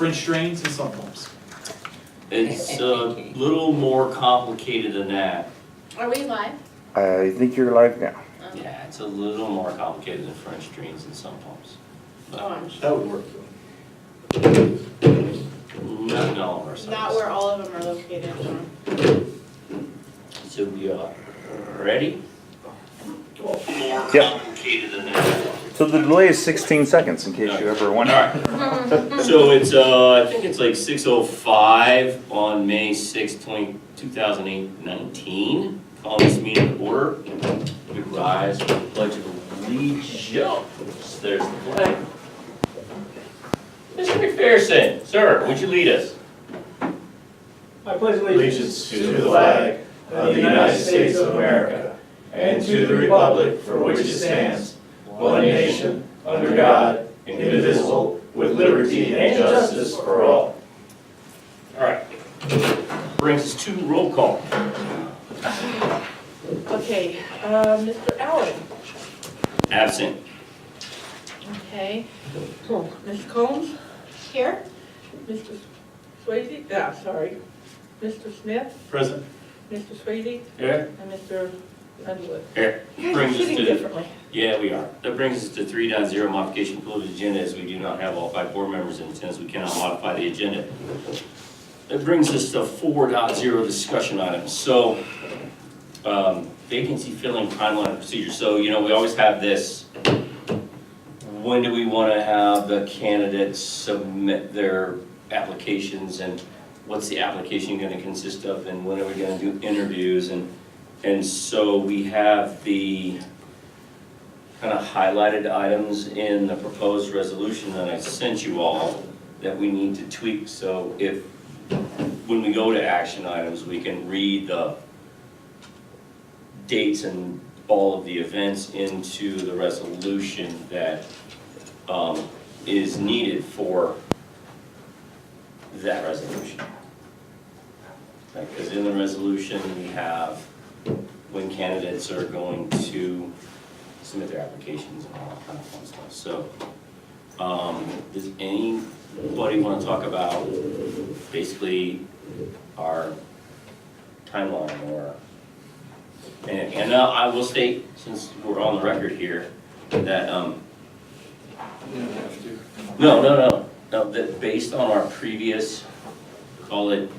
French drains and sump pumps. It's a little more complicated than that. Are we live? I think you're live now. Yeah, it's a little more complicated than French drains and sump pumps. Oh, I'm sure. That would work though. Not in all of our sites. Not where all of them are located, John. So we are ready? More Yep. complicated than that. So the delay is 16 seconds in case you ever wonder. Alright. So it's, I think it's like 6:05 on May 6th, 2019. Calling this meeting to order. We rise for the pledge of allegiance. There's the flag. Mr. McPherson, sir, would you lead us? I pledge allegiance to the flag of the United States of America and to the republic for which it stands, one nation, under God, indivisible, with liberty and justice for all. All right. Brings us to roll call. Okay, Mr. Allen. Absent. Okay. Ms. Combs? Here. Mr. Swayze, sorry. Mr. Smith, Present. Mr. Swayze, Here. and Mr. Underwood. Here. You guys are Brings us sitting to, differently. yeah, we are. That brings us to 3.0 modification of the agenda, as we do not have all 5 board members in attendance, we cannot modify the agenda. That brings us to 4.0 discussion items. So, vacancy filling timeline and procedure. So, you know, we always have this, when do we want to have the candidates submit their applications, and what's the application going to consist of, and when are we going to do interviews, and so we have the kind of highlighted items in the proposed resolution that I sent you all that we need to tweak. So if, when we go to action items, we can read the dates and all of the events into the resolution that is needed for that resolution. Because in the resolution, we have when candidates are going to submit their applications and all that kind of fun stuff. So, does anybody want to talk about basically our timeline, or, and I will state, since we're on the record here, that, You don't have to. no, that based on our previous, call it,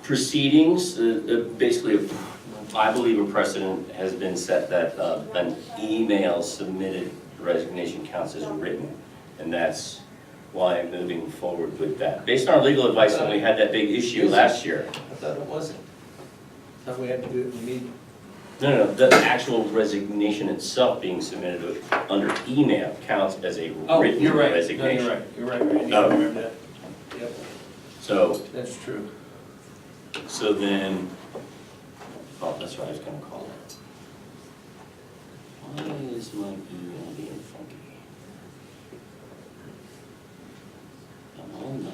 proceedings, basically, I believe a precedent has been set that an email submitted resignation counts as written, and that's why I'm moving forward with that. Based on our legal advice, when we had that big issue last year. I thought it wasn't. I thought we had to do it in the meeting. No, the actual resignation itself being submitted under email counts as a written resignation. No, you're right, Randy, Oh. I remember that. Yep, So, that's true. so then, oh, that's what I was gonna call it. Why is my email being funky? Oh, no.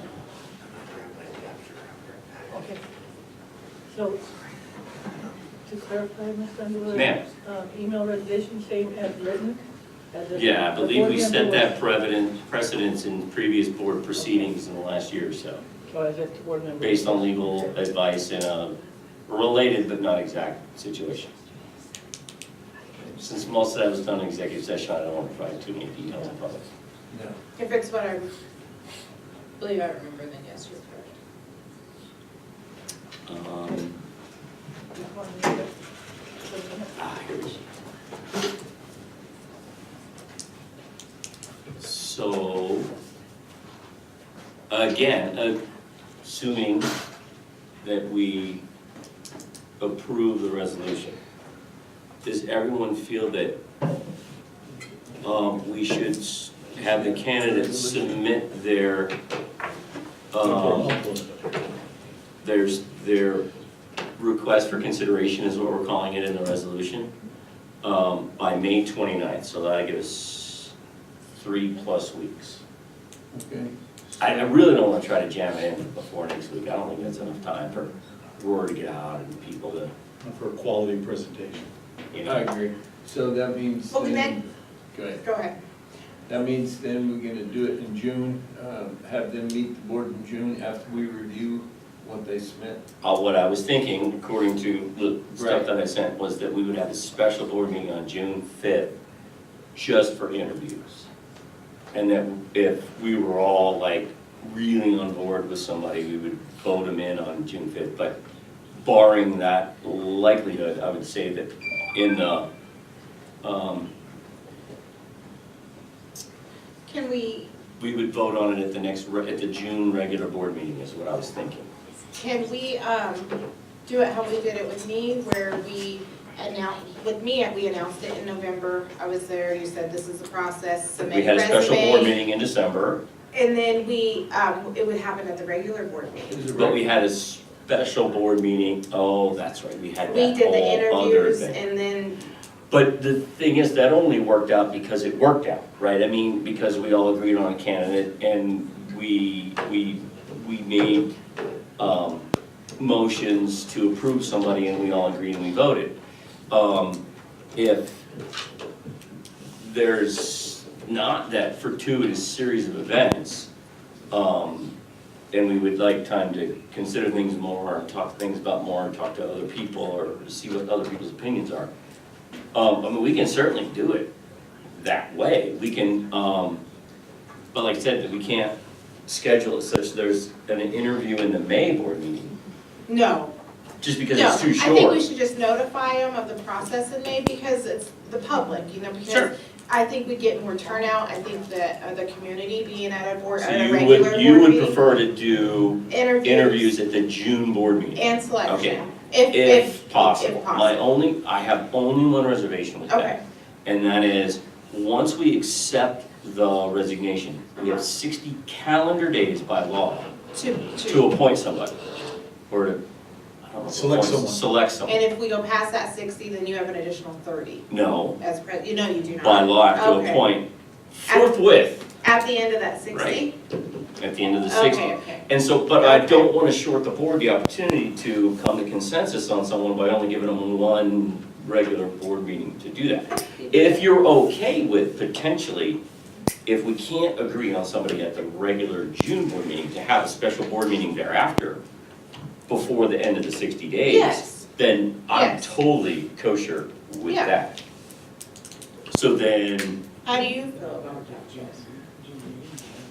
Okay. So, to clarify, Mr. Underwood? Ma'am. Email resignation same as written? As if Yeah, I the believe board we member set was- that precedence in previous board proceedings in the last year or so, Or as if the board member? based on legal advice in a related but not exact situation. Since most of that was done in executive session, I don't want to provide too many details in public. No. If it's what I believe I remember, then yes, you're correct. Here it is. So, again, assuming that we approve the resolution, does everyone feel that we should have the candidates submit their request for consideration, is what we're calling it in the resolution, by May 29th, so that'll give us 3+ weeks. Okay. I really don't want to try to jam it in before next week. I don't think that's enough time for word to get out and people to, For a quality presentation. you I know. agree. So that means. Well, then- then- Go ahead. Go ahead. That means then we're gonna do it in June, have them meet the board in June after we review what they submit. What I was thinking, according to the stuff Right. that I sent, was that we would have a special board meeting on June 5th just for interviews. And that if we were all like really on board with somebody, we would vote them in on June 5th. But barring that likelihood, I would say that in the, Can we we would vote on it at the next, at the June regular board meeting is what I was thinking. do it how we did it with me, where we we announced it in November. I was there, you said this is the process, submit We had a special board resume. meeting in December, And then it would happen at the regular board meeting. Is it but we had a special board meeting, oh, that's right, we had We that did the whole other interviews thing. and then, But the thing is, that only worked out because it worked out, right? I mean, because we all agreed on a candidate and we made, motions to approve somebody and we all agreed and we voted. If there's not that fortuitous series of events, and we would like time to consider things more, or talk things about more, and talk to other people, or see what other people's opinions are. I mean, we can certainly do it that way, we can, but like I said, we can't schedule it such there's an interview in the May board meeting, no. just because No, it's too I think we short. should just notify them of the process in May because it's the public, Sure. because I think we get more turnout. I think that the community being at a board, So at a you regular would, you board would meeting. prefer to do interviews at the June board meeting? And selection. Okay. If Possible. If My possible. I have only one reservation with that. Okay, And that is, once we accept the resignation, we have 60 calendar days by law to appoint somebody. Or to, I don't know. Select someone. Select someone. and if we go past that 60, then you have an additional 30 No, as you know you do not. by law, I have to Okay. appoint forthwith At the end of that 60? Right. at the end of the 60. Okay. And so, but I Okay. don't want to short the board the opportunity to come to consensus on someone by only giving them one regular board meeting to do that. If you're okay with potentially, if we can't agree on somebody at the regular June board meeting, to have a special board meeting thereafter, before the end of the 60 days. Yes. Then I'm Yes. totally kosher with Yeah. that. So then, How do you feel about that, Jess?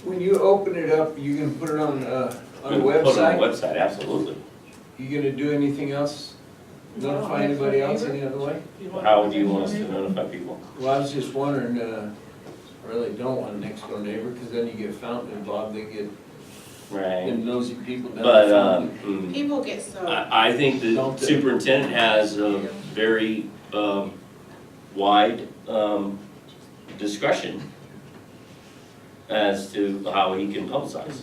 When you open it up, you gonna put it on the put it on the website? website, absolutely. You gonna do anything else? No, Notify next anybody door else neighbor? any other way? How do you want us to notify people? Well, I was just wondering, I really don't want a next door neighbor, cause then you get fountain involved, they get Right. them nosy people down But, the fountain. People get so, I think the Don't they? superintendent has a very wide discretion as to how he can publicize.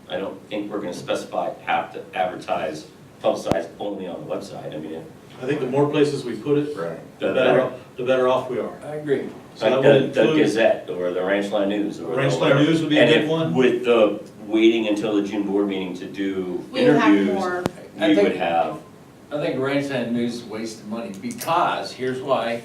I don't think we're gonna specify, have to advertise, publicize only on the website. I mean, I think the more places we put it, the the better off we are. I agree. So that like would the include, Gazette or the Ranchline News or Ranchline whatever. News would be a And good if one. with the waiting until the June board meeting to do we have interviews, more, I we think- would have, I think Ranchland News is a waste of money, because, here's why.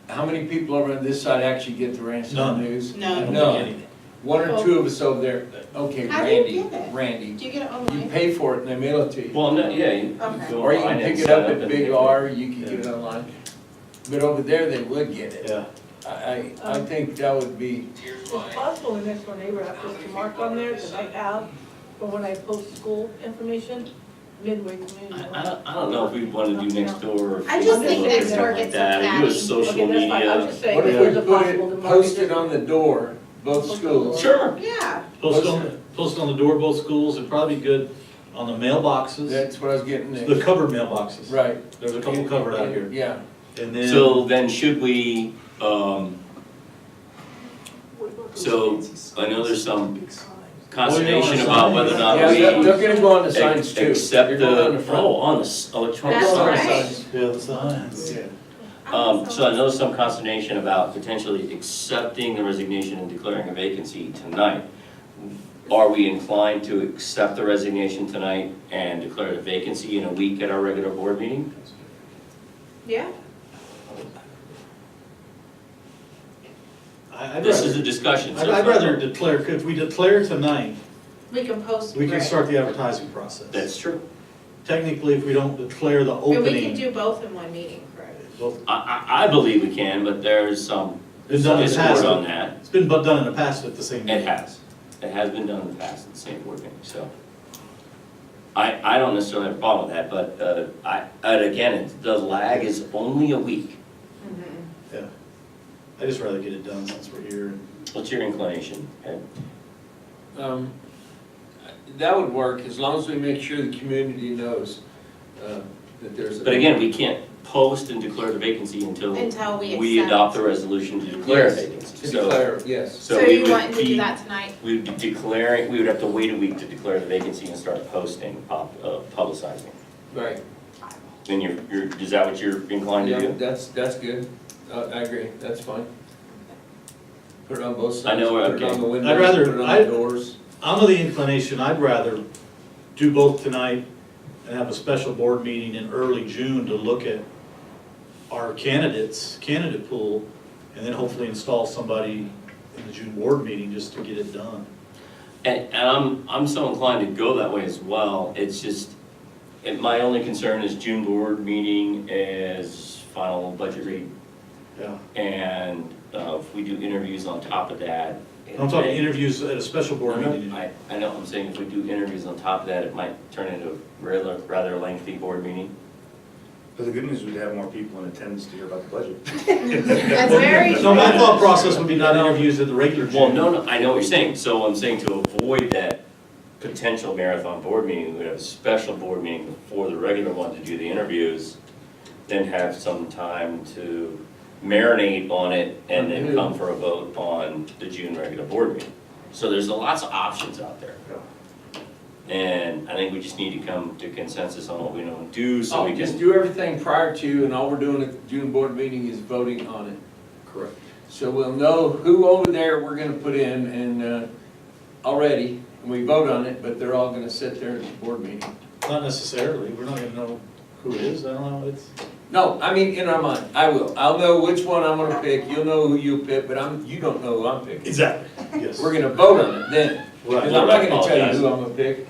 How many people over on this side actually get the Ranchland None. News? I no. don't No. think anything. One or two of us over there, okay, How do you Randy, get it? Randy. Do you get it You online? pay for it and they mail it to you. well, no, yeah, you Okay. go Or you online can and pick it sign up at and Big pay. R, you can get it online. But over there, they would get it. Yeah. I think that would be, It's possible the next door neighbor has this to mark on there that I have, but when I post school information, Midway Community. I don't know if we wanna do next door or I just think Facebook or next something door like gets that. so You use catty. social Okay, that's fine, I'm media. just saying, what if there's we a put possible to it, mark post it on the door, both schools? Sure, Yeah, Post on the door of both schools, it'd probably be good on the mailboxes, That's what I was getting the at. covered mailboxes. Right. There's a couple covered out here. Yeah. And then. so then should we, so I know there's some consternation about whether or not Yeah, we they're gonna go on the signs too. accept They're going on the, front. oh, on the electronic That's On the signs. right. signs. Yeah, the signs. Yeah. So I know some consternation about potentially accepting the resignation and declaring a vacancy tonight. Are we inclined to accept the resignation tonight and declare a vacancy in a week at our regular board meeting? yeah. I'd This is rather, a discussion. so I'd it's rather not- declare, if we declare tonight, We can post. we can right. start the advertising process. That's true. Technically, if we don't declare the And we can opening, do both in one meeting, correct? well, I believe we can, but there's some it's done in the discord past. on that. It's been done in the past at the same It meeting. has. It has been done in the past at the same board meeting, so. I don't necessarily have a problem with that, but, and again, the lag is only a week. Yeah. I'd just rather get it done since we're here. What's your inclination, Ed? That would work, as long as we make sure the community knows that there's a. But again, we can't post and declare the vacancy until Until we we accept. adopt the resolution to declare a Yes, vacancy. To So- declare, yes. So we you would wanting to do be- that tonight? We would be declaring, we would have to wait a week to declare the vacancy and start posting, publicizing. Right. Then is that what you're inclined to Yeah, do? that's good. I agree, that's fine. Put it on both sides. I know, Put it okay. on the I'd windows, rather- put it on I- the doors. I'm of the inclination, I'd rather do both tonight and have a special board meeting in early June to look at our candidate pool, and then hopefully install somebody in the June board meeting just to get it done. And I'm so inclined to go that way as well. It's just, my only concern is June board meeting is final budget read. Yeah. And if we do interviews on top of that. I'm talking interviews at a special board meeting. I know, I'm saying if we do interviews on top of that, it might turn into a rather lengthy board meeting. But the good news, we'd have more people in attendance to hear about the budget. That's very true. No, my thought process would be not interviews at the regular June. Well, no, I know what you're saying, so I'm saying to avoid that potential marathon board meeting, we have a special board meeting before the regular one to do the interviews, then have some time to marinate on it, and then come for a vote on the June regular board meeting. So there's lots of options out there. And I think we just need to come to consensus on what we want to do, so we Just can, do everything prior to, and all we're doing at the June board meeting is voting on it. Correct. So we'll know who over there we're gonna put in and, already, and we vote on it, but they're all gonna sit there at the board meeting. Not necessarily, we're not gonna know who it is, I don't know, it's, No, I mean, in our mind, I will. I'll know which one I'm gonna pick, you'll know who you pick, but you don't know who I'm picking. exactly, yes. We're gonna vote on it then, Right. because I'm not gonna tell you who I'm gonna pick.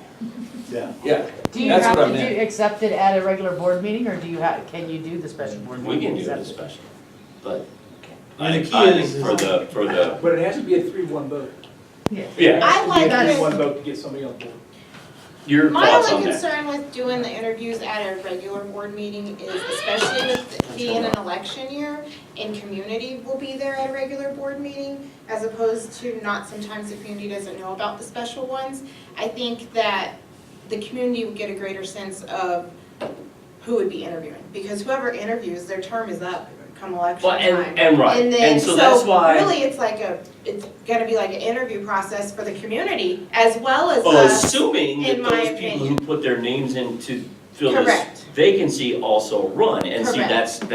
Yeah. Yeah, Do you That's have what to I do, meant. accept it at a regular board meeting, or do you can you do the special board we meeting? can do it accept as special. But And the I key think is- for the, But it has to be a 3-1 vote. Yeah. yeah, I like It has to be a this. 3-1 vote to get somebody on board. your My thoughts on only that? concern with doing the interviews at a regular board meeting is, especially with it being an election year, and community will be there at a regular board meeting, as opposed to not, sometimes the community doesn't know about the special ones. I think that the community would get a greater sense of who would be interviewing, because whoever interviews, their term is up come election Well, time. and right, And then, and so that's why. really, it's gonna be like an interview process for the community as well as us. Assuming that in my those people who opinion. put their names in to fill this Correct. vacancy also run, and see, Correct.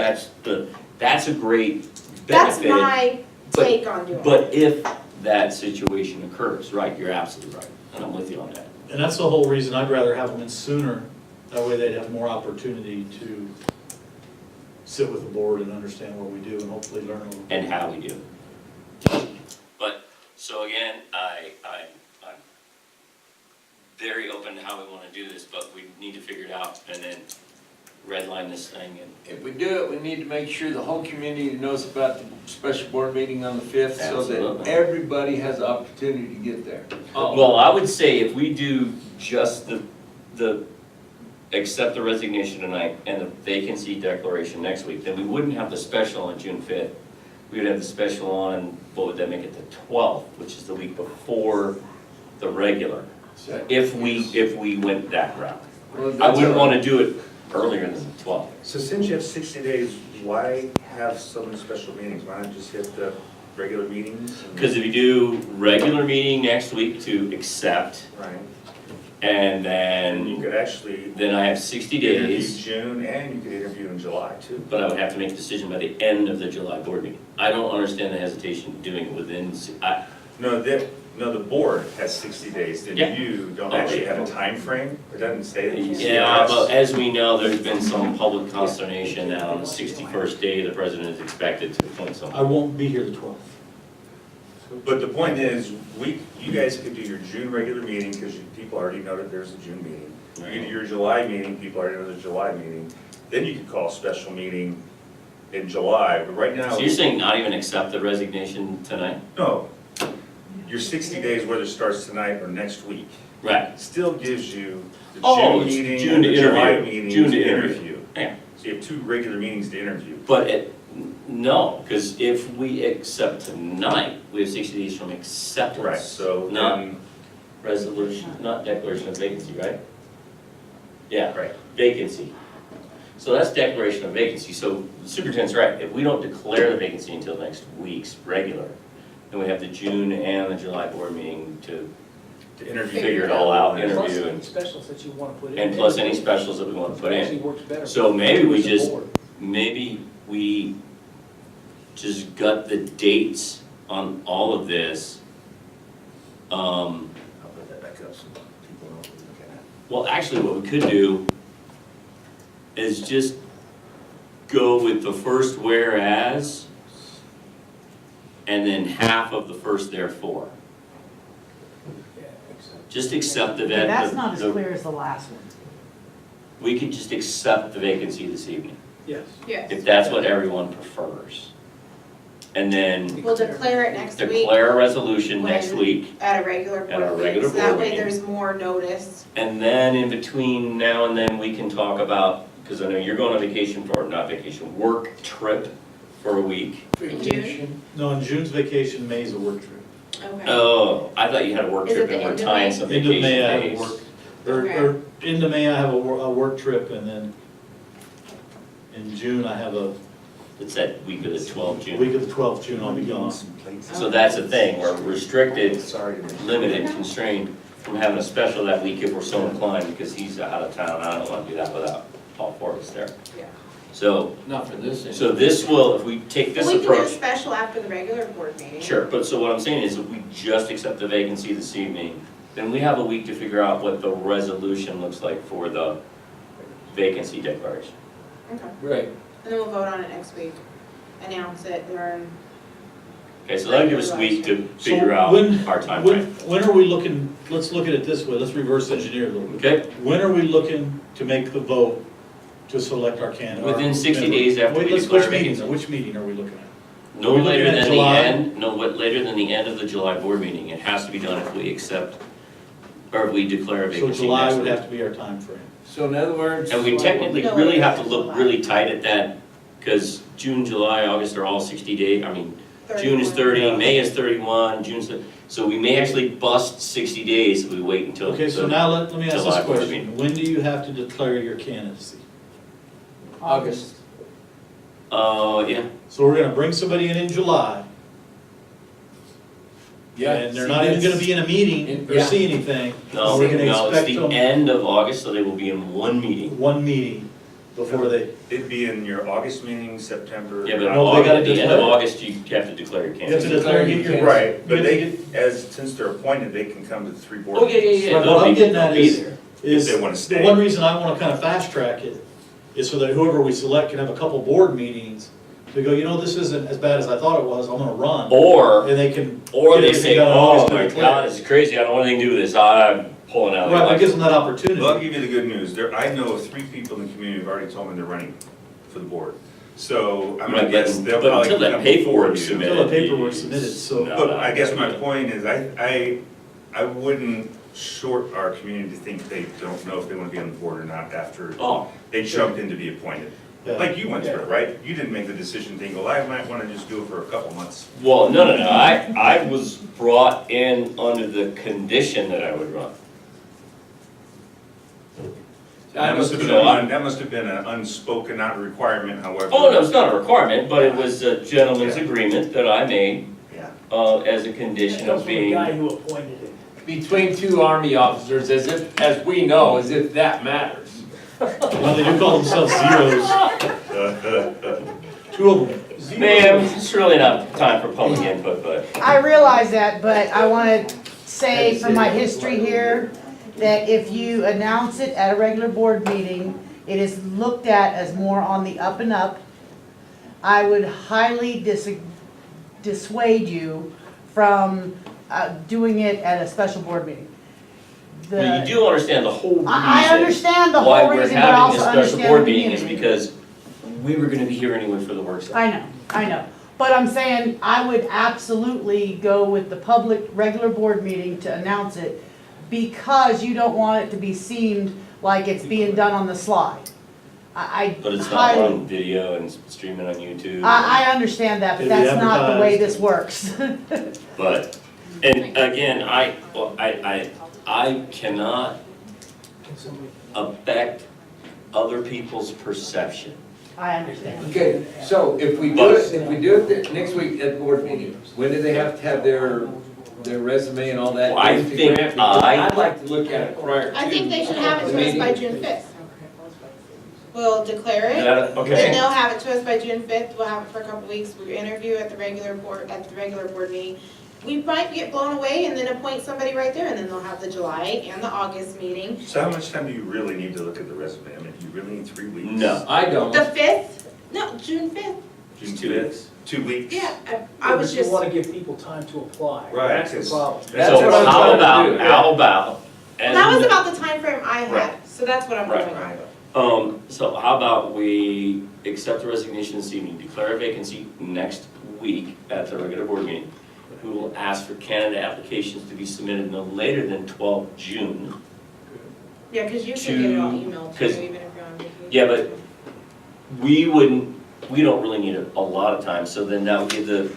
that's a great That's benefit. my but- take on doing it. But if that situation occurs, right, you're absolutely right, and I'm with you on that. And that's the whole reason I'd rather have them in sooner, that way they'd have more opportunity to sit with the board and understand what we do and hopefully learn a little. And how we do. But, so again, I'm very open to how we wanna do this, but we need to figure it out and then redline this thing and. if we do it, we need to make sure the whole community knows about the special board meeting on the 5th, so that Absolutely. everybody has the opportunity to get there. Well, I would say if we do just accept the resignation tonight and the vacancy declaration next week, then we wouldn't have the special on June 5th. We would have the special on, what would that make it, the 12th, which is the week before the regular, if we went that route. Well, I that's wouldn't all want right. to do it earlier than the 12th. So since you have 60 days, why have so many special meetings? Why not just hit the regular meetings? Because if you do regular meeting next week to accept, Right, and and you then, could actually I have 60 interview days. June, and you could interview in July too. But I would have to make a decision by the end of the July board meeting. I don't understand the hesitation doing it within, No, the board has 60 days, then Yeah. you don't Oh, actually yeah. have a time frame. It doesn't say that. yeah, but as we know, there's been some public consternation that on the 61st day, the president is expected to appoint I someone. won't be here the 12th. But the point is, you guys could do your June regular meeting, because people already know that there's a June meeting. You do your July meeting, people already know there's a July meeting. Then you could call a special meeting in July, but right now. So you're saying not even accept the resignation tonight? No, your 60 days, whether it starts tonight or next week, Right. still gives you the Oh, June it's meeting June and to the July interview. meeting June to to interview. interview. Yeah. So you have 2 regular meetings to interview. But no, because if we accept tonight, we have 60 days from acceptance. Right, so Not then, resolution, not declaration of vacancy, right? Yeah, right. vacancy. So that's declaration of vacancy. So the superintendent's right. If we don't declare the vacancy until next week's regular, then we have the June and the July board meeting to To interview. figure it all out, Plus interview, any specials that you want to put in. and plus any specials that we want to put Actually in. works better. So maybe we As a just, board. maybe we just gut the dates on all of this. I'll put that back up so people know what we're looking at. Well, actually, what we could do is just go with the first whereas and then half of the first therefore. Yeah, excellent. Just accept the, Okay, that's not as the- clear as the last one. we could just accept the vacancy this evening, Yes. Yes. if that's what everyone prefers. And then We'll declare it next week declare a resolution next When- week. at a regular At our board meeting, regular so that board way meeting. there's more notice. And then in between now and then, we can talk about, because I know you're going on vacation for, not vacation, work trip for a week. Vacation. No, in June's vacation, May's a work trip. Okay. Oh, I thought you had a work Is trip it the and we're end of tying May? some End of vacation May, I have a days. work, Okay. or end of May, I have a work trip, and then in June, I have a It's that week of the 12th June. week of the 12th June, I'll be gone. Some plates. So that's the thing, we're restricted, Sorry to make. limited, constrained from having a special that week if we're so inclined, because he's out of town, I don't wanna do that without all 4 of us there. Yeah. So, Not for this. so this will, if we take this Well, we can do a approach, special after the regular board meeting. sure, but so what I'm saying is if we just accept the vacancy this evening, then we have a week to figure out what the resolution looks like for the vacancy declaration. Okay, Right. and then we'll vote on it next week, announce it during, Okay, so that'll give us a week to So figure out when- our time When, frame. when are we looking, let's look at it this way, let's reverse engineer a little bit. Okay, When are we looking to make the vote to select our candidate? Within 60 days after Wait, we let's- declare which meeting, vacancy. which meeting are we looking at? no Are we looking later at than the July? end, no, what, later than the end of the July board meeting. It has to be done if we accept, or if we declare a So vacancy July next would week. have to be our time frame. So in other words. And we technically No, really later have to than look July. really tight at that, because June, July, August are all 60 days, I mean, June is 30, Yeah. May is 31, June's, so we may actually bust 60 days if we wait until. Okay, so the- now let me ask July this board question. meeting. When do you have to declare your candidacy? August. Oh, yeah, So we're gonna bring somebody in July, Yeah. and they're not even gonna be in a meeting or Yeah. see anything. no, We're gonna no, it's expect the them end of August, so they will be in one meeting. one meeting before they, It'd be in your August meeting, September. Yeah, but No, they gotta at the end of declare. August, you have to declare your you have to candidacy. declare your. Right, but you have they, since they're appointed, they can come to the 3 board Oh, yeah, yeah, meetings. yeah. Right, they'll what I'm be- getting at they'll be is- there. Is, If they wanna the stay. one reason I wanna kind of fast track it is so that whoever we select can have a couple board meetings to go, you know, this isn't as bad as I thought it was, I'm gonna run. Or, And they can. or get they everything say, done in oh August my and declare. God, this is crazy, I don't want anything to do with this, I'm pulling out. of the Right, that election." gives them that Well, I'll opportunity. give you the good news. I know of 3 people in the community who've already told me they're running for the board. So I'm gonna Right, guess but they'll but probably until that come before paperwork's you. submitted. Until the paperwork's submitted, so- No, But no, I guess my no. point is, I wouldn't short our community to think they don't know if they wanna be on the board or not after Oh, they jumped in to be appointed. Yeah. Like you went through it, right? You didn't make the decision thinking, well, I might wanna just do it for a couple months. well, no, I was brought in under the condition that I would run. That must have been, that must have been an unspoken, not a requirement, however. Oh, no, it's not a requirement, but it was a gentleman's Yeah. agreement that I made, Yeah. as a condition Comes of from the being. guy who appointed it. Between 2 Army officers, as we know, as if that matters. Well, they do call themselves zeros, 2 of them. Ma'am, it's really not time for public input, but. I realize that, but I want to say from my history here, that if you announce it at a regular board meeting, it is looked at as more on the up and up. I would highly dissuade you from doing it at a special board meeting. The- But you do understand the whole reason. I understand the why whole we're reason, but having also this special understand board the meeting is community. because we were gonna be here anyway for the work session. I know, but I'm saying I would absolutely go with the public, regular board meeting to announce it because you don't want it to be seemed like it's being done on the slide. I But it's not highly- on video and streaming on YouTube. I understand that, but It'll be that's not the way advertised. this works. But, and again, I cannot Can somebody- affect other people's perception. I understand. Okay, so if we do it next week at the board meeting, when do they have to have their resume and all that? Well, I basic think grant? I- I'd like to look at it prior to. I think they should have it the to us meeting. by June 5th. We'll declare it. Then Okay, they'll have it to us by June 5th, we'll have it for a couple weeks, we interview at the regular board meeting. We might get blown away and then appoint somebody right there, and then they'll have the July and the August meeting. So how much time do you really need to look at the resume? I mean, do you really need 3 weeks? No. I don't. The 5th? No, June 5th. June 5th? 2 weeks? Yeah, I was But just, you wanna give people time to apply. Right, That's the it's- problem. That's so what I'm how trying to do, yeah. how about? as that was we- about the time frame I had, Right. so that's what I'm Right. going on. So how about we accept the resignation this evening, declare a vacancy next week at the regular board meeting. We will ask for candidate applications to be submitted no later than 12 June. Yeah, because you can get it all emailed too, 'cause- even if you're on vacation. Yeah, but we don't really need a lot of time, so then that would give the,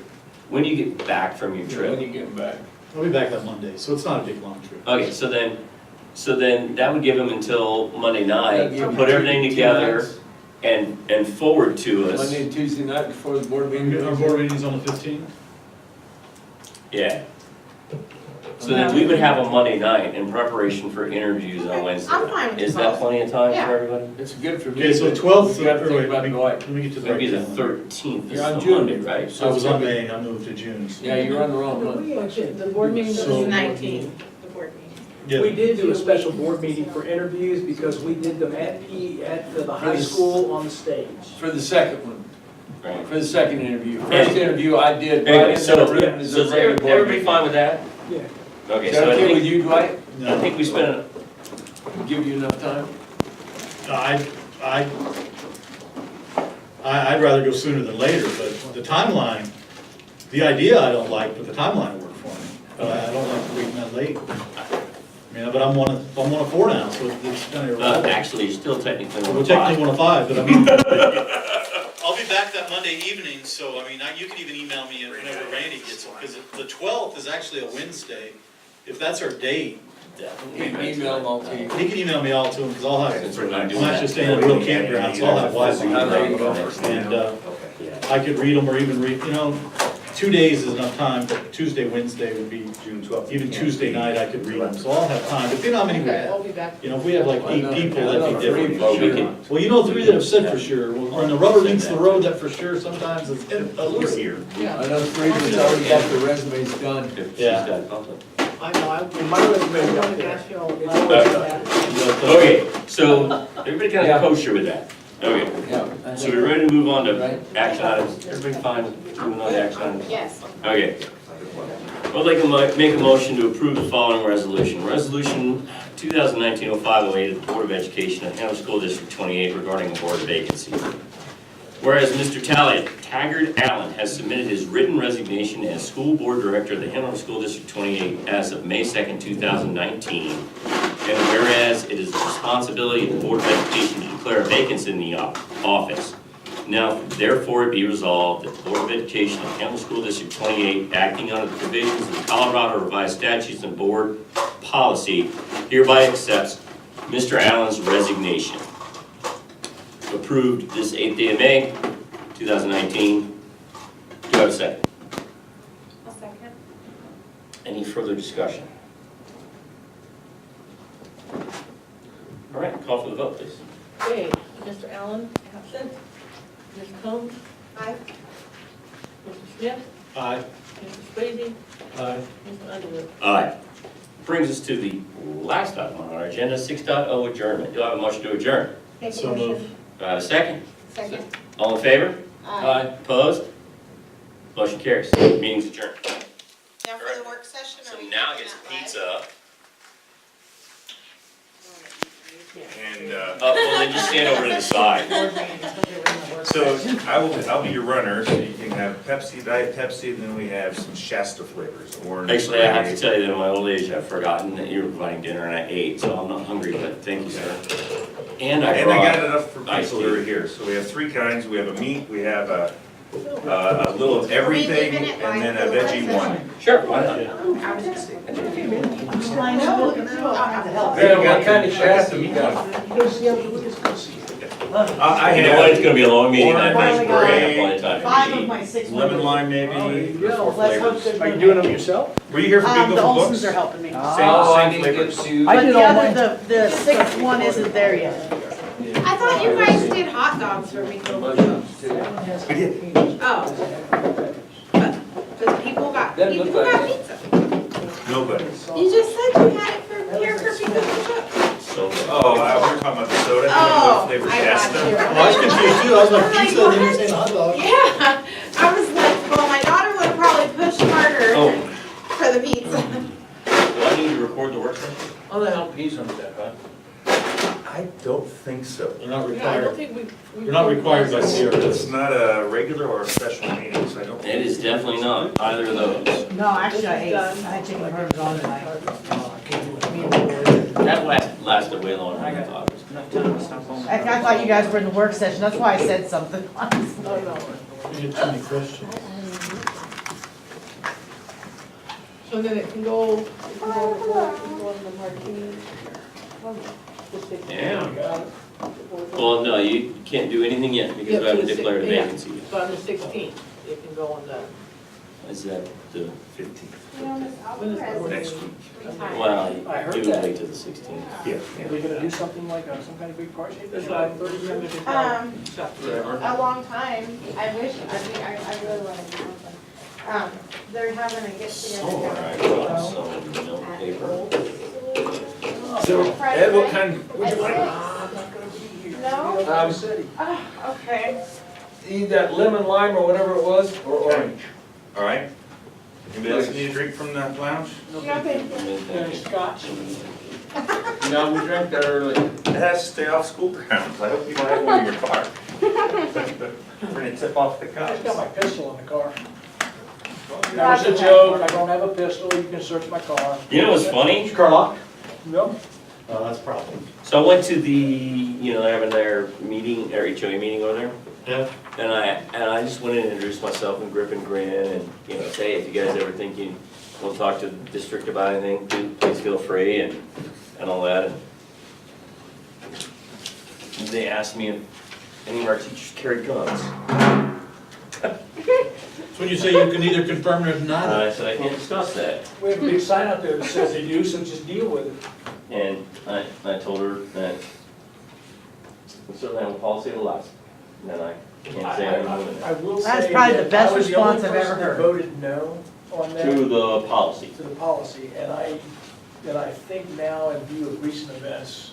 when do you get back from your When trip? you get back. I'll be back that Monday, so it's not a big long trip. Okay, so then that would give them until Monday night That'd to give put you everything 2 together nights. and forward to us. Monday and Tuesday night before the board meeting. Our board meeting's on the 15th? Yeah. So then we would have a Monday night in preparation for interviews on Okay, Wednesday. I'm fine with Is the that 12th. plenty of time Yeah. for everybody? It's good for me. Okay, so but 12th, You gotta or think wait, about let me, Dwight. let me get to the It'd be right the calendar. 13th, You're on this is June. Monday, right? I was on May, I moved to June. so- Yeah, you're on the wrong one. But the board meeting is So- the 19th, the board meeting. Yeah. We did do a special board meeting for interviews because we did them at the high school on the stage. For the second one, Right. for the second interview. First Anyway. interview I did Anyway, right in so, the room as so a is regular board everybody meeting. fine with that? Yeah. Okay, Is so that I okay with think, you, Dwight? I think we spent, Give you enough time? I'd rather go sooner than later, but the timeline, the idea I don't like, but the timeline will work for me. But I don't like waiting that late. I mean, but I'm one of 4 now, so it's kind of. actually, you're still technically We're on technically 5. 1 of 5, but I mean. I'll be back that Monday evening, so I mean, you can even email me whenever Randy gets it, because the 12th is actually a Wednesday. If that's our date, Definitely. Email them all to you. he can email me all to him, because I'll have, Since we're not I'm doing actually that. staying at a real campground, so I'll have Wi-Fi. And Yeah. I could read them or even read, 2 days is enough time, but Tuesday, Wednesday would be, June 12th. even Tuesday night I could read them, so I'll have time. But you know how many we Okay, have? I'll be back. If we have like 8 people, that'd be different. Well, we can, Well, 3 that have said for sure. When the rubber meets the road, that for sure sometimes is elusive. Here. Yeah. I know 3 that's already got their resumes done. if she's Yeah. got something. I know, my resume is I'm up gonna there. ask you all It's about always that. Okay, so everybody kind Yeah. of kosher with that? Okay, Yeah. so we're ready to move on to Right. action items. Everybody fine with moving on to action items? Yes. Okay. I'd like to make a motion to approve the following resolution. Resolution 2019-0508 of the Board of Education of Hanover School District 28 regarding a board vacancy. Whereas Mr. Taggart Allen has submitted his written resignation as school board director of the Hanover School District 28 as of May 2nd, 2019. And whereas it is the responsibility of the Board of Education to declare a vacancy in the office. Now, therefore, it be resolved that the Board of Education of Hanover School District 28, acting under the provisions of the Colorado Revised Statutes and Board Policy, hereby accepts Mr. Allen's resignation. Approved this 8th day of May, 2019. Do I have a second? I'll second. Any further discussion? All right, call for the vote, please. Okay, Mr. Allen, absent. Ms. Combs, Aye. Mr. Smith, Aye. Mr. Swayze, Aye. Mr. Underwood. Aye. Brings us to the last item on our agenda, 6.0 adjournment. Do I have a motion to adjourn? Make a So motion. moved. Do I have a second? Second. All in favor? Aye. Opposed? Motion carries. Meeting's adjourned. Now for the work session, So are we now doing gets that live? pizza. And, Well, then just stand over to the side. so I'll be your runner, so you can have Pepsi, Diet Pepsi, and then we have some Shasta flavors, orange. Actually, I have to tell you that in my old age, I've forgotten that you were providing dinner and I ate, so I'm not hungry, but thank you, sir. And I And I got brought, enough for iced people that are tea. here, so we have three kinds, we have a meat, we have a little of everything, and then a veggie one. Sure, why not? I was just. I know, look at you, all kinds of help. Yeah, what kind of Shasta you got? I You know what, it's have gonna be a long meeting, I Orange, think. gray, By the time Five you of eat. my 6 lemon members. lime maybe, four Let's hope flavors. there's Are you no doing hate. them yourself? Were you here for The Bingo for Olsons Books? are helping me. Same flavors. But the other, the sixth one isn't there yet. I thought you guys did hot dogs for me. We did. Oh. Because people got pizza. Nobody. You just said you had it for here for people to cook. So, Oh, we were talking about the soda, Oh, the flavor I got Shasta. you. Well, I was confused too, I was like pizza and then you saying hot dog. Yeah, I was like, well, my daughter would have probably pushed harder oh, for the pizza. do I need to record the work session? How the hell peas on that, huh? I don't think so. They're not Yeah, I don't required, think we. they're not required by It's CRS. not a regular or a special meeting, so I don't. It is definitely not either of those. No, actually, I had chicken burgers on tonight. That lasted way longer than I thought. I thought you guys were in the work session, that's why I said something. honestly. No, no. You get too many questions. So then it can go, it can go to the, it can go to the martini. The 16th. Yeah. Well, no, you can't do anything yet because Yeah, we haven't to the declared a six- yeah. vacancy yet. But on the 16th, it can go on the. Is that the, 15th, When is the- next week. well, I heard you that. wait till the 16th. Yeah. Are we gonna do something like, some kind of big party? There's like 30 members. A long time. I wish, I really want to do something. They're having a get So, together. alright, so, no paper. So, Ed, what kind, would you like? No? City. Okay. Either that lemon lime or whatever it was, or orange. All right. Anybody else need a drink from the lounge? Scotch. No, we drank that early. It has to stay off school grounds. I hope you don't have one in your car. We're gonna tip off the I just got cops. my pistol in the car. That was a joke, I don't have a pistol, you can search my car. You know what's funny? Car lock? Nope. Oh, that's a problem. So I went to the, they're having their meeting, their HOA meeting over there. Yeah, And I just went in and introduced myself and grip and grin and, say, if you guys ever think you want to talk to the district about anything, please feel free and all that. And they asked me if any of our teachers carried guns. so when you say you can either confirm it or And deny I said, I can't discuss that. We have a big sign out there that says they do, so just deal with it. And I told her that we certainly have a policy that allows it. And then I can't say anything more than I that. will say That's probably the that best I was the only response I've ever person that heard. voted no on that, To the policy. to the policy, and I think now in view of recent events,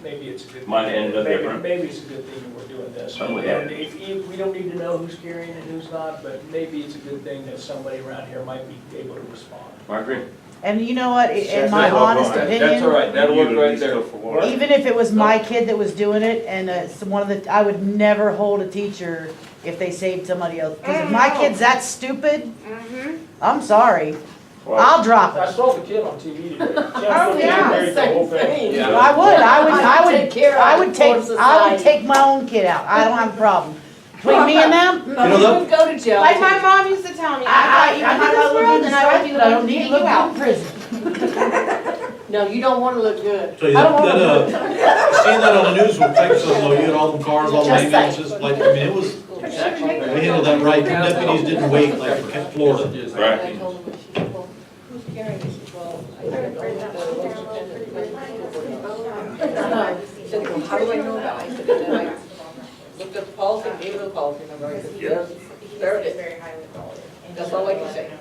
maybe it's a good thing. Might have ended up Maybe- different. Maybe it's a good thing that we're doing this. I'm with And that. if, we don't need to know who's carrying and who's not, but maybe it's a good thing that somebody around here might be able to respond. I agree. And you know what, in Shut my that up, honest Brian. opinion, that'll You work at right least there. go for one. even if it was my kid that was doing it, and it's one of the, I would never hold a teacher if they saved somebody else. Because if my kid's that stupid, Mm-hmm. I'm sorry, I'll drop I it. saw the kid on TV today. Oh, yeah, The whole thing. I would take my own kid out, I don't have a problem. Between me and them, You know, that- Go to jail. Like my mom used to tell me, I got you into this world and I want you but I don't to need to take look you out out. in prison. No, you don't wanna look good. So that, I don't want seeing that on the news with Texas, though, you had all the cars, all the Just saying. ambulances, like, I mean, it was, we handled that right, the deputies didn't wait like in Florida. Right. I told him, she said, well, who's carrying it? She said, well, I don't She said, well, how do I know that? I said, and then I looked up the policy, gave her the policy number, I said, yes, there it is. Very highly quality. That's all I can say.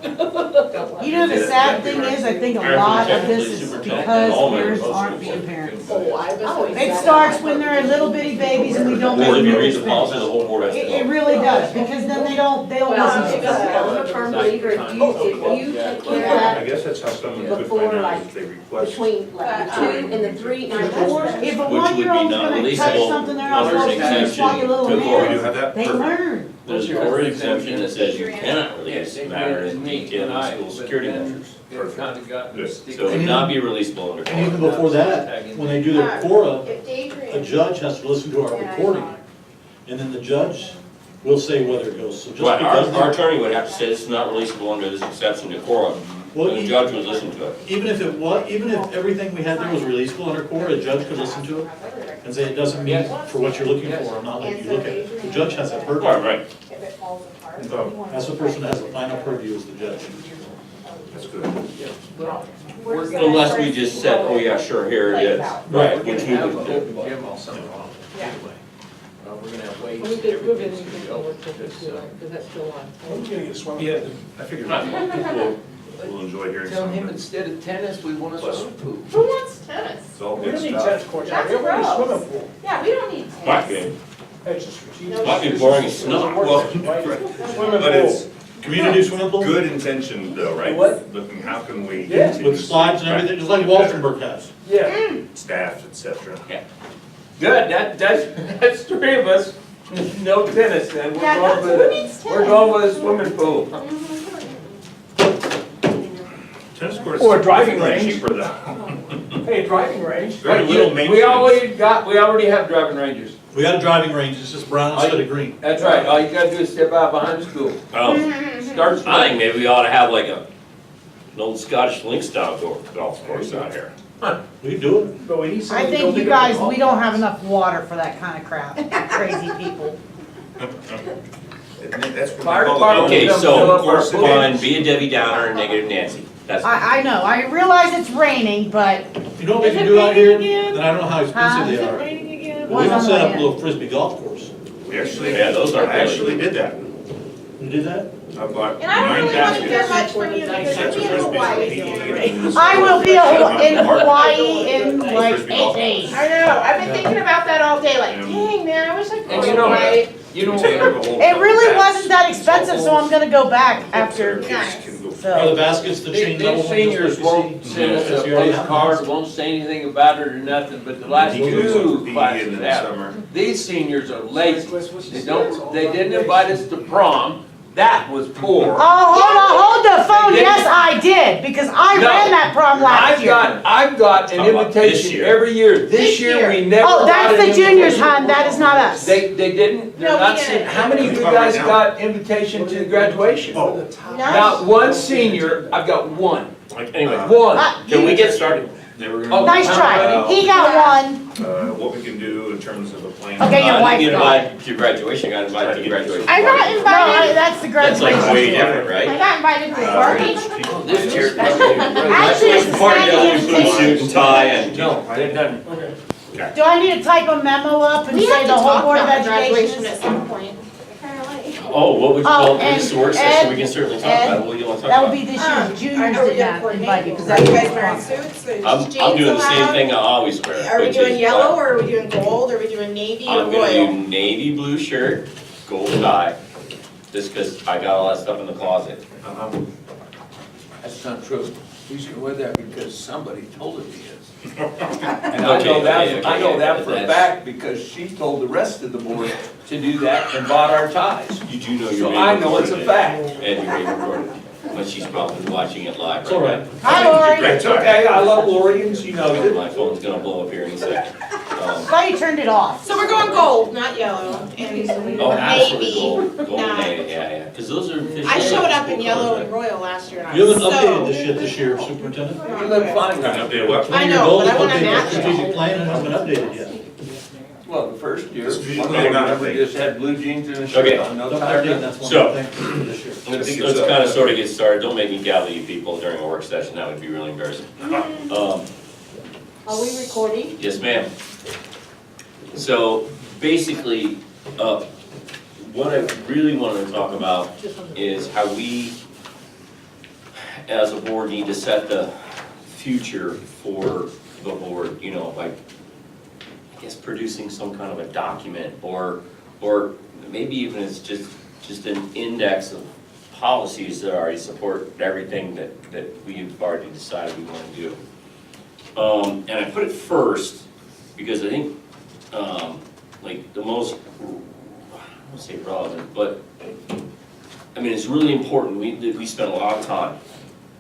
You know, the sad thing is, I think a lot of this is because parents aren't being parents. It starts when they're little bitty babies and we don't make Or if them you read the finish. policy, the whole board has to It go. really does, because then they don't Well, listen to us. I'm a firm believer, if you take care of I that guess that's how someone could Before, find out like, if they request. between like the 2 and the 3 and the 4, If a Which would be 1-year-old's gonna touch non-releasable something they're not under supposed to do, exemption swat your little to We do hand, have that? they Perfect. learn. There's a core exemption that says you cannot release matters in detail in school security measures. It kind of got Good. sticky. So it would not be releasable under And even core. before that, when they do their Cora, If Daydream. a judge has to listen to our recording, and then the judge will say whether it goes, so just Right, because. our attorney would have to say this is not releasable under this exception to core, Well, and the judge would listen to it. Even if it was, even if everything we had there was releasable under Cora, a judge could listen to it and say it doesn't meet for what you're looking for, I'm not letting you look at it. The judge has that Right, purview. right. If it falls apart. Oh, That's the person that has the final purview is the judge. that's good. Unless we just said, oh yeah, sure, here it is. Right, Which we have would an do. open gym all summer long. Anyway, we're gonna have weights. We could move it everything's into gonna the go. work session too, because that's still on. Who's gonna get swimming? Yeah, I figured people will enjoy hearing Tell him something. instead of tennis, we want a swimming pool. Who wants tennis? It's all We good don't need stuff. tennis courts, That's we don't need a gross. swimming pool. Yeah, we don't need Might tennis. be, That's just strategic. No. might be boring as snot. Well, But it's Community swimming pool good intention though, right? What? Looking, how can we Yeah. continue with slides and everything, just like Waltenberg has. Yeah, staff, et cetera? Good, that's 3 of us, no tennis then, we're Yeah, going who with, needs we're tennis? going with a swimming pool. Tennis courts. Or a driving are range. cheaper though. hey, driving range. Very little maintenance. We already have driving ranges. We got a driving range, it's just brown instead of green. That's right, all you gotta do is step out behind the school. Start I swimming. think maybe we ought to have like an old Scottish link style golf course out here. We can do it. But we need I somebody to think go you pick up guys, the golf we don't ball. have enough water for that kind of crap, crazy people. That's what we Fire call department. it. Okay, Fill so, up our pool. fine, be a Debbie Downer and negative Nancy. That's, I know, I realize it's raining, but You know what we Is can it do out here, raining again? and I don't know how expensive Is they it are. raining again? We Was can on set my up a end. little frisbee golf course. We actually, Yeah, those aren't I actually really- did that. You did that? I bought And I don't 9 really want to baskets. hear much from you because Sets you'll of be in frisbees Hawaii. and he- I will be in Hawaii in like 8 days. I know, I've been thinking about that all day, like, dang, man, I wish I could And go you know, away. you know, We take care of the whole It really bags. wasn't that expensive, so I'm gonna go back after, Kids can go- Are the so. baskets the chain level these ones you're seniors supposed won't to see? send us Yes, a you already have postcard, won't say anything about it or nothing, but the last He can do some 2 PE classes in the have. summer. These seniors are lazy. They didn't invite us to prom, that was poor. Oh, hold the phone, yes, I did, because I No. ran that prom last year. I've got an Talking about this invitation year. every year. This This year, year. we never Oh, got that's an the juniors, invitation. hon, that is not us. They didn't, they're No, we not, didn't. how many of you guys got invitation to graduation? Oh, Not one senior, I've got one, like, anyway, one. can we get started? They were Oh, gonna. Nice try, he got one. What we can do in terms of a plan. Okay, your I wife didn't get got invited to graduation, I got invited to graduation. I got party. No, invited, that's the That's like graduation. way different, I right? got invited to the party. This year. Actually, it's a Party, standing you put a suit and tie and. No, I didn't. Do I need to type a memo up and We say have to the whole talk Board of about graduation Education? at some point, apparently. Oh, what would you call, and this is a work session, we Ed- can certainly talk about it, what do you wanna talk That would about? be this year, juniors Are we did gonna not coordinate? invite you, because Are that's you what guys wearing it's suits? Or I'm jeans doing the same allowed? thing I always wear. Are we which doing is yellow black. or are we doing gold? Are we doing navy or I'm gonna do royal? navy blue shirt, gold tie, just cause I got all that stuff in the closet. That's not true. He's gonna wear that because somebody told him he is. And Okay, I know that for a that's- fact because she told the rest of the board to do that and bought our ties. You do know you're So being I know it's a recorded, fact. and you're being recorded, but she's probably watching it live It's all right right. Hi, Lori. Great It's okay, I love Lori and she knows now. it. My phone's gonna blow up here in a second. Thought you turned it off. So we're going gold, not yellow, and Oh, absolutely, navy. gold, gold No. and navy, yeah, cause those are. I showed up in yellow and royal last year and I You was haven't updated this so. yet this year, Superintendent? You look fine An now. updated what? I Your know, goals, but I wanna update your match it. strategic plan hasn't been updated yet. Well, the first year, Strategic one plan, of not them update. just had blue jeans and a shirt Okay. on, no Don't tie or update, nothing. that's one So- of the things this year. Let's, think let's it's, kind of sort of get started, don't make me gather you people during a work session, that would be really embarrassing. Are we recording? Yes, ma'am. So, basically, what I really wanted to talk about is how we as a board, need to set the future for the board, you know, by, I guess, producing some kind of a document, or maybe even it's just an index of policies that already support everything that we've already decided we want to do. And I put it first because I think, like, the most, I don't want to say relevant, but, I mean, it's really important. We spent a lot of time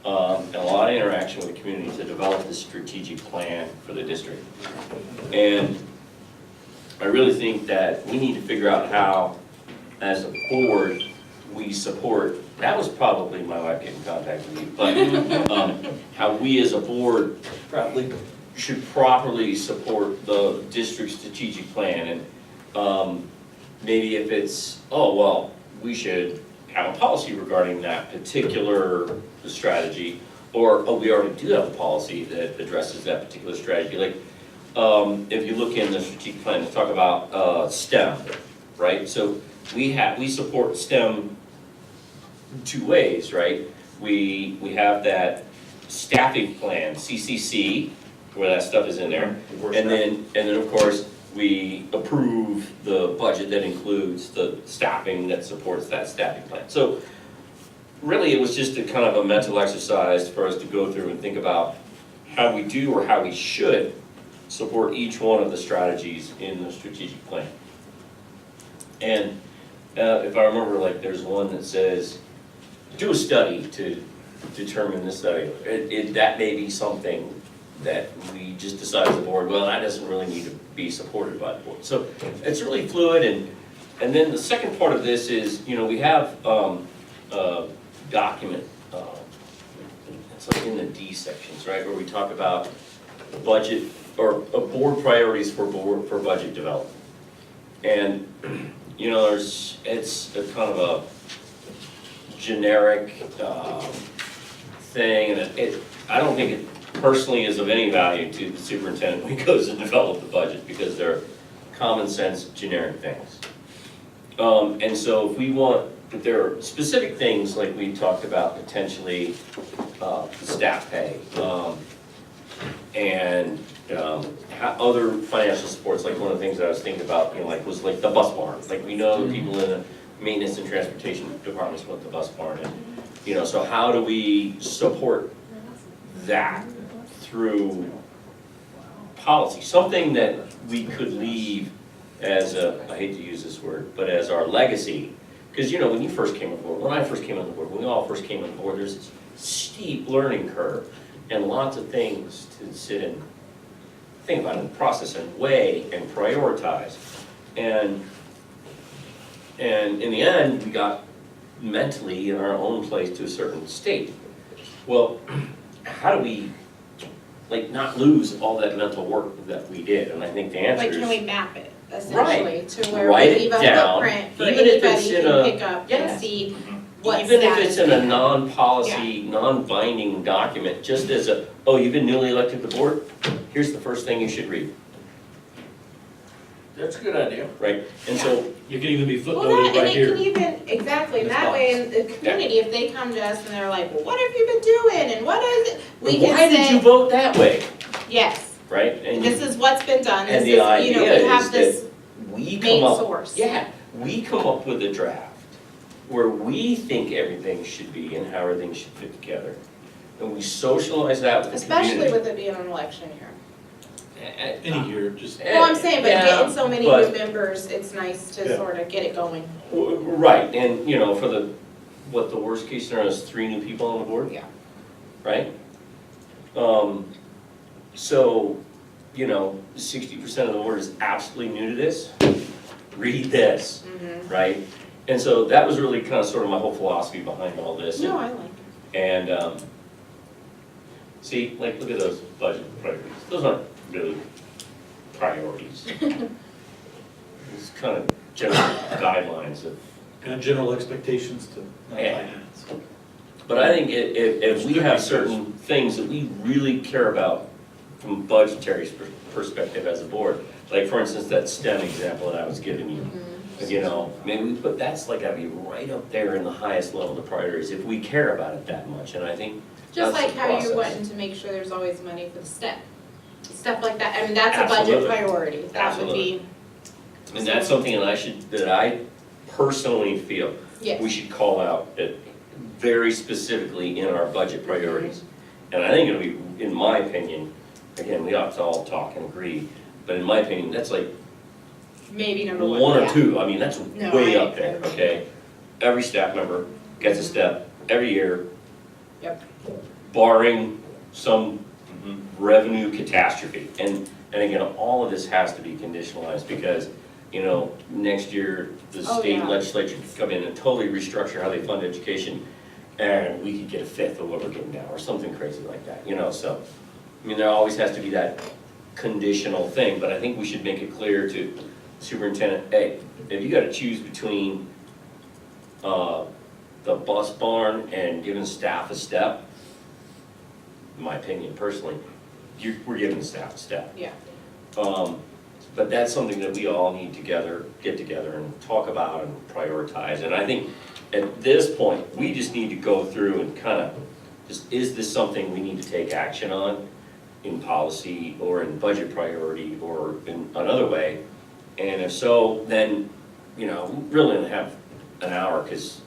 and a lot of interaction with the community to develop this strategic plan for the district. And I really think that we need to figure out how, as a board, we support, that was probably my wife getting in contact with you, but how we as a board probably should properly support the district's strategic plan. And maybe if it's, oh, well, we should have a policy regarding that particular strategy, or, oh, we already do have a policy that addresses that particular strategy. Like, if you look in the strategic plan, to talk about STEM, right? So we support STEM two ways, right? We have that staffing plan, CCC, where that stuff is in there. And then of course, we approve the budget that includes the staffing that supports that staffing plan. So really, it was just a kind of a mental exercise for us to go through and think about how we do or how we should support each one of the strategies in the strategic plan. And if I remember, like, there's one that says, do a study to determine this study. That may be something that we just decide as a board, well, that doesn't really need to be supported by the board. So it's really fluid. And then the second part of this is, you know, we have a document, it's like in the D sections, right, where we talk about budget or board priorities for budget development. And, you know, it's a kind of a generic thing, and I don't think it personally is of any value to the superintendent when he goes to develop the budget, because they're common sense, generic things. And so if there are specific things like we talked about, potentially staff pay, and other financial supports, like one of the things that I was thinking about, you know, like was like the bus barn. Like, we know the people in the maintenance and transportation departments want the bus barn, and, you know, so how do we support that through policy? Something that we could leave as I hate to use this word, but as our legacy. Because, you know, when you first came on board, when I first came on board, when we all first came on board, there's this steep learning curve and lots of things to sit and think about and process and weigh and prioritize. And in the end, we got mentally in our own place to a certain state. Well, how do we, like, not lose all that mental work that we did? And I think the answer Like, can is, we map it, essentially, Right. to where Write we it leave a down, footprint for even if it's anybody in can a- pick up yes. and see what even if it's status in we a have. non-policy, non-binding document, just as a, oh, you've been newly elected to the board, here's the first thing you should read, That's a good idea. right? And so, You can even be Well, footnoted that, right and here. it can even, exactly, and That's that way in the community, if they come to us and they're like, well, what have you been doing, and what is it? We why can did you say, vote that way, yes, right? And this is what's been done, this and is, the you idea know, we is have this that we main come up, source. yeah, we come up with a draft where we think everything should be and how everything should fit together. And we socialize that with the Especially community. with it being an election year. Any year, just, Well, I'm saying, but Yeah, getting so many but- new members, it's nice to Yeah. sort of get it going. Right, and, you know, for the worst case scenario is 3 new people on the board? Yeah. Right? So, you know, 60% of the board is absolutely new to this. Read this, Mm-hmm. right? And so that was really kind of sort of my whole philosophy behind all this. No, I like it. And, see, like, look at those budget priorities. Those aren't really priorities. It's kind of general guidelines of, kind of general expectations to Yeah. finance. but I think if we have certain things that we really care about from a budgetary perspective as a board, like, for instance, that STEM example that I was giving you, you know, maybe we put, that's like gotta be right up there in the highest level of priorities if we care about it that much. And I think Just That's like the how you're process. wanting to make sure there's always money for the STEP, stuff like that, I mean, that's a budget Absolutely. priority, that would be, And that's something that I personally feel yes. we should call out it very specifically in our budget priorities. And I think it'll be, in my opinion, again, we ought to all talk and agree, but in my opinion, that's like Maybe number one. one or yeah. two, I mean, that's No, way I up there, agree. okay? Every staff member gets a step every year. Yep. Barring some revenue catastrophe. And again, all of this has to be conditionalized because, you know, next year, the Oh, state yeah. legislature could come in and totally restructure how they fund education, and we could get a fifth of what we're getting now, or something crazy like that, you know, so. I mean, there always has to be that conditional thing, but I think we should make it clear to superintendent, hey, if you gotta choose between the bus barn and giving staff a step, in my opinion personally, we're giving staff a step. Yeah. But that's something that we all need to get together and talk about and prioritize. And I think at this point, we just need to go through and kind of, just, is this something we need to take action on in policy or in budget priority or in another way? And if so, then, you know, we really only have an hour because,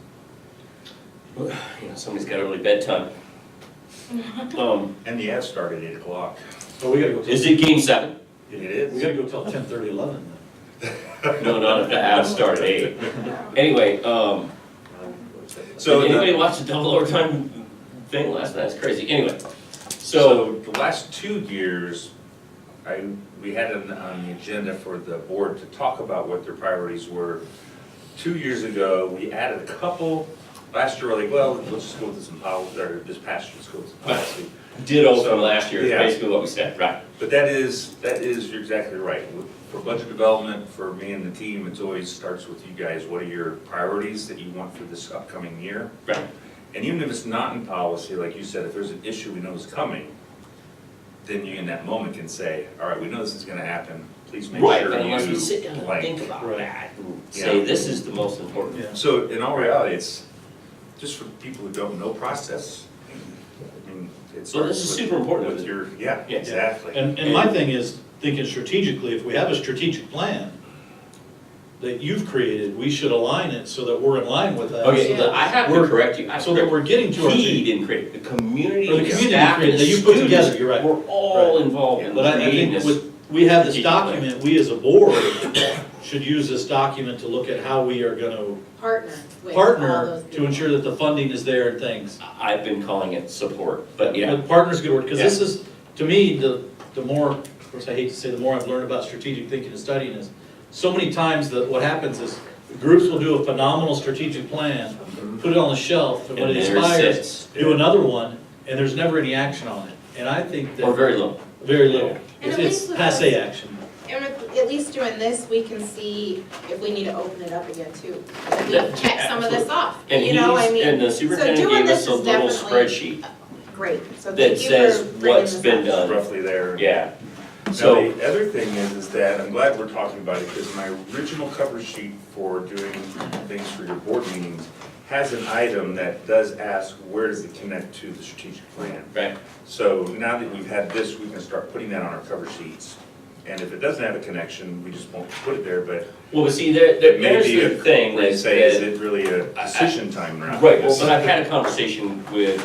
you know, somebody's got early bedtime. And the ad started at 8 o'clock. But we gotta go. till- Is it game 7? It We is. gotta go till 10:30, 11 then. No, not if the ads start at 8. Anyway, So did anybody the- watch the double overtime thing last night? It's crazy. Anyway, So the last 2 years, we had it on the agenda for the board to talk about what their priorities were. 2 years ago, we added a couple. Last year, we're like, well, let's just go with some policy, or this past year, let's go with some policy. ditto So, from last year is yeah. basically what we said, right? But that is, you're exactly right. For budget development, for me and the team, it always starts with you guys. What are your priorities that you want for this upcoming year? Right. And even if it's not in policy, like you said, if there's an issue we know is coming, then you in that moment can say, all right, we know this is gonna happen, please make Right, sure but unless we you sit down and blank. think about Right. that and say, Yeah. this is the most important. Yeah. So in all reality, it's just for people who don't know process. I mean, it's. Well, this is super important. With your, yeah, Yeah. exactly. And my thing is thinking strategically, if we have a strategic plan that you've created, we should align it so that we're in line with that. Okay, so that I have to we're- correct you. I So that we're getting to our. He didn't create it, the community, Or the the community staff, and created, the that you put together, students, you're right. we're all involved in But I creating think this. with, we have this strategic plan. document, we as a board should use this document to look at how we are gonna Partner with all partner those to people. ensure that the funding is there and things. I've been calling it support, but yeah, But partner's a good word, because this is, to me, the more, of course, I hate to say, the more I've learned about strategic thinking and studying is, so many times that what happens is, groups will do a phenomenal strategic plan, put it on the shelf, and when it And there it expires, sits. do another one, and there's never any action on it. And I think or that, very little. very little, And it's at least with passe us- action. And at least doing this, we can see if we need to open it up again too. If we That- check some of this off, And you know, I he's, mean. and the so superintendent doing gave us this a is little definitely spreadsheet Great, so that thank you says for bringing what's this been up. done. Roughly there. Yeah. Now, So, the other thing is that, I'm glad we're talking about it, because my original cover sheet for doing things for your board meetings has an item that does ask, where does it connect to the strategic plan? right, So now that we've had this, we can start putting that on our cover sheets. And if it doesn't have a connection, we just won't put it there, but well, but see, there's maybe the thing they that, say, is that- it really a decision time now? right, well, but I've had a conversation with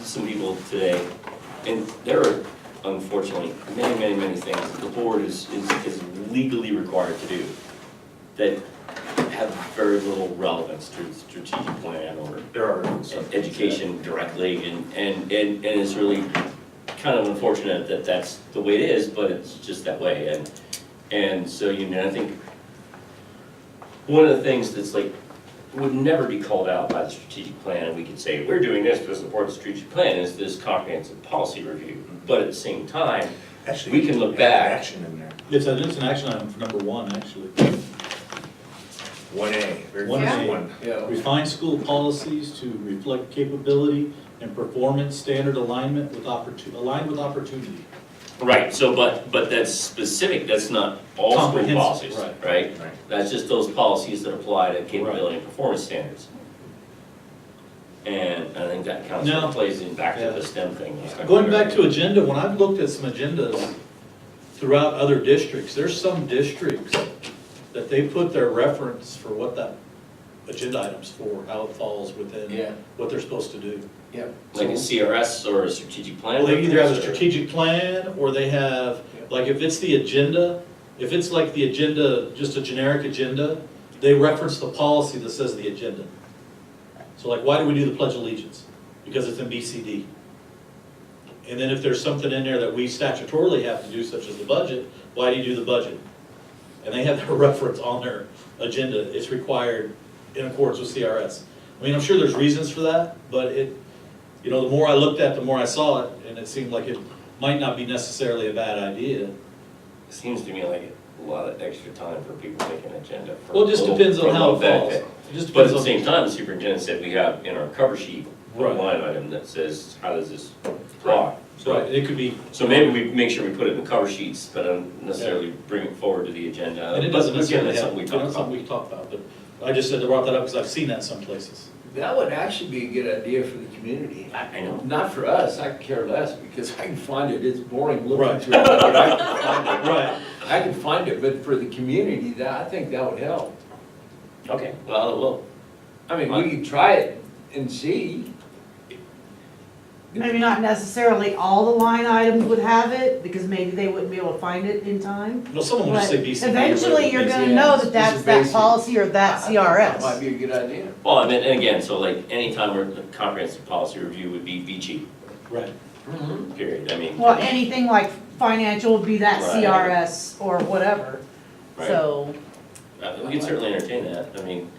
some people today, and there are unfortunately many things that the board is legally required to do that have very little relevance to the strategic plan or There are some. education directly, and it's really kind of unfortunate that that's the way it is, but it's just that way, and so, you know, I think one of the things that's like, would never be called out by the strategic plan, and we could say, we're doing this to support the strategic plan, is this comprehensive policy review, but at the same time, Actually, we can look add back. Action in there. It's an action item for number one, actually. 1A, very One first A. one. Yeah. Refine school policies to reflect capability and performance standard alignment with aligned with opportunity. Right, so, but that's specific, that's not all school Comprehensive, policies, right. right? Right. That's just those policies that apply to capability and performance standards. And I think that kind No. of plays in back to Yeah. the STEM thing. Going back to agenda, when I've looked at some agendas throughout other districts, there's some districts that they put their reference for what that agenda item's for, how it falls within Yeah. what they're supposed to do. Yep. Like a CRS or a strategic plan? Well, they either have a or- strategic plan, or they have, like, if it's the agenda, if it's like the agenda, just a generic agenda, they reference the policy that says the agenda. So like, why do we do the Pledge of Allegiance? Because it's in BCD. And then if there's something in there that we statutorily have to do, such as the budget, why do you do the budget? And they have their reference on their agenda, it's required in accordance with CRS. I mean, I'm sure there's reasons for that, but it, you know, the more I looked at, the more I saw it, and it seemed like it might not be necessarily a bad idea. It seems to me like a lot of extra time for people making an agenda. for Well, it just little- depends for on how little it falls. benefit. It just But at depends the on. same time, the superintendent said we have in our cover sheet, a Right. line item that says, how does this apply? Right, it could be. So maybe we make sure we put it in the cover sheets, but don't necessarily bring it forward to the agenda. And it But doesn't again, necessarily that's have, something we you talk know, about. something we can talk about, but I just said to brought that up because I've seen that some places. That would actually be a good idea for the community. I know. Not for us, I could care less, because I can find it, it's boring Right. looking through it, but I can find it. Right. I can find it, but for the community, that, I think that would help. Okay, well, it will. I mean, we could try it and see. Maybe not necessarily all the line items would have it, because maybe they wouldn't be able to find it in time. Well, someone would just say But BCD. or eventually, whatever you're it is. gonna Yeah, know it's that that's just that basic. policy or that I think That might CRS. be a good idea. Well, and again, so like anytime we're, the comprehensive policy review would be BG, Right. period. I mean. Well, anything like financial would be that Right. CRS or whatever, Right. so. We can certainly entertain that. I mean,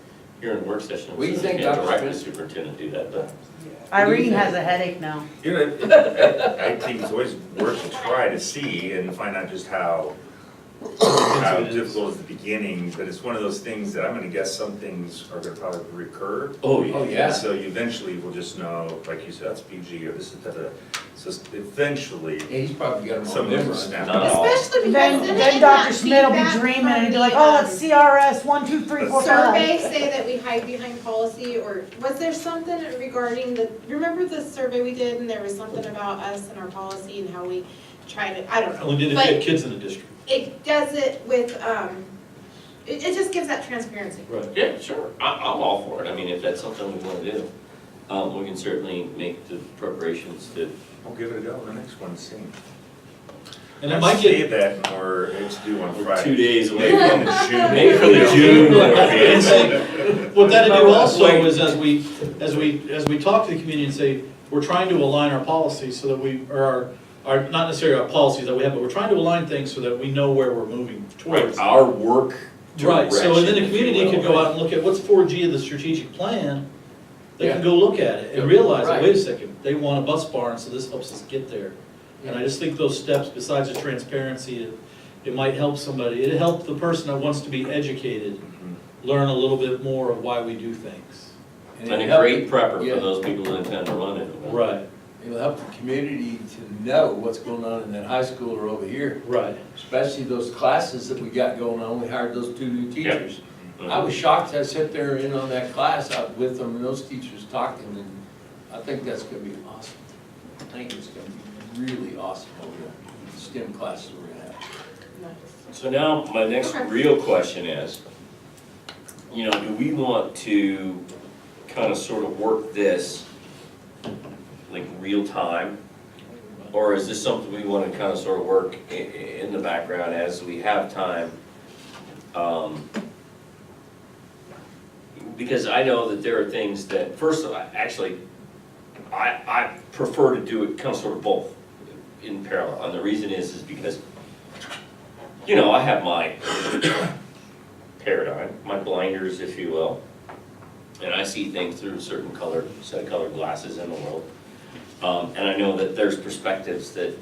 here in the work session, What do you we think, can't Dr. direct the Smith? superintendent to do that, but. Irene has a headache now. You know, I think it's always worth to try to see and find out just how difficult is the beginning, but it's one of those things that I'm gonna guess some things are gonna probably recur. Oh, Oh, And yeah. so you eventually will just know, like you said, that's PG, or this is da-da. So eventually, Yeah, he's probably got them some on of them will memorized. snap Not out. all. Especially because Then didn't Dr. that Schmidt will be feedback dreaming and from be like, the, oh, it's CRS 1, 2, 3, 4, 5. survey say that we hide behind policy, or was there something regarding the, remember the survey we did and there was something about us and our policy and how we try to, I don't know. Only did it But fit kids in the district. it does it with, it just gives that transparency. Right. Yeah, sure. I'm all for it. I mean, if that's something we want to do, we can certainly make the preparations to. We'll give it a go, the next one's seen. And it might get, Save that, or it's due on Friday. 2 days away. Maybe in the June. Maybe for the June one. and see, what that'd do also is as we talk to the community and say, we're trying to align our policies so that we, or our, not necessarily our policies that we have, but we're trying to align things so that we know where we're moving towards. Our work Right, so and then the direction, if you community will, could go right? out and look at what's 4G of the strategic plan. They can Yeah. go look at it and Yeah, realize, that, right. wait a second, they want a bus barn, so this helps us get there. And I just think those steps, besides the transparency, it might help somebody, it'd help the person that wants to be educated, Mhm. learn a little bit more of why we do things. And And it'll a help great the- prepper yeah. for those people who intend to run it. Right, It'll help the community to know what's going on in that high school or over here, right. especially those classes that we got going on. We hired those 2 new teachers. Mhm. I was shocked to sit there in on that class out with them and those teachers talking, and I think that's gonna be awesome. I think it's gonna be really awesome over there, the STEM classes we're gonna have. So now, my next Okay. real question is, you know, do we want to kind of sort of work this like real time? Or is this something we want to kind of sort of work in the background as we have time? Because I know that there are things that, first of all, actually, I prefer to do it kind of sort of both in parallel. And the reason is because, you know, I have my paradigm, my blinders, if you will. And I see things through a certain set of colored glasses in the world. And I know that there's perspectives that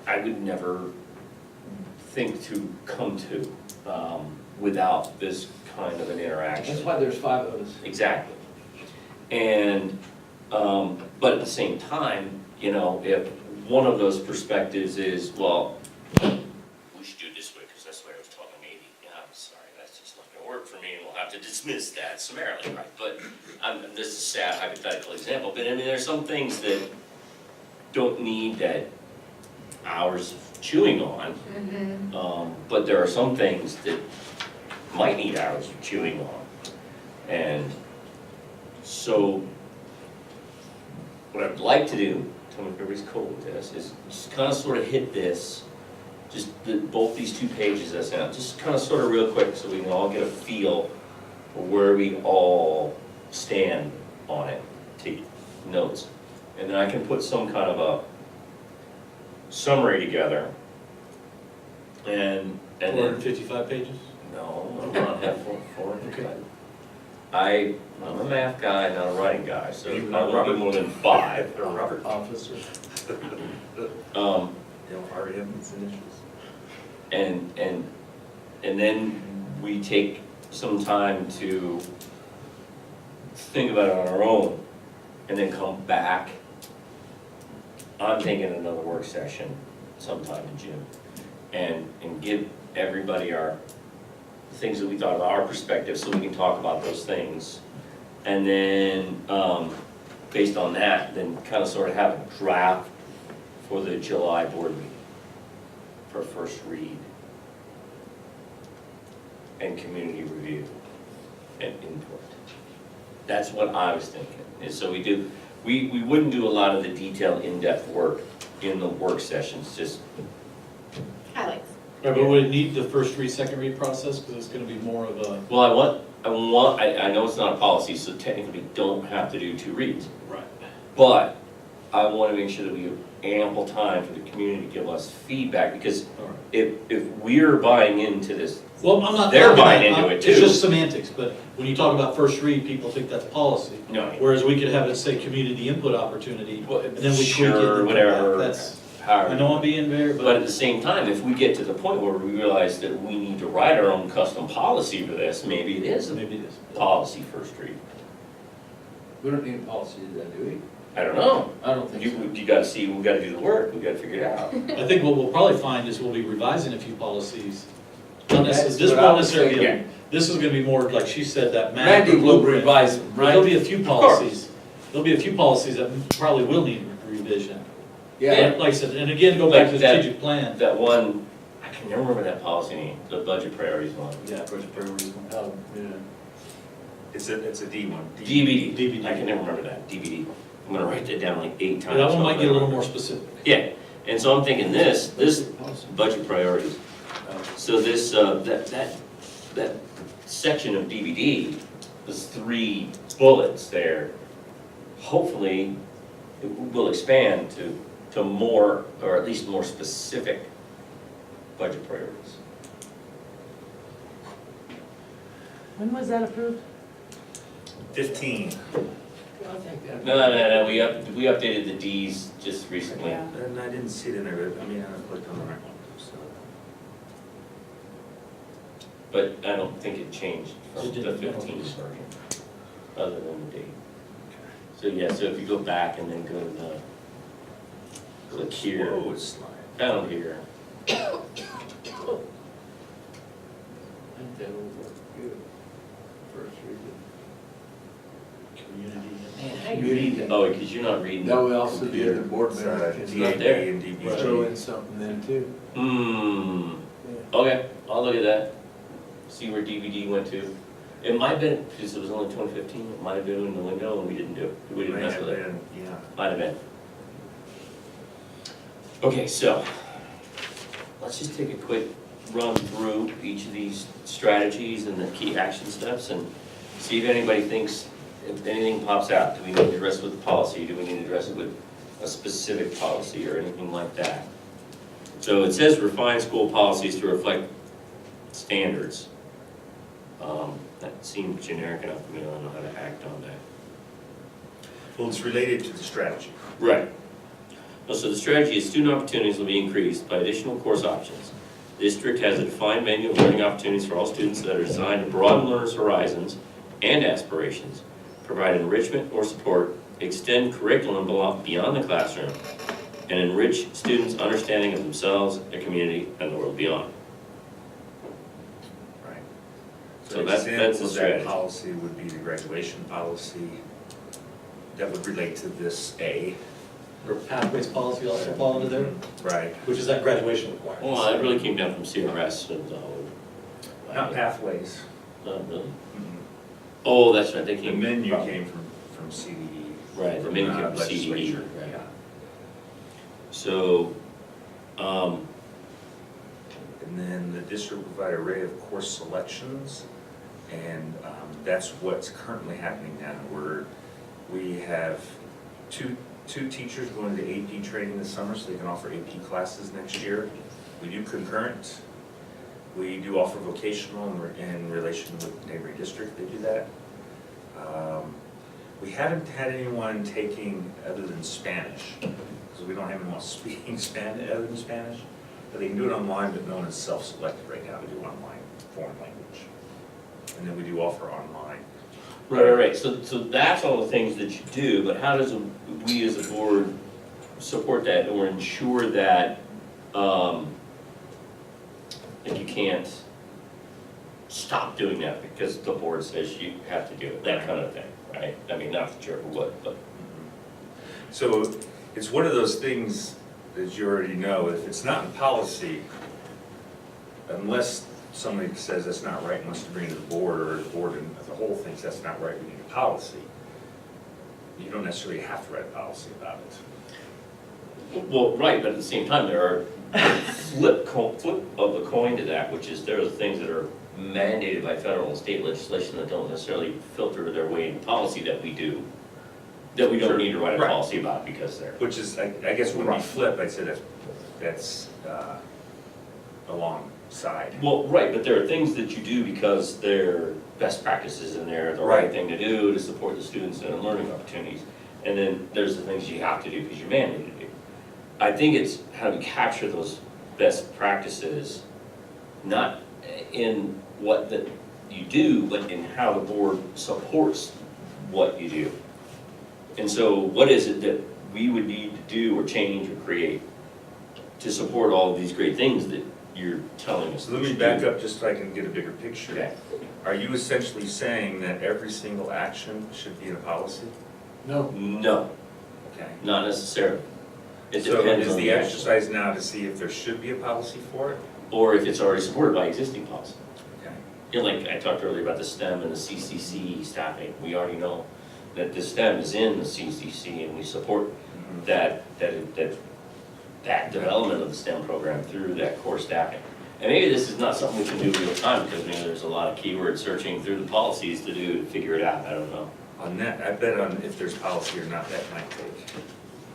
I would never think to come to without this kind of an interaction. That's why there's 5 of us. Exactly. And, but at the same time, you know, if one of those perspectives is, well, we should do it this way because that's the way I was taught in the Navy. Yeah, I'm sorry, that's just not gonna work for me and we'll have to dismiss that summarily, right? But this is a sad hypothetical example, but I mean, there's some things that don't need that hours of chewing on. But there are some things that might need hours of chewing on. And so, what I'd like to do, tell me if everybody's cool with this, is just kind of sort of hit this, both these 2 pages I sent out, just kind of sort of real quick so we can all get a feel for where we all stand on it, take notes. And then I can put some kind of a summary together. And then, 455 pages? no, I'm not have 455. I'm a math guy, not a writing guy, so Even I not won't be Robert. more than 5. Or Robert. Officer. Um, REM's initials. and then we take some time to think about it on our own, and then come back. I'm thinking another work session sometime in June, and give everybody our things that we thought about, our perspective, so we can talk about those things. And then, based on that, then kind of sort of have a draft for the July board meeting for first read and community review and input. That's what I was thinking, is so we wouldn't do a lot of the detailed, in-depth work in the work sessions, just, Highlights. Right, but would it need the first read, second read process, because it's gonna be more of a. well, I know it's not a policy, so technically we don't have to do 2 reads. Right. But I want to make sure that we have ample time for the community to give us feedback, because if we're buying into this, Well, I'm not. They're talking buying about- into it, It's too. just semantics, but when you talk about first read, people think that's policy. no, Whereas we could have it say community input opportunity, and then we tweak it sure, and come back. whatever, That's, however. I know I'm being very, But at the same time, if we get to the point where we realize that we need to write our own custom policy for this, maybe it is a maybe it is. policy first read. We don't need a policy to that, do we? I don't know. I don't think so. You gotta see, we gotta do the work, we gotta figure it out. I think what we'll probably find is we'll be revising a few policies. Not necessarily, That's this what I won't was necessarily be, thinking. this is gonna be more, like she said, that map Randy or will blueprint. revise them, But There'll right? be a few course. policies, there'll be a few policies that probably will need revision. Yeah, Like I said, and again, go back to the Like that- strategic plan. That one, I can never remember that policy name, the budget priorities one. Yeah, project priorities. oh, yeah. It's a D one. DVD. DVD. I can never remember that, DVD. I'm gonna write that down like 8 times. That one might so get a I little remember. more specific. Yeah, and so I'm thinking this budget priorities. So this, that section of DVD, there's 3 bullets there. Hopefully, it will expand to more, or at least more specific budget priorities. When was that approved? 15. I think that. No, we updated the Ds just recently. Yeah. And I didn't see it in there, but I mean, I clicked on the right one, so. But I don't think it changed from It the didn't. 15 version, other than the date. So yeah, so if you go back and then go to the, click here, Whoa, it's slide. down here, I think that will work good. First Community. oh, because you're not reading. read. That way also the computer. other board It's members not DAB there. and can DBG. throw in something then too. Okay, I'll look at that, see where DVD went to. It might have been, because it was only 2015, it might have been in the window and we didn't do it, we didn't May mess have with it. been, yeah. Might have been. Okay, so, let's just take a quick run through each of these strategies and the key action steps and see if anybody thinks, if anything pops out. Do we need to address it with policy? Do we need to address it with a specific policy or anything like that? So it says refine school policies to reflect standards. That seems generic enough for me, I don't know how to act on that. Well, it's related to the strategy. Right. So the strategy is student opportunities will be increased by additional course options. The district has a defined menu of learning opportunities for all students that are designed to broaden learners' horizons and aspirations, provide enrichment or support, extend curriculum beyond the classroom, and enrich students' understanding of themselves, their community, and the world beyond. So that's a Example of that strategy. policy would be the graduation policy that would relate to this A, Or pathways policy also fall into there, right? which is that graduation requirement. Well, it really came down from CRS and, Not pathways. not really. Mhm. Oh, that's right, they The came. menu came from CDE. Right, the menu came from CDE, legislature, right. yeah. So, And then the district will provide an array of course selections, and that's what's currently happening now, where we have two teachers going to AP training this summer, so they can offer AP classes next year. We do concurrent, we do offer vocational in relation with neighboring district, they do that. We haven't had anyone taking other than Spanish, because we don't have anyone speaking Spanish other than Spanish. But they can do it online, but no one is self-selected right now to do online foreign language. And then we do offer online. right, so that's all the things that you do, but how does we as a board support that or ensure that, that you can't stop doing that because the board says you have to do it, that kind of thing, right? I mean, not that you ever would, but. So it's one of those things, as you already know, if it's not in policy, unless somebody says that's not right and wants to bring it to the board, or the board as a whole thinks that's not right, we need a policy, you don't necessarily have to write a policy about it. Well, right, but at the same time, there are flip of the coin to that, which is there are things that are mandated by federal and state legislation that don't necessarily filter their way into policy that we do, that we don't need to write a Right. policy about because they're. Which is, I guess when we flip, I'd say that's alongside. Well, right, but there are things that you do because they're best practices and they're the right Right. thing to do to support the students and their learning opportunities. And then there's the things you have to do because you're mandated to do. I think it's how do we capture those best practices, not in what that you do, but in how the board supports what you do. And so what is it that we would need to do or change or create to support all of these great things that you're telling us? So let me back up just so I can get a bigger picture. Okay. Are you essentially saying that every single action should be in a policy? No, No, Okay. not necessarily. It So depends is on the action. exercise now to see if there should be a policy for it? Or if it's already supported by existing policy. Okay. You know, like I talked earlier about the STEM and the CCC staffing, we already know that the STEM is in the CCC and we support that development of the STEM program through that core staffing. And maybe this is not something we can do real time because maybe there's a lot of keyword searching through the policies to do to figure it out, I don't know. On that, I bet on if there's policy or not, that might take.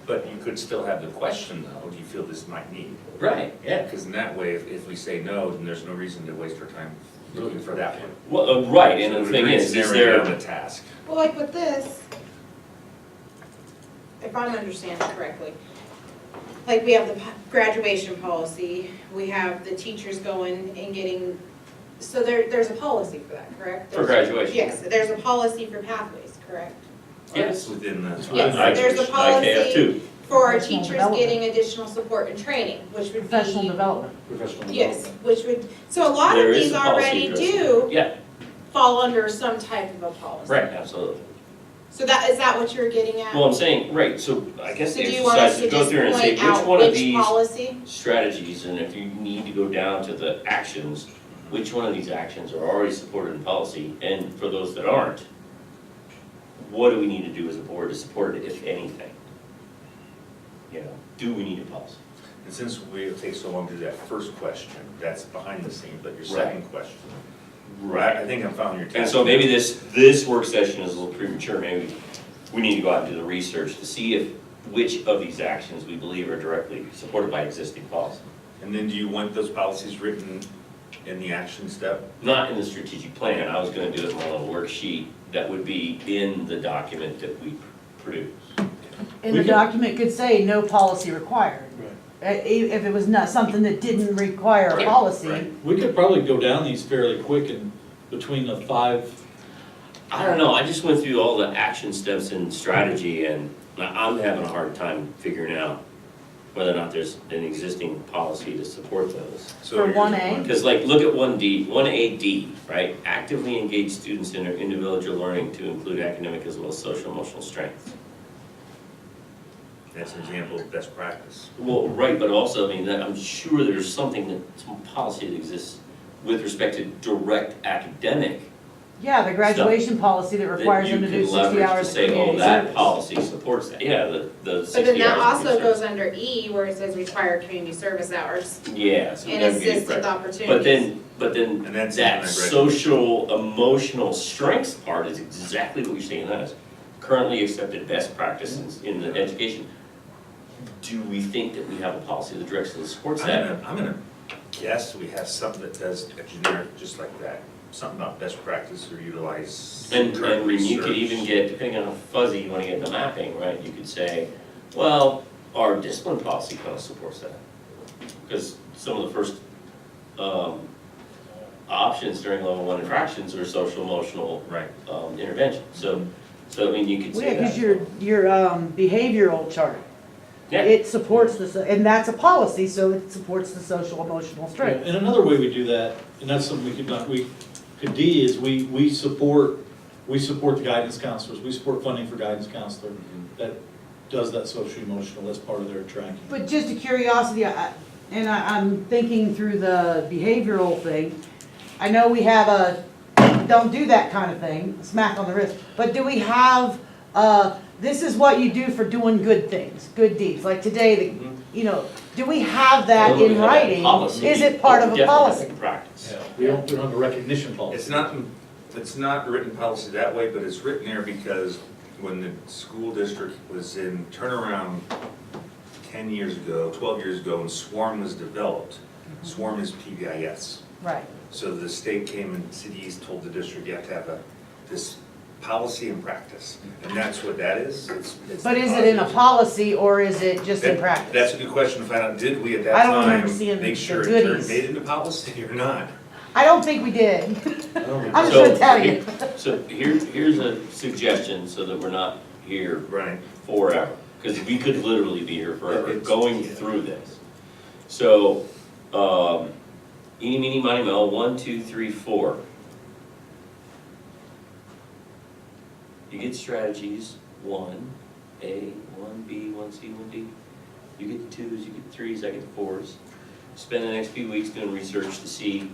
But you could still have the question though, do you feel this might need? Right, yeah. Because in that way, if we say no, then there's no reason to waste our time looking for that one. Well, right, and So the it thing brings is narrowing there, down the task. Well, like with this, if I'm understanding correctly, like we have the graduation policy, we have the teachers going and getting, so there's a policy for that, correct? for graduation. Yes, there's a policy for pathways, correct? Yes. Within the. Yes, there's a policy IKF2. for our Professional teachers development. getting additional support and training, which would be. Professional development. professional Yes, development. which would, so a lot There of is these a policy already addressing do Yeah, fall under some type of a policy. right, absolutely. So that, is that what you're getting at? Well, I'm saying, right, so I guess So the do you want us exercise to is go just through and say, point which out one of which these policy? strategies, and if you need to go down to the actions, which one of these actions are already supported in policy, and for those that aren't, what do we need to do as a board to support it, if anything? You know, do we need a policy? And since we take so long to do that first question, that's behind the scenes, but your second question. I think I'm following your task. And so maybe this work session is a little premature, maybe we need to go out and do the research to see if, which of these actions we believe are directly supported by existing policy. And then do you want those policies written in the action step? Not in the strategic plan, I was gonna do it in my little worksheet that would be in the document that we produce. And We the could- document could say no policy required. If it was not something that didn't require a Right, policy. right. We could probably go down these fairly quick and between the 5, I don't know, I just went through all the action steps and strategy and I'm having a hard time figuring out whether or not there's an existing policy to support those. So For here's 1A? Because like, look at 1AD, right? Actively engage students in their individual learning to include academic as well as social emotional strengths. That's an example of best practice. Well, right, but also, I mean, I'm sure there's something some policy that exists with respect to direct academic Yeah, the graduation policy that requires them to do 60 hours that you of could leverage to say, oh, community that service. policy supports that, yeah, the 60 But then that hours of also community goes under E, where it says require community service hours service. Yeah, so we and gotta be assistive right. opportunities. But then And that's that not social emotional strengths part is exactly what you're saying that is. Currently accepted best practice in the education. Do we think that we have a policy that directs and supports that? I'm gonna guess we have something that does a generic, just like that, something about best practice or utilize And current you could research. even get, depending on how fuzzy you wanna get the mapping, right, you could say, well, our discipline policy kind of supports that. Because some of the first, options during level 1 infractions are social emotional, Right. intervention, so I mean, you could Well, say yeah, because that. your behavioral chart, Yeah, it supports and that's a policy, so it supports the social emotional strength. And another way we do that, and that's something we could D is we support the guidance counselors, we support funding for guidance counselor that does that social emotional, that's part of their tracking. But just a curiosity, I'm thinking through the behavioral thing. I know we have a, don't do that kind of thing, smack on the wrist, but do we have, this is what you do for doing good things, good deeds, like today, do we have that Although we in have that writing? policy, Is it part of we a definitely policy? have to practice. We don't have a recognition policy. It's not written policy that way, but it's written there because when the school district was in turnaround 10 years ago, 12 years ago, and SWARM was developed, SWARM is PBIS. Right. So the state came and cities told the district, you have to have this policy and practice. And that's what that is. It's But is it in a policy or is it just in That- practice? That's a good question to find out. Did we at I that don't remember time seeing make sure the it goodies. made it into policy or not? I don't think we did. I don't I'm just So, gonna tell you. So here's a suggestion so that we're not here Right. forever, because we could literally be here forever, It's- going through this. So, eeny, meeny, miny, moe, 1, 2, 3, 4. You get strategies, 1A, 1B, 1C, 1D. You get the 2s, you get the 3s, I get the 4s. Spend the next few weeks doing research to see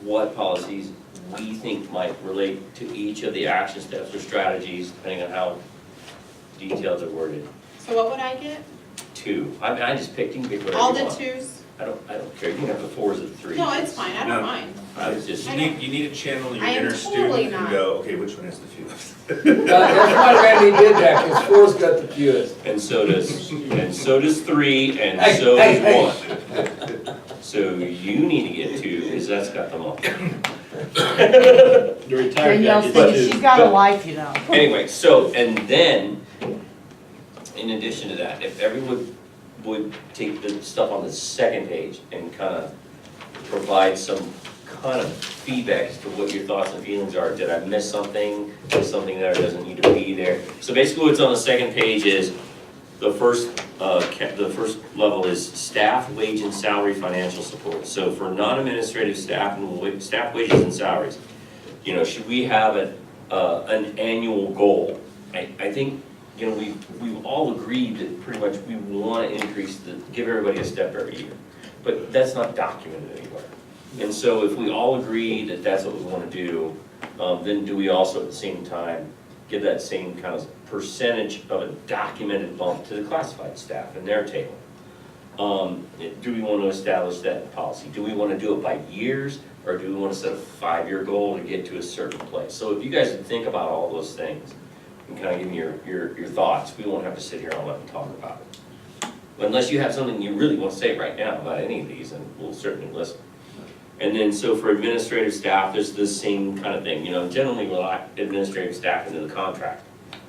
what policies we think might relate to each of the action steps or strategies, depending on how detailed they're worded. So what would I get? 2. I mean, I just picked, you can pick whatever All you the want. twos? I don't care, you can have the 4s or the 3s. No, it's fine, I No. don't mind. I was just, I You need to channel your I am inner totally student and not. go, okay, which one has the fewest? That's why Randy did that, because four's got the fewest. and so does 3, and Hey, so hey, does 1. So you need to get 2, because that's got them all. The retired guy Danielle's gets thinking two. she's got a life, you know. Anyway, so, and then, in addition to that, if everyone would take the stuff on the second page and kind of provide some kind of feedback as to what your thoughts and feelings are. Did I miss something? Is something there doesn't need to be there? So basically what's on the second page is the first level is staff, wage and salary financial support. So for non-administrative staff and staff wages and salaries, you know, should we have an annual goal? I think, you know, we've all agreed that pretty much we want to increase give everybody a step every year. But that's not documented anywhere. And so if we all agree that that's what we want to do, then do we also at the same time give that same kind of percentage of a documented bump to the classified staff in their table? Do we want to establish that policy? Do we want to do it by years, or do we want to set a 5-year goal to get to a certain place? So if you guys would think about all those things and kind of give me your thoughts, we won't have to sit here all night and talk about it. Unless you have something you really want to say right now about any of these, and we'll certainly listen. And then, so for administrative staff, there's the same kind of thing, you know, generally we'll lock administrative staff into the contract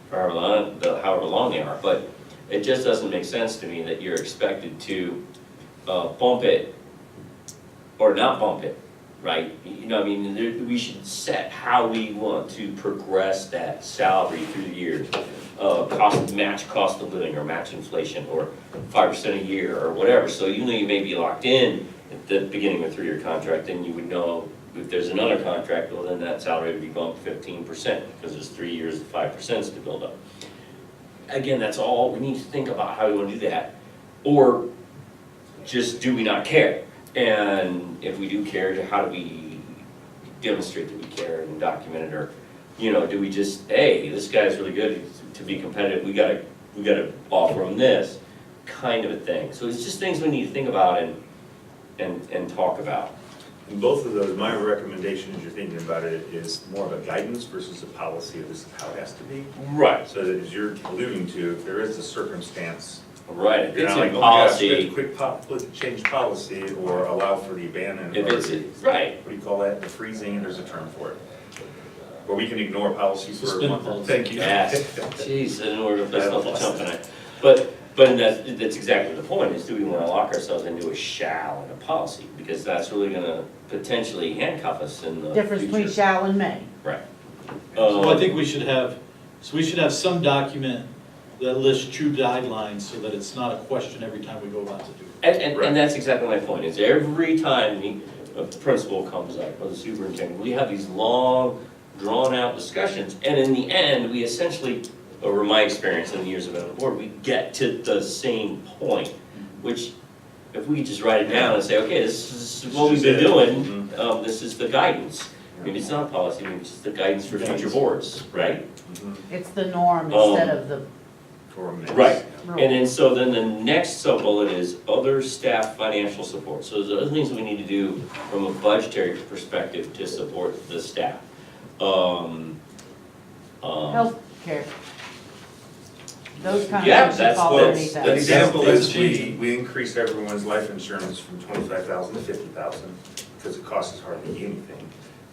for however long they are, but it just doesn't make sense to me that you're expected to bump it or not bump it right? You know, I mean, we should set how we want to progress that salary through the years. Match cost of living, or match inflation, or 5% a year, or whatever. So you know you may be locked in at the beginning of a 3-year contract, then you would know if there's another contract, well, then that salary would be bumped 15%, because there's 3 years of 5% to build up. Again, that's all, we need to think about how we want to do that. Or just do we not care? And if we do care, how do we demonstrate that we care and document it? Or, you know, do we just, hey, this guy's really good, to be competitive, we gotta offer him this, kind of a thing. So it's just things we need to think about and talk about. In both of those, my recommendation, as you're thinking about it, is more of a guidance versus a policy of this is how it has to be. Right. So that as you're alluding to, if there is a circumstance, Right, if you're it's not like, in oh my gosh, we have policy, to quick change policy or allow for the abandonment. if or it's, the- right, What do you call that? The freezing, there's a term for it. Or we can ignore policies for a Suspend month. policy. Thank you. yes, jeez, I don't know if that's not the jump in it. But that's exactly the point, is do we wanna lock ourselves into a shall and a policy? Because that's really gonna potentially handcuff us in the future. Difference between shall and may. Right. So I think we should have some document that lists true guidelines so that it's not a question every time we go about to do it. And that's exactly my point, is every time the principal comes up, or the superintendent, we have these long, drawn-out discussions, and in the end, we essentially, over my experience in the years I've been on the board, we get to the same point, which, if we just write it down and say, okay, this is what we've been doing, this is the guidance. Maybe it's not a policy, maybe it's just the guidance for future boards, right? It's the norm instead of the Right. rule. And then, so then the next sub-bullet is other staff financial support. So there's other things we need to do from a budgetary perspective to support the staff. Healthcare. Those kind Yeah, of things should that's fall what- underneath An that. example That's is changing. we increased everyone's life insurance from 25,000 to 50,000 because it costs us hardly anything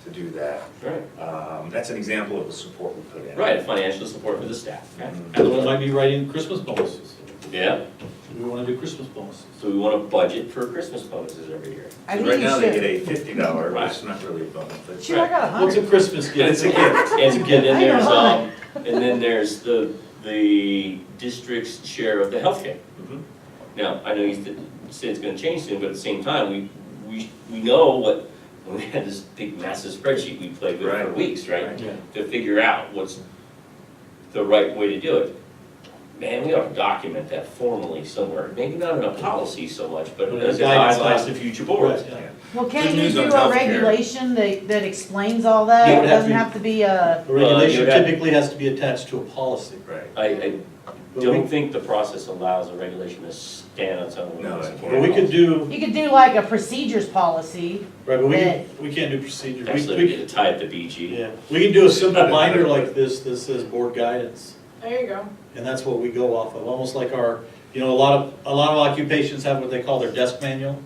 to do that. Right, That's an example of the support we put in. right, financial support for the staff. And we might be writing Christmas bonuses. Yeah, We wanna do Christmas bonuses. so we want to budget for Christmas bonuses every year. I So think right you now, they should. get a $50, Right. it's not really a bonus, but. Shoot, I got What's a 100. Christmas gift? It's a gift. And then I know there's, mine. and then there's the district's share of the healthcare. Mhm. Now, I know you say it's gonna change soon, but at the same time, we know what, when we had this big massive spreadsheet we played with for Right. weeks, right? Yeah. To figure out what's the right way to do it. Man, we ought to document that formally somewhere, maybe not in a policy so much, but But as a guidance guidelines doc- to future boards. Right, yeah. Well, Good can't you news do on a healthcare. regulation that explains all that? Yeah, it It would have doesn't to be- have to be a, The regulation you'd have- typically has to be attached to a policy. Right. I But don't we- think the process allows a regulation to stand on its own. No, it But we could do, you could do like a procedures policy. right, but Yeah. we can't do procedures. Actually, We we could tie it to BG. yeah, we can do a simple binder like this that says board guidance. There you go. And that's what we go off of, almost like our, you know, a lot of occupations have what they call their desk manual.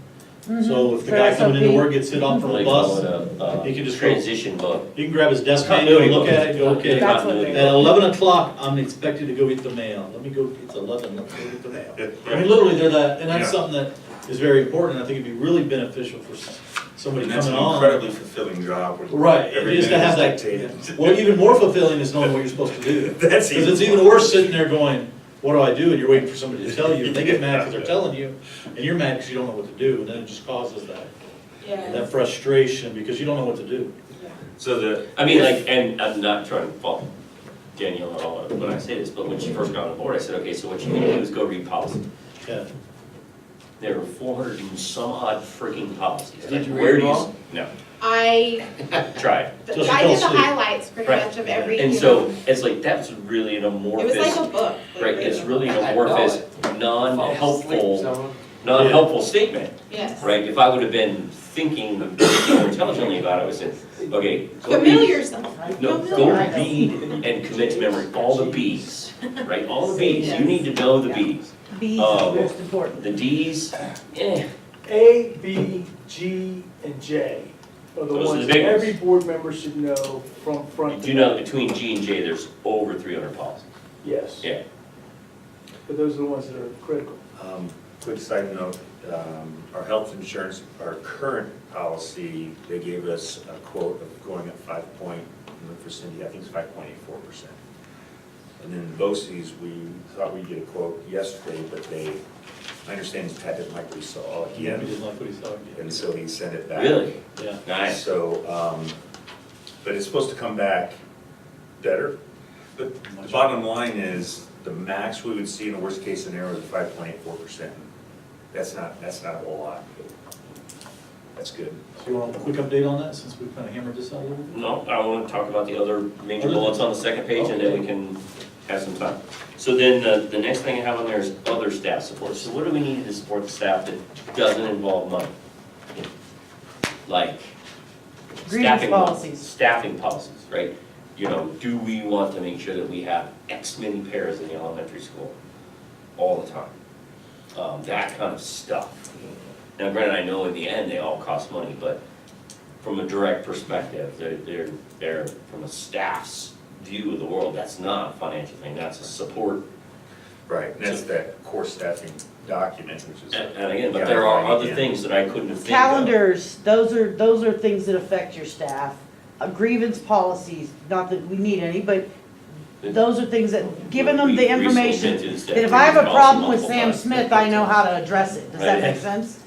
So if the For guy coming into SOP. work gets hit off from They a call bus, it you a can just go- transition book. he can grab his desk manual and look at it and go, okay, That's what at 11 o'clock, I'm expected to go get the mail. Let me go, it's 11, let's go get the mail. I mean, literally, they're that, and that's Yeah. something that is very important. I think it'd be really beneficial for somebody And that's an coming on. incredibly fulfilling job. where Right, every just to minute have is that, dictated. well, even more fulfilling is knowing what you're supposed to do. That's Because it's even worse sitting there going, what do I do? And you're waiting for somebody to tell you, and they get mad because they're telling you, and you're mad because you don't know what to do, and then it just causes that frustration because you don't know what to do. So the. I mean, like, and I'm not trying to fault Danielle at all when I say this, but when she first got on board, I said, okay, so what you need to do is go read policy. Yeah. There are 400 and some odd freaking policies. Did you Where read do them all? No, I try it. Till she I fell did the asleep. highlights pretty Right. much of every, And you so, know, it's like, that's really an it was like a amorphous, book. right, it's really an amorphous, non-helpful Yeah. statement. Yes. Right, if I would have been thinking more intelligently about it, I would say, okay, go read, Familiar yourself. no, go read and commit to memory all the Bs, right, all the Bs, you need to know the Bs. B is Oh. the most important. The Ds, eh, A, B, G, and J are the Those are ones the that big ones. every board member should know from front to you know, back. between G and J, there's over 300 policies, Yes, yeah. but those are the ones that are critical. Quick side note, our health insurance, our current policy, they gave us a quote of going up 5 point, for Cindy, I think it's 5.84%. And then the BOCES, we thought we'd get a quote yesterday, but I understand Pat didn't like what he saw We again, didn't like what he saw again. and so he sent it back. Really? Yeah. Nice. So, but it's supposed to come back better. But the bottom line is, the max we would see in a worst case scenario is 5.84%. That's not a whole lot, but that's good. So you want a quick update on that, since we've kind of hammered this out a little bit? No, I want to talk about the other major bullets on the second page, and then we can have some time. So then the next thing I have on there is other staff support. So what do we need to support the staff that doesn't involve money? Like Grievance staffing policies. Staffing policies, right? You know, do we want to make sure that we have X many pairs in the elementary school all the time? That kind of stuff. Now granted, I know in the end, they all cost money, but from a direct perspective, they're from a staff's view of the world, that's not a financial thing, that's a support. Right, and that's that core staffing document, which is. And again, but there are other things that I couldn't have think of. Calendars, those are things that affect your staff. Grievance policies, not that we need any, but those are things that, giving them the information, that if I have a problem with Sam Smith, I know how to address it. Does that make sense?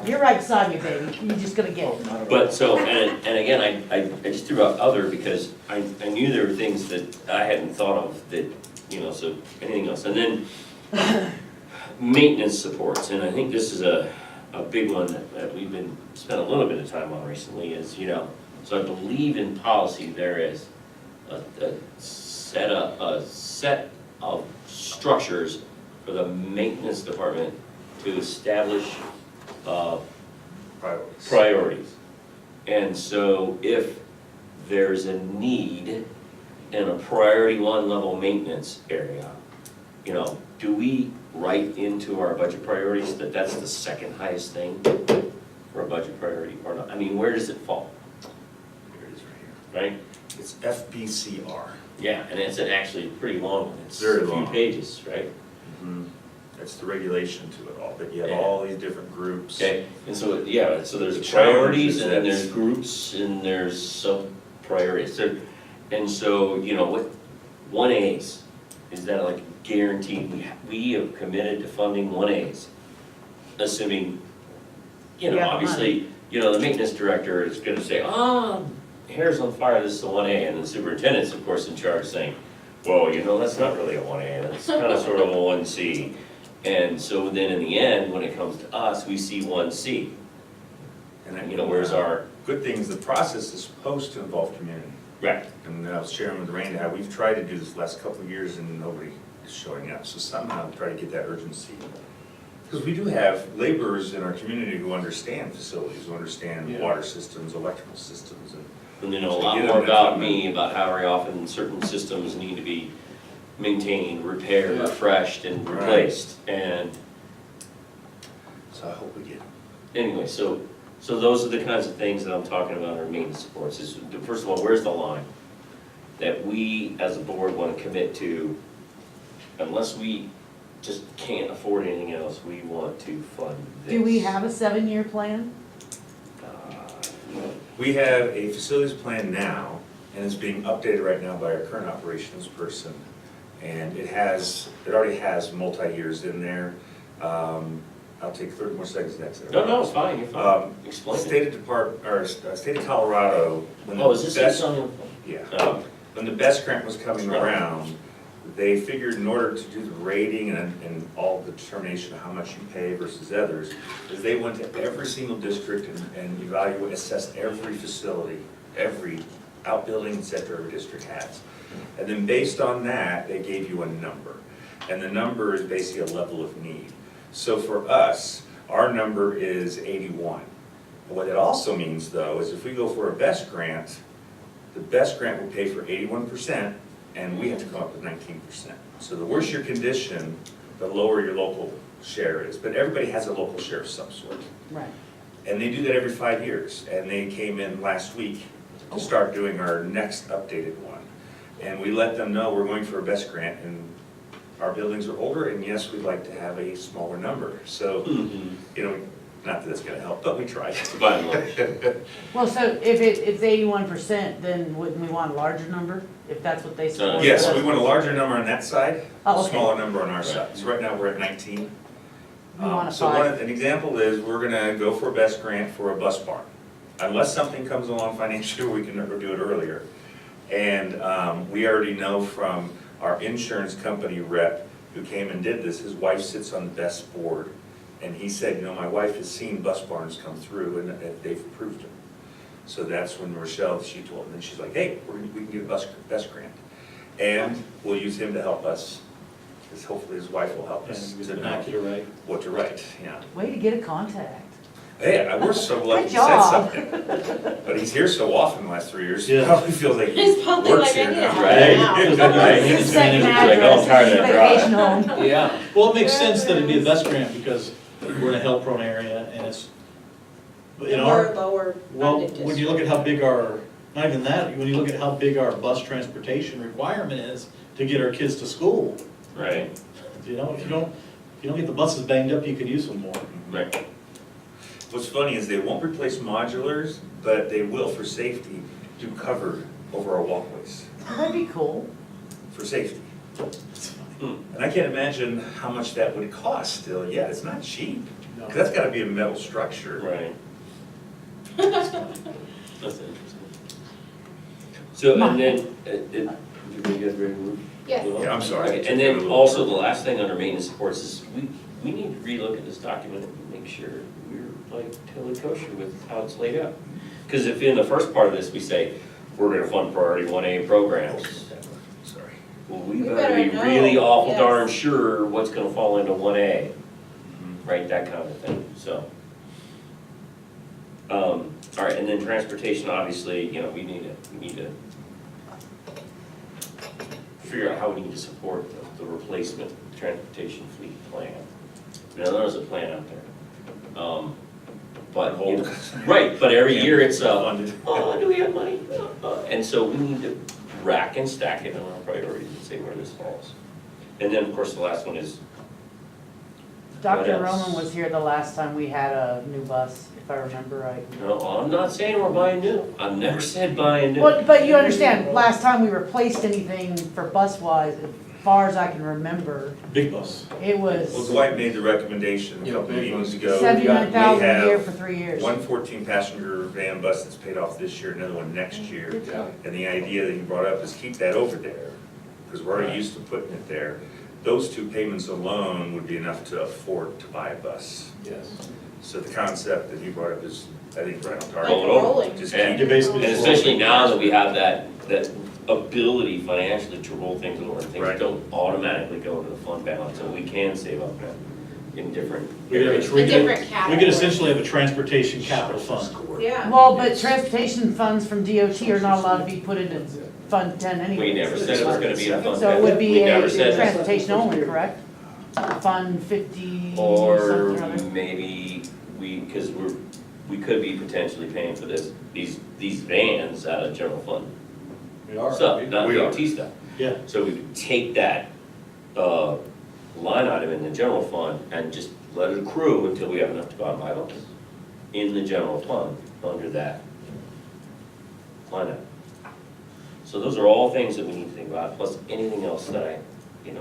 You're right beside me, baby. You're just gonna get it. But so, and again, I just threw out other because I knew there were things that I hadn't thought of that, you know, so anything else. And then maintenance supports, and I think this is a big one that we've spent a little bit of time on recently is, you know, so I believe in policy there is a set of structures for the maintenance department to establish priorities. And so if there's a need in a priority 1 level maintenance area, you know, do we write into our budget priorities that that's the second highest thing for a budget priority or not? I mean, where does it fall, Here it is right here. right? It's FBCR. Yeah, and it's actually a pretty long one. It's Very a few long. pages, right? That's the regulation to it all, but you have all these different groups. Okay, and so, yeah, so there's The challenge priorities, is and then that- there's groups, and there's sub-priorities. And so, you know, what, 1As, is that like guaranteed? We have committed to funding 1As, assuming, you know, Yeah, obviously, you know, the maintenance director is gonna say, hair's on fire, this is a 1A, and the superintendent's, of course, in charge saying, well, you know, that's not really a 1A, that's kind of sort of a 1C. And so then in the end, when it comes to us, we see 1C. And You know, where's our, good thing is the process is supposed to involve community. right, And I was sharing with Randy how we've tried to do this the last couple of years and nobody is showing up. So somehow try to get that urgency. Because we do have laborers in our community who understand facilities, who understand Yeah. water systems, electrical systems, and and you know a So lot get more them that about funding. me, about how very often certain systems need to be maintained, repaired, Yeah. refreshed, and Right. replaced. And so I hope we get. anyway, so those are the kinds of things that I'm talking about in maintenance supports. Is, first of all, where's the line that we as a board want to commit to, unless we just can't afford anything else, we want to fund this. Do we have a 7-year plan? We have a facilities plan now, and it's being updated right now by our current operations person. And it already has multi-years in there. I'll take 30 more seconds next. No, it's fine, you're fine. Explain it. State of Colorado. when the Oh, is this best- on? Yeah. Oh. When the BEST grant was coming Right. around, they figured in order to do the rating and all the determination of how much you pay versus others, is they went to every single district and evaluated, assessed every facility, every outbuilding, et cetera, every district has. And then based on that, they gave you a number. And the number is basically a level of need. So for us, our number is 81. What it also means though, is if we go for a BEST grant, the BEST grant will pay for 81%, and we have to come up with 19%. So the worse your condition, the lower your local share is. But everybody has a local share of some sort. Right. And they do that every 5 years. And they came in last week to start doing our next updated one. And we let them know we're going for a BEST grant, and our buildings are older, and yes, we'd like to have a smaller number. So, you know, not that it's gonna help, but we try. By and large. Well, so if it's 81%, then wouldn't we want a larger number, if that's what they support? Yes, we want a larger number on that side, Oh, a okay. smaller number on our side. So right now, we're at 19. We want a So 5. an example is, we're gonna go for a best grant for a bus barn. Unless something comes along financially, we can never do it earlier. And we already know from our insurance company rep who came and did this, his wife sits on the best board. And he said, you know, my wife has seen bus barns come through and they've approved them. So that's when Rochelle, she told him, and she's like, hey, we can get a best grant. And we'll use him to help us, because hopefully his wife will help us And with to know vernacular, right? what to write, yeah. Way to get a contact. Hey, we're so lucky Good he said job. something. But he's here so often the last 3 years, he Yeah. probably feels like he He's probably works like, here I need now. help Right. now. Right. His second Like, oh, I'm address, tired of that vacation home. Yeah. Well, it makes sense that it'd be a best grant because we're in a hill prone area and it's, in And our, we're lower well, funded when you look at how big our, not even that, when you look at how big our bus transportation requirement is to get our kids to school, Right, you know, if you don't get the buses banged up, you can use them more. right. What's funny is they won't replace modulars, but they will, for safety, do covered over our walkways, That'd be cool. for safety. It's funny. And I can't imagine how much that would cost still, yeah, it's not cheap. No. 'Cause that's gotta be a metal structure. Right. That's interesting. So, and then, you guys ready to move? Yes. Yeah, I'm sorry. Okay, and then also the last thing under maintenance supports is we need to relook at this document and make sure we're like totally kosher with how it's laid out. Because if in the first part of this, we say, we're gonna fund priority 1A programs, Sorry. well, we We better be better really know, awful yes. darn sure what's gonna fall into 1A, right, that kind of thing, so. All right, and then transportation, obviously, you know, we need to figure out how we need to support the replacement transportation fleet plan. Now, there's a plan out there. But, you know, right, but every year it's, Funded. oh, do we have money? And so we need to rack and stack it on our priorities and say where this falls. And then, of course, the last one is, Dr. What else? Roman was here the last time we had a new bus, if I remember right. no, I'm not saying we're buying new. I've never said buying new. But you understand, last time we replaced anything for bus-wise, as far as I can remember, Big bus. it Well, was Dwight made the recommendation a Yeah, couple big meetings ones. ago. 79,000 a year We for 3 years. One 14-passenger van bus that's paid off this year, another one next year. Yeah. And the idea that he brought up is keep that over there, because we're already used to putting it there. Those two payments alone would be enough to afford to buy a bus. Yes. So the concept that he brought up is, I think, right on Like target. rolling. Just Yeah. keep You basically And especially now that we have that ability financially to roll things over, things Right. don't automatically go into the fund balance, and we can save up in different We could have areas. a- we A could- different We category. could essentially have a transportation capital fund. Yeah. Well, but transportation funds from DOT are not allowed to be put into Fund 10 anyway. We never said it was gonna be a fund. So it would We be never a said that. transportation only, correct? Fund 50 Or something or other. maybe because we could be potentially paying for these vans out of general fund We are. stuff, not We are. DOT stuff. Yeah. So we could take that, line item in the general fund and just let it accrue until we have enough to go out and buy those in the general fund under that line item. So those are all things that we need to think about, plus anything else that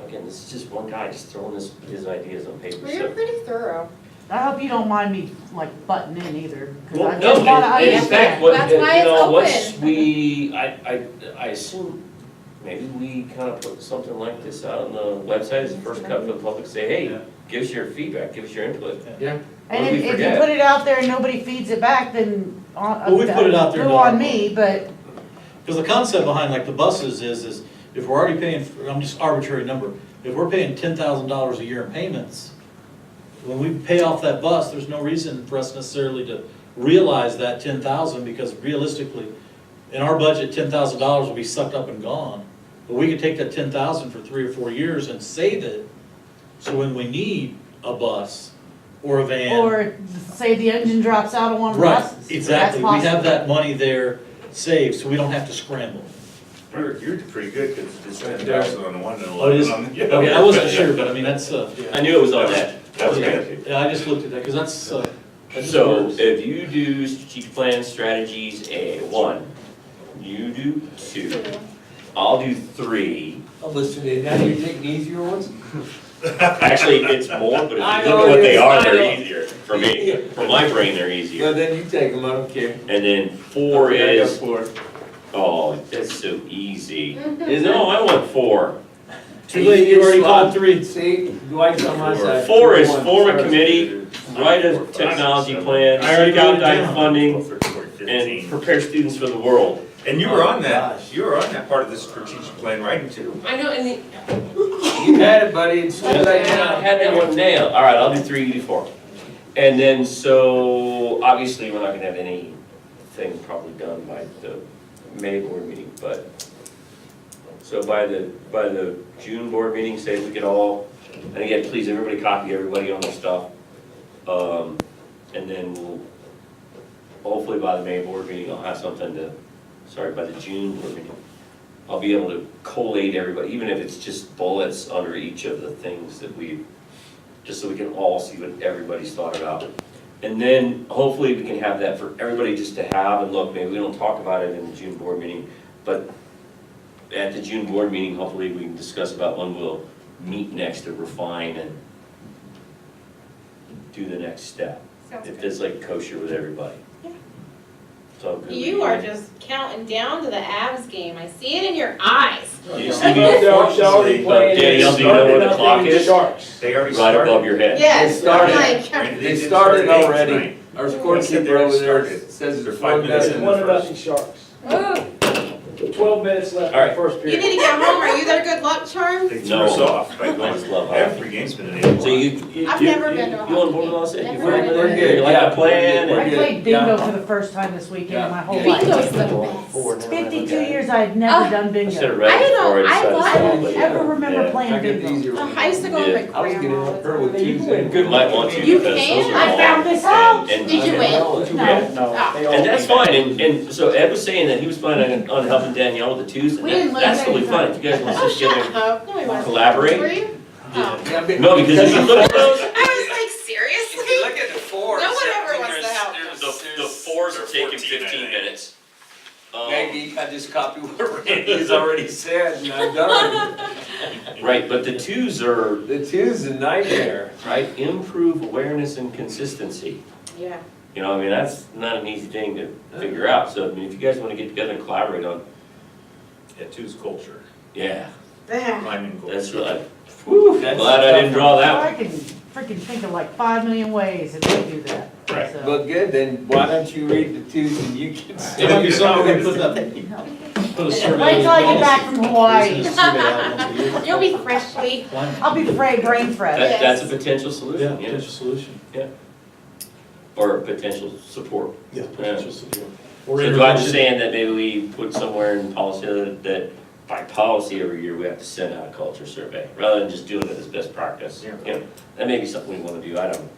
again, this is just one guy just throwing his ideas on paper, Well, you're so. pretty thorough. I hope you don't mind me like butting in either, because Well, I no, just want to and in fact, understand. what, That's why it's once open. I assume, maybe we kind of put something like this out on the website as a first cut for the public, say, hey, Yeah. give us your feedback, give us your input. Yeah. And What did we if you forget? put it out there and nobody feeds it back, then Well, we put it out there go to on our- me, but Because the concept behind like the buses is if we're already paying, I'm just arbitrary number, if we're paying $10,000 a year in payments, when we pay off that bus, there's no reason for us necessarily to realize that 10,000 because realistically, in our budget, $10,000 will be sucked up and gone. But we could take that 10,000 for 3 or 4 years and save it, so when we need a bus or a van. or say the engine drops out on one of the Right, buses. exactly, we That's have possible. that money there saved, so we don't have to scramble. You're pretty good, because it's 10,000 on one and Oh, it is? 11 on the Okay, I other. wasn't sure, but I mean, that's, I knew it was on that. That was good. yeah, I just looked at that, because that's, just So words. if you do strategic plan strategies A1, you do 2, I'll do 3. I'll listen to it, now you're taking easier ones? Actually, it's more, but if you I look know at what it they is, are, I know. they're easier. For me, for my brain, they're Well, easier. then you take them, I don't care. And then 4 Okay, I got is, 4. oh, that's so easy. No, I want 4. Too late, you already called 3. See, Dwight's on my side. 4 is 1. form a committee, write a technology plan, I already seek out wrote it down. funding, 12, 13, 14, and 15. prepare students for the world. And you were on that, Gosh. you were on that part of the strategic plan writing too. I know, and You had it, buddy, it's too late I now. had that one nailed. All right, I'll do 3, you do 4. And then, so, obviously, we're not gonna have anything probably done by the May board meeting, but, so by the June board meeting, say we could all, and again, please, everybody copy everybody on their stuff. And then we'll, hopefully by the May board meeting, I'll have something to, sorry, by the June board meeting, I'll be able to collate everybody, even if it's just bullets under each of the things that just so we can all see what everybody's thought about. And then hopefully we can have that for everybody just to have, and look, maybe we don't talk about it in the June board meeting, but at the June board meeting, hopefully we can discuss about when we'll meet next to refine and do the next step. Sounds If good. it's like kosher with everybody. Yeah. It's all good. with You are just counting down to the Avs game. I see it in your eyes. You see me? They're already playing. Danielle, do you know where the clock is? Sharks. They already Right started. above your head. Yes, They started. I'm like, Right? They did started start at 8 already. tonight. Our said scorekeeper they already over there started. says They're it's 5 minutes $4 in. One of Sharks. oh, 12 minutes left All in right. the first you period. need to get home. Are you their good luck charm? They threw No. us off by I just love going, hockey. every game's been an 8-1. So you. I've never been to a You on hockey board game. with us? You Never feel like been. we're We're good. You like Yeah, the plan? we're I and- good. played bingo Yeah. for the first time this weekend in my whole Bingo's life. the best. 52 years I've never done I should have bingo. read I it don't- before I I decided to love stop, I but don't yeah. ever remember Yeah. I playing got the bingo. easier one. I used to go with my I was getting grandma all up the her with time. Tuesday. Good, might want to You because can? those are I all- found this out. and- Did you win? No. And that's fine, and so Ed was saying that he was planning on helping Danielle with the twos, and We didn't that's lose totally any fine, time. if you guys want Oh, to sit shut together. up. No, we wasn't. Collaborate? Were you? Oh. Yeah, but- No, because if you look at those, I was like, seriously? at the fours. No one ever wants to help. the fours are taking 15 minutes. Maggie, I just copied what Randy's already said, and I'm done. Right, but the twos are, The two's a nightmare. right, improve awareness and consistency. Yeah. You know, I mean, that's not an easy thing to figure out, so I mean, if you guys wanna get together and collaborate on, Yeah, two's culture, yeah, There. climbing culture. that's really, whew, That's glad I didn't draw that one. I can freaking think of like 5 million ways that they do that. Right. So- Well, good, then why don't you read the twos and you can. It might be something we put a survey. Wait till I get back from Hawaii. Send a survey out once a year. You'll be freshly. Climate. I'll be brain fresh. That, Yes. that's a potential Yeah, solution, yeah, potential solution. or potential support. Yeah, potential support. Or So Dwight was intervention. saying that maybe we put somewhere in policy that by policy every year, we have to send out a culture survey, rather than just doing it as best practice. Yeah. You know, that may be something we wanna do, I don't know.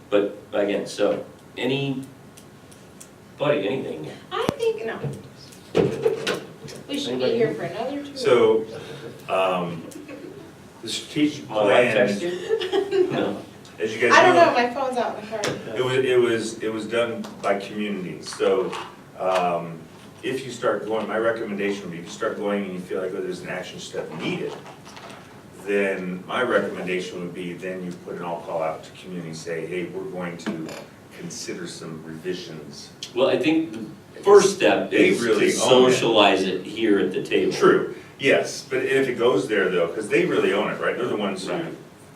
But again, so, anything? I think, no. We should be here for another 2 hours. So, the strategic My wife plan, text you? No. as you guys I don't know, know, my phone's out in the car. it was done by communities. So, if you start going, my recommendation would be if you start going and you feel like, oh, there's an action step needed, then my recommendation would be then you put an all call out to community, say, hey, we're going to consider some revisions. Well, I think the first step They is to really own it. socialize it here at the table. True, yes, but if it goes there though, because they really own it, right? They're the ones who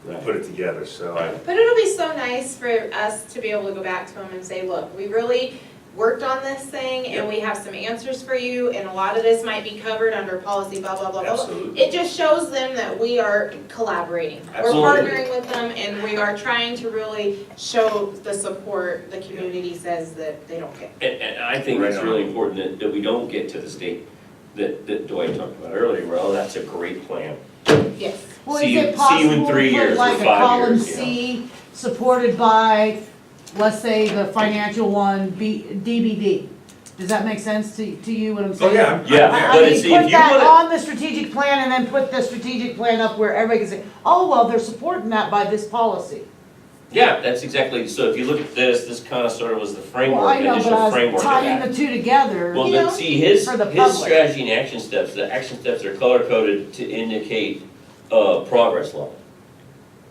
Right. put it together, so I, But it'll be so nice for us to be able to go back to them and say, look, we really worked on this thing and we have some answers for you and a lot of this might be covered under policy, blah, blah, blah, blah. absolutely. It just shows them that we are collaborating. Absolutely. We're partnering with them and we are trying to really show the support the community says that they don't get. And I think Right it's on. really important that we don't get to the state that Dwight talked about earlier, well, that's a great plan. Yes. Well, See is you- it see you in possible 3 to years put or like a 5 column years, you know? C supported by, let's say, the financial one, DBD? Does that make sense to you, what I'm Oh, saying? yeah. Yeah, I but mean, see, if put you that put it, on the strategic plan and then put the strategic plan up where everybody can say, oh, well, they're supporting that by this policy. yeah, that's exactly, so if you look at this kind of sort of was the Well, framework, I know, but initial I was framework of tying that. the two together. Well, you then, know, see, his for the public. strategy and action steps, the action steps are color-coded to indicate, progress level.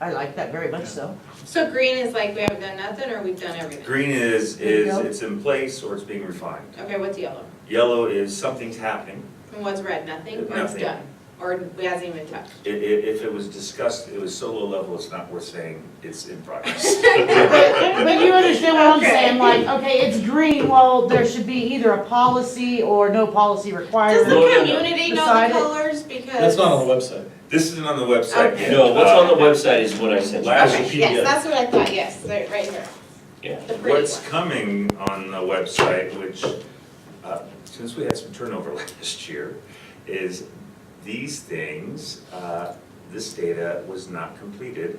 I like that very much so. So green is like we haven't done nothing, or we've done everything? Green is, There you go. it's in place or it's being refined. Okay, what's yellow? Yellow is something's happening. And what's red, nothing, or it's Nothing. done? Or it hasn't even touched? If it was discussed, it was so low level, it's not worth saying it's in progress. But you understand what I'm Okay. saying, like, okay, it's green, well, there should be either a policy or no policy Does requirement. the No, no, no. community know Decide the it. colors? Because. That's not on the website. This isn't on the website yet. No, what's on the website is what I sent you. Last Okay, yes, that's what I thought, yes, right here. Yeah. The pretty What's one. coming on the website, which, since we had some turnover last year, is these things, this data was not completed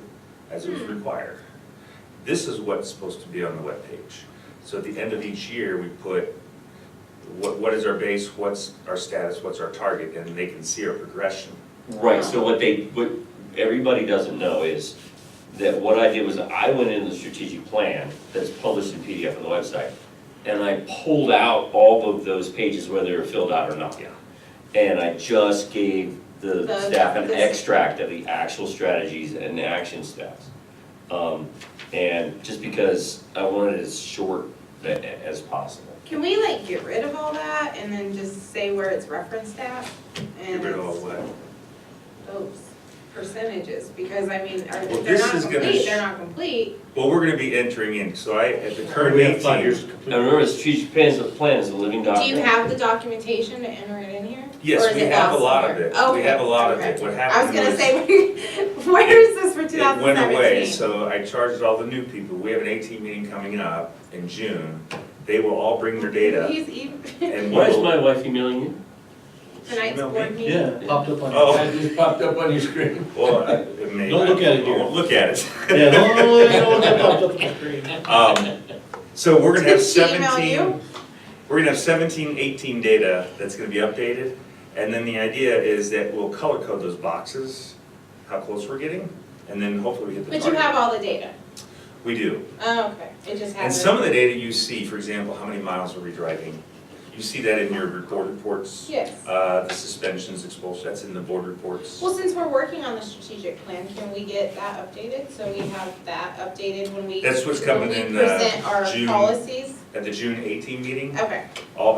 as it was required. This is what's supposed to be on the webpage. So at the end of each year, we put what is our base, what's our status, what's our target, and they can see our progression. Right, so what everybody doesn't know is that what I did was I went in the strategic plan that's published in PDF on the website, and I pulled out all of those pages whether they were filled out or not. Yeah. And I just gave the The- staff an this- extract of the actual strategies and the action steps. And just because I wanted it as short as possible. Can we like get rid of all that and then just say where it's referenced at? Get And rid of all what? those percentages, because I mean, Well, if they're this not is gonna complete, sh- they're not complete. Well, we're gonna be entering in, so at the current We have 5 years 18. to And complete. remember, the strategic plan is a living Do document. you have the documentation to enter it in here? Or Yes, is we it have a lost lot of somewhere? it. We Okay, have a lot of okay. it. What I was happened gonna was, say, where is this for it 2017? went away, so I charged all the new people. We have an 18 meeting coming up in June. They will all bring their data He's even, and Why is we'll, my wife emailing you? tonight's Email me? board meeting. Yeah, it popped up on your. Oh. That just popped up on your screen. well, it may. Don't look at it I here. won't look at it. Yeah, don't look at popped up on the screen. So we're gonna have Did she email 17, you? we're gonna have 17, 18 data that's gonna be updated. And then the idea is that we'll color code those boxes, how close we're getting, and then hopefully we hit the But target. you have all the data. We do. Oh, okay, it just hasn't. And some of the data you see, for example, how many miles are we driving? You see that in your board reports. Yes. The suspensions, expulsions, that's in the board reports. Well, since we're working on the strategic plan, can we get that updated, so we have that updated when we. That's what's coming when we in, present our June. policies? At the June 18 meeting, Okay,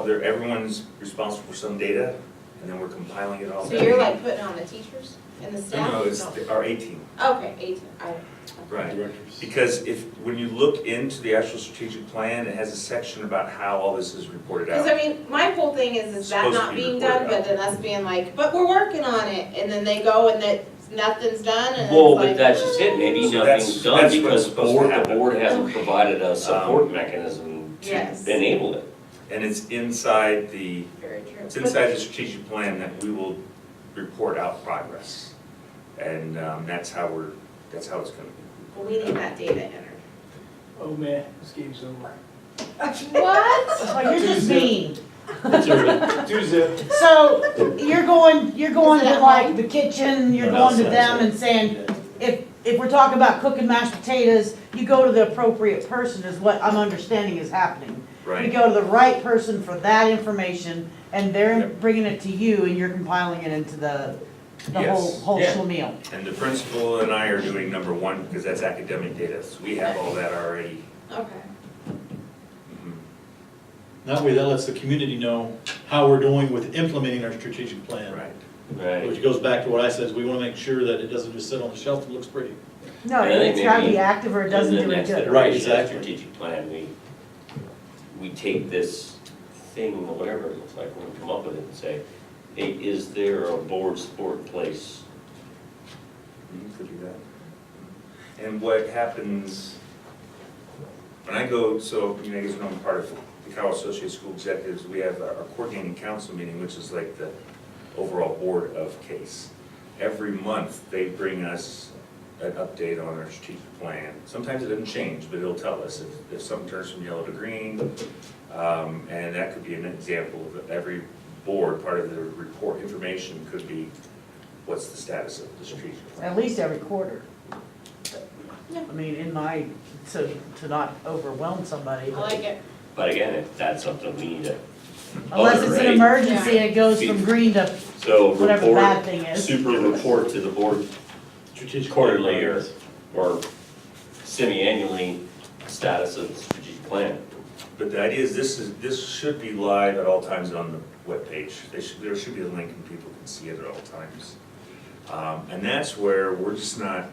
everyone's responsible for some data, and then we're compiling it all. so you're like putting on the teachers and the staff? No, it's our 18, Okay, 18, right. Directors. Because when you look into the actual strategic plan, it has a section about how all this is reported Because I out. mean, my whole thing is that Supposed to not be being reported done, but then us being like, but we're working on it, and then they go and that nothing's done, and it's Well, like. but that's just it, maybe So nothing's that's done what's because supposed to the happen. board hasn't Okay. provided a support mechanism Yes. to enable it. And it's inside the Very true. It's inside the strategic plan that we will report out progress. And that's how it's gonna be. Well, we need that data entered. Oh man, this game's over. What? Oh, you're just mean. It's early. 2-0. So, you're going Is it to at like home? the kitchen, you're No, going to no, them no. and saying, if we're talking about cooking mashed potatoes, you go to the appropriate person is what I'm understanding is happening. You Right? go to the right person for that information, and they're Yep. bringing it to you, and you're compiling it into the Yes. whole Yeah. schlemiel. And the principal and I are doing number one because that's academic data. So we have all that already. Okay. Mhm. That way, that lets the community know how we're doing with implementing our strategic plan. Right. Right. Which goes back to what I said, is we wanna make sure that it doesn't just sit on the shelf and looks pretty. No, And I think it's gotta maybe be active or it doesn't In do the it next good. iteration Right, of the exactly. strategic plan, we take this thing, or whatever it looks like, when we come up with it and say, hey, is there a board support in place? You could do that. And what happens, when I go, so you guys know I'm part of the Cal Associated School Executives, we have our coordinating council meeting, which is like the overall board of CASE. Every month, they bring us an update on our strategic plan. Sometimes it doesn't change, but it'll tell us if something turns from yellow to green. And that could be an example of every board, part of the report information could be, what's the status of the strategic plan? At least every quarter. I mean, in my, to not overwhelm somebody. I like it. But again, if that's something we need to. Unless it's an Right. emergency, it goes from green to So whatever the bad report, thing is. super report to the board Strategic quarterly priorities. or semi-annually, status of the strategic plan. But the idea is this should be live at all times on the webpage. There should be a link and people can see it at all times. And that's where we're just not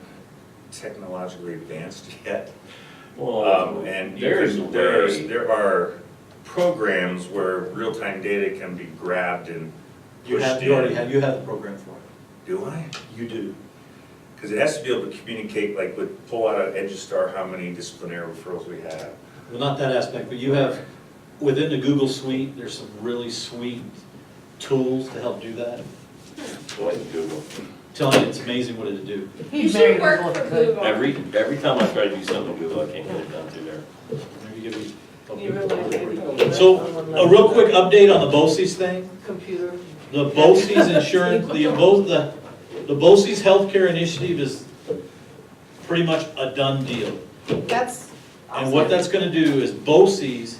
technologically advanced yet. And There's a way. there are programs where real-time data can be grabbed and You pushed have, in. you already have, you have the program for it. Do I? You do. Because it has to be able to communicate, like with pull out of Edgestar, how many disciplinary referrals we have. Well, not that aspect, but you have, within the Google Suite, there's some really sweet tools to help do that. Go ahead and Google. Telling you, it's amazing what it'll do. He's married to Google. Every time I try to do something with Google, I can't get it done through there. Maybe give me- You realize everything. So, a real quick update on the BOCES thing. Computer. The BOCES insurance, the BOCES healthcare initiative is pretty much a done deal. That's And what that's gonna do is BOCES,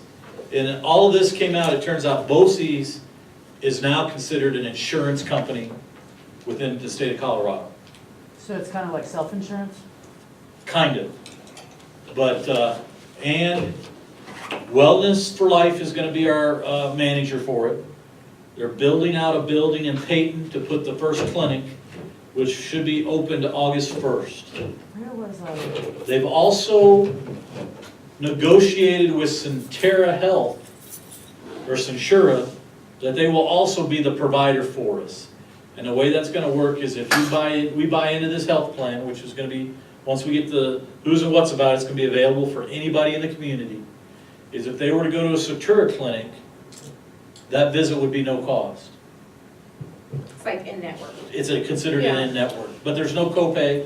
and all of this came out, it turns out BOCES is now considered an insurance company within the state of Colorado. So it's kind of like self-insurance? Kind of. But, and Wellness for Life is gonna be our manager for it. They're building out a building in Peyton to put the first clinic, which should be opened August 1st. Where was I? They've also negotiated with Centera Health, or Centura, that they will also be the provider for us. And the way that's gonna work is if we buy into this health plan, which is gonna be, once we get the who's and what's about it, it's gonna be available for anybody in the community, is if they were to go to a Centura clinic, that visit would be no cost. It's like in-network. It's considered an in-network, but there's no copay,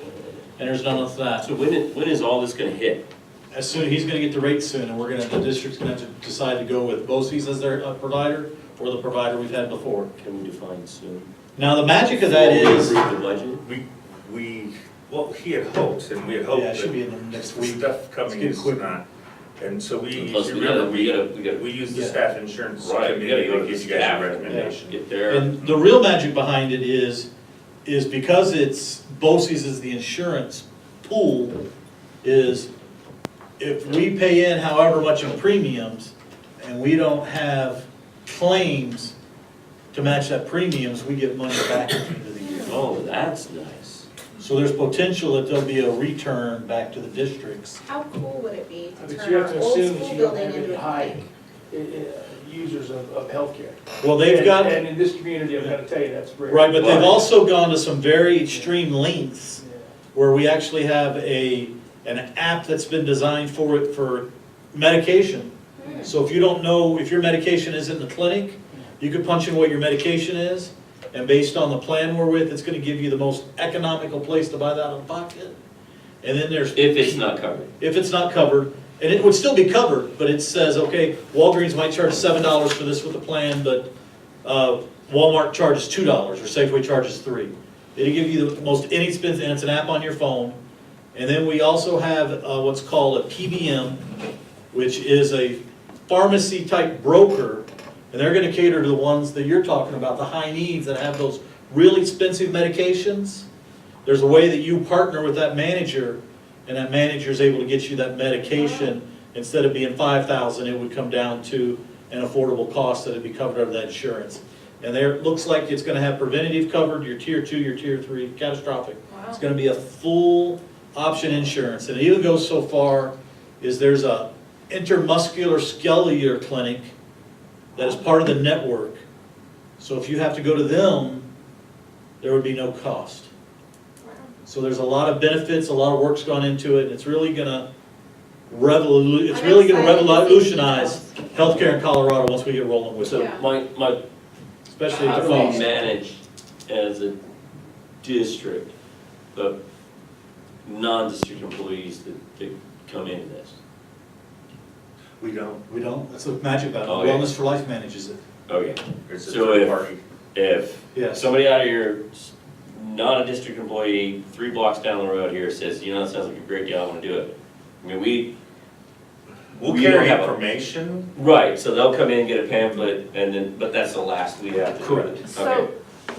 and there's none of that. So when is all this gonna hit? As soon, he's gonna get the rate soon, and the district's gonna have to decide to go with BOCES as their provider, or the provider we've had before. Can we define soon? Now, the magic of that Before we is, approve the budget? Well, he had hoped, and we had hoped yeah, it should be that in the next the week. stuff coming It's is getting quicker. not. And so we, Plus, if we you gotta, remember, we we use the Yeah. staff insurance Right, we gotta committee go to to give the you guys staff. a recommendation. get there. And the real magic behind it is because it's, BOCES is the insurance pool, is if we pay in however much in premiums, and we don't have claims to match that premiums, we get money back at the end of the year. Oh, that's nice. So there's potential that there'll be a return back to the districts. How cool would it be to But turn you our have to old assume that school you don't building have any into a high clinic? users of healthcare. Well, they've got, And in this community, I've got to tell you, that's rare. right, but they've also gone to some very extreme lengths Yeah. where we actually have an app that's been designed for it for medication. So if you don't know, if your medication is in the clinic, you could punch in what your medication is, and based on the plan we're with, it's gonna give you the most economical place to buy that out of pocket. And then there's. If it's not covered. If it's not covered, and it would still be covered, but it says, okay, Walgreens might charge $7 for this with the plan, but Walmart charges $2, or Safeway charges $3. It'll give you the most inexpensive, and it's an app on your phone. And then we also have what's called a PBM, which is a pharmacy-type broker, and they're gonna cater to the ones that you're talking about, the high needs that have those really expensive medications. There's a way that you partner with that manager, and that manager is able to get you that medication. Instead of being $5,000, it would come down to an affordable cost that'd be covered under that insurance. And there, it looks like it's gonna have preventative covered, your tier 2, your tier 3, catastrophic. It's gonna be a full option insurance, and it even goes so far is there's a intermuscular scalar clinic that is part of the network. So if you have to go to them, there would be no cost. So there's a lot of benefits, a lot of work's gone into it, and it's really gonna revolutionize healthcare in Colorado once we get rolling with So it, my, especially at how the do we cost. manage as a district, the non-district employees that come into this? We don't, We don't, that's the magic about it. Oh, yeah. Wellness for Life manages it. Okay, it's a So third if- party. if Yes. somebody out of here, not a district employee, 3 blocks down the road here says, you know, that sounds like a great deal, I wanna do it. I mean, We'll we don't carry have a- information. right, so they'll come in, get a pamphlet, and then, but that's the last we have to do it. Correct. Okay.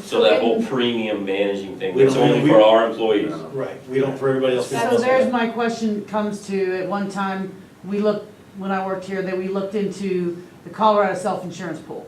So that whole premium managing thing, We that's don't- only we- for our employees. Right, we don't, for everybody else. we So don't. there's my question comes to, at one time, we looked, when I worked here, that we looked into the Colorado self-insurance pool.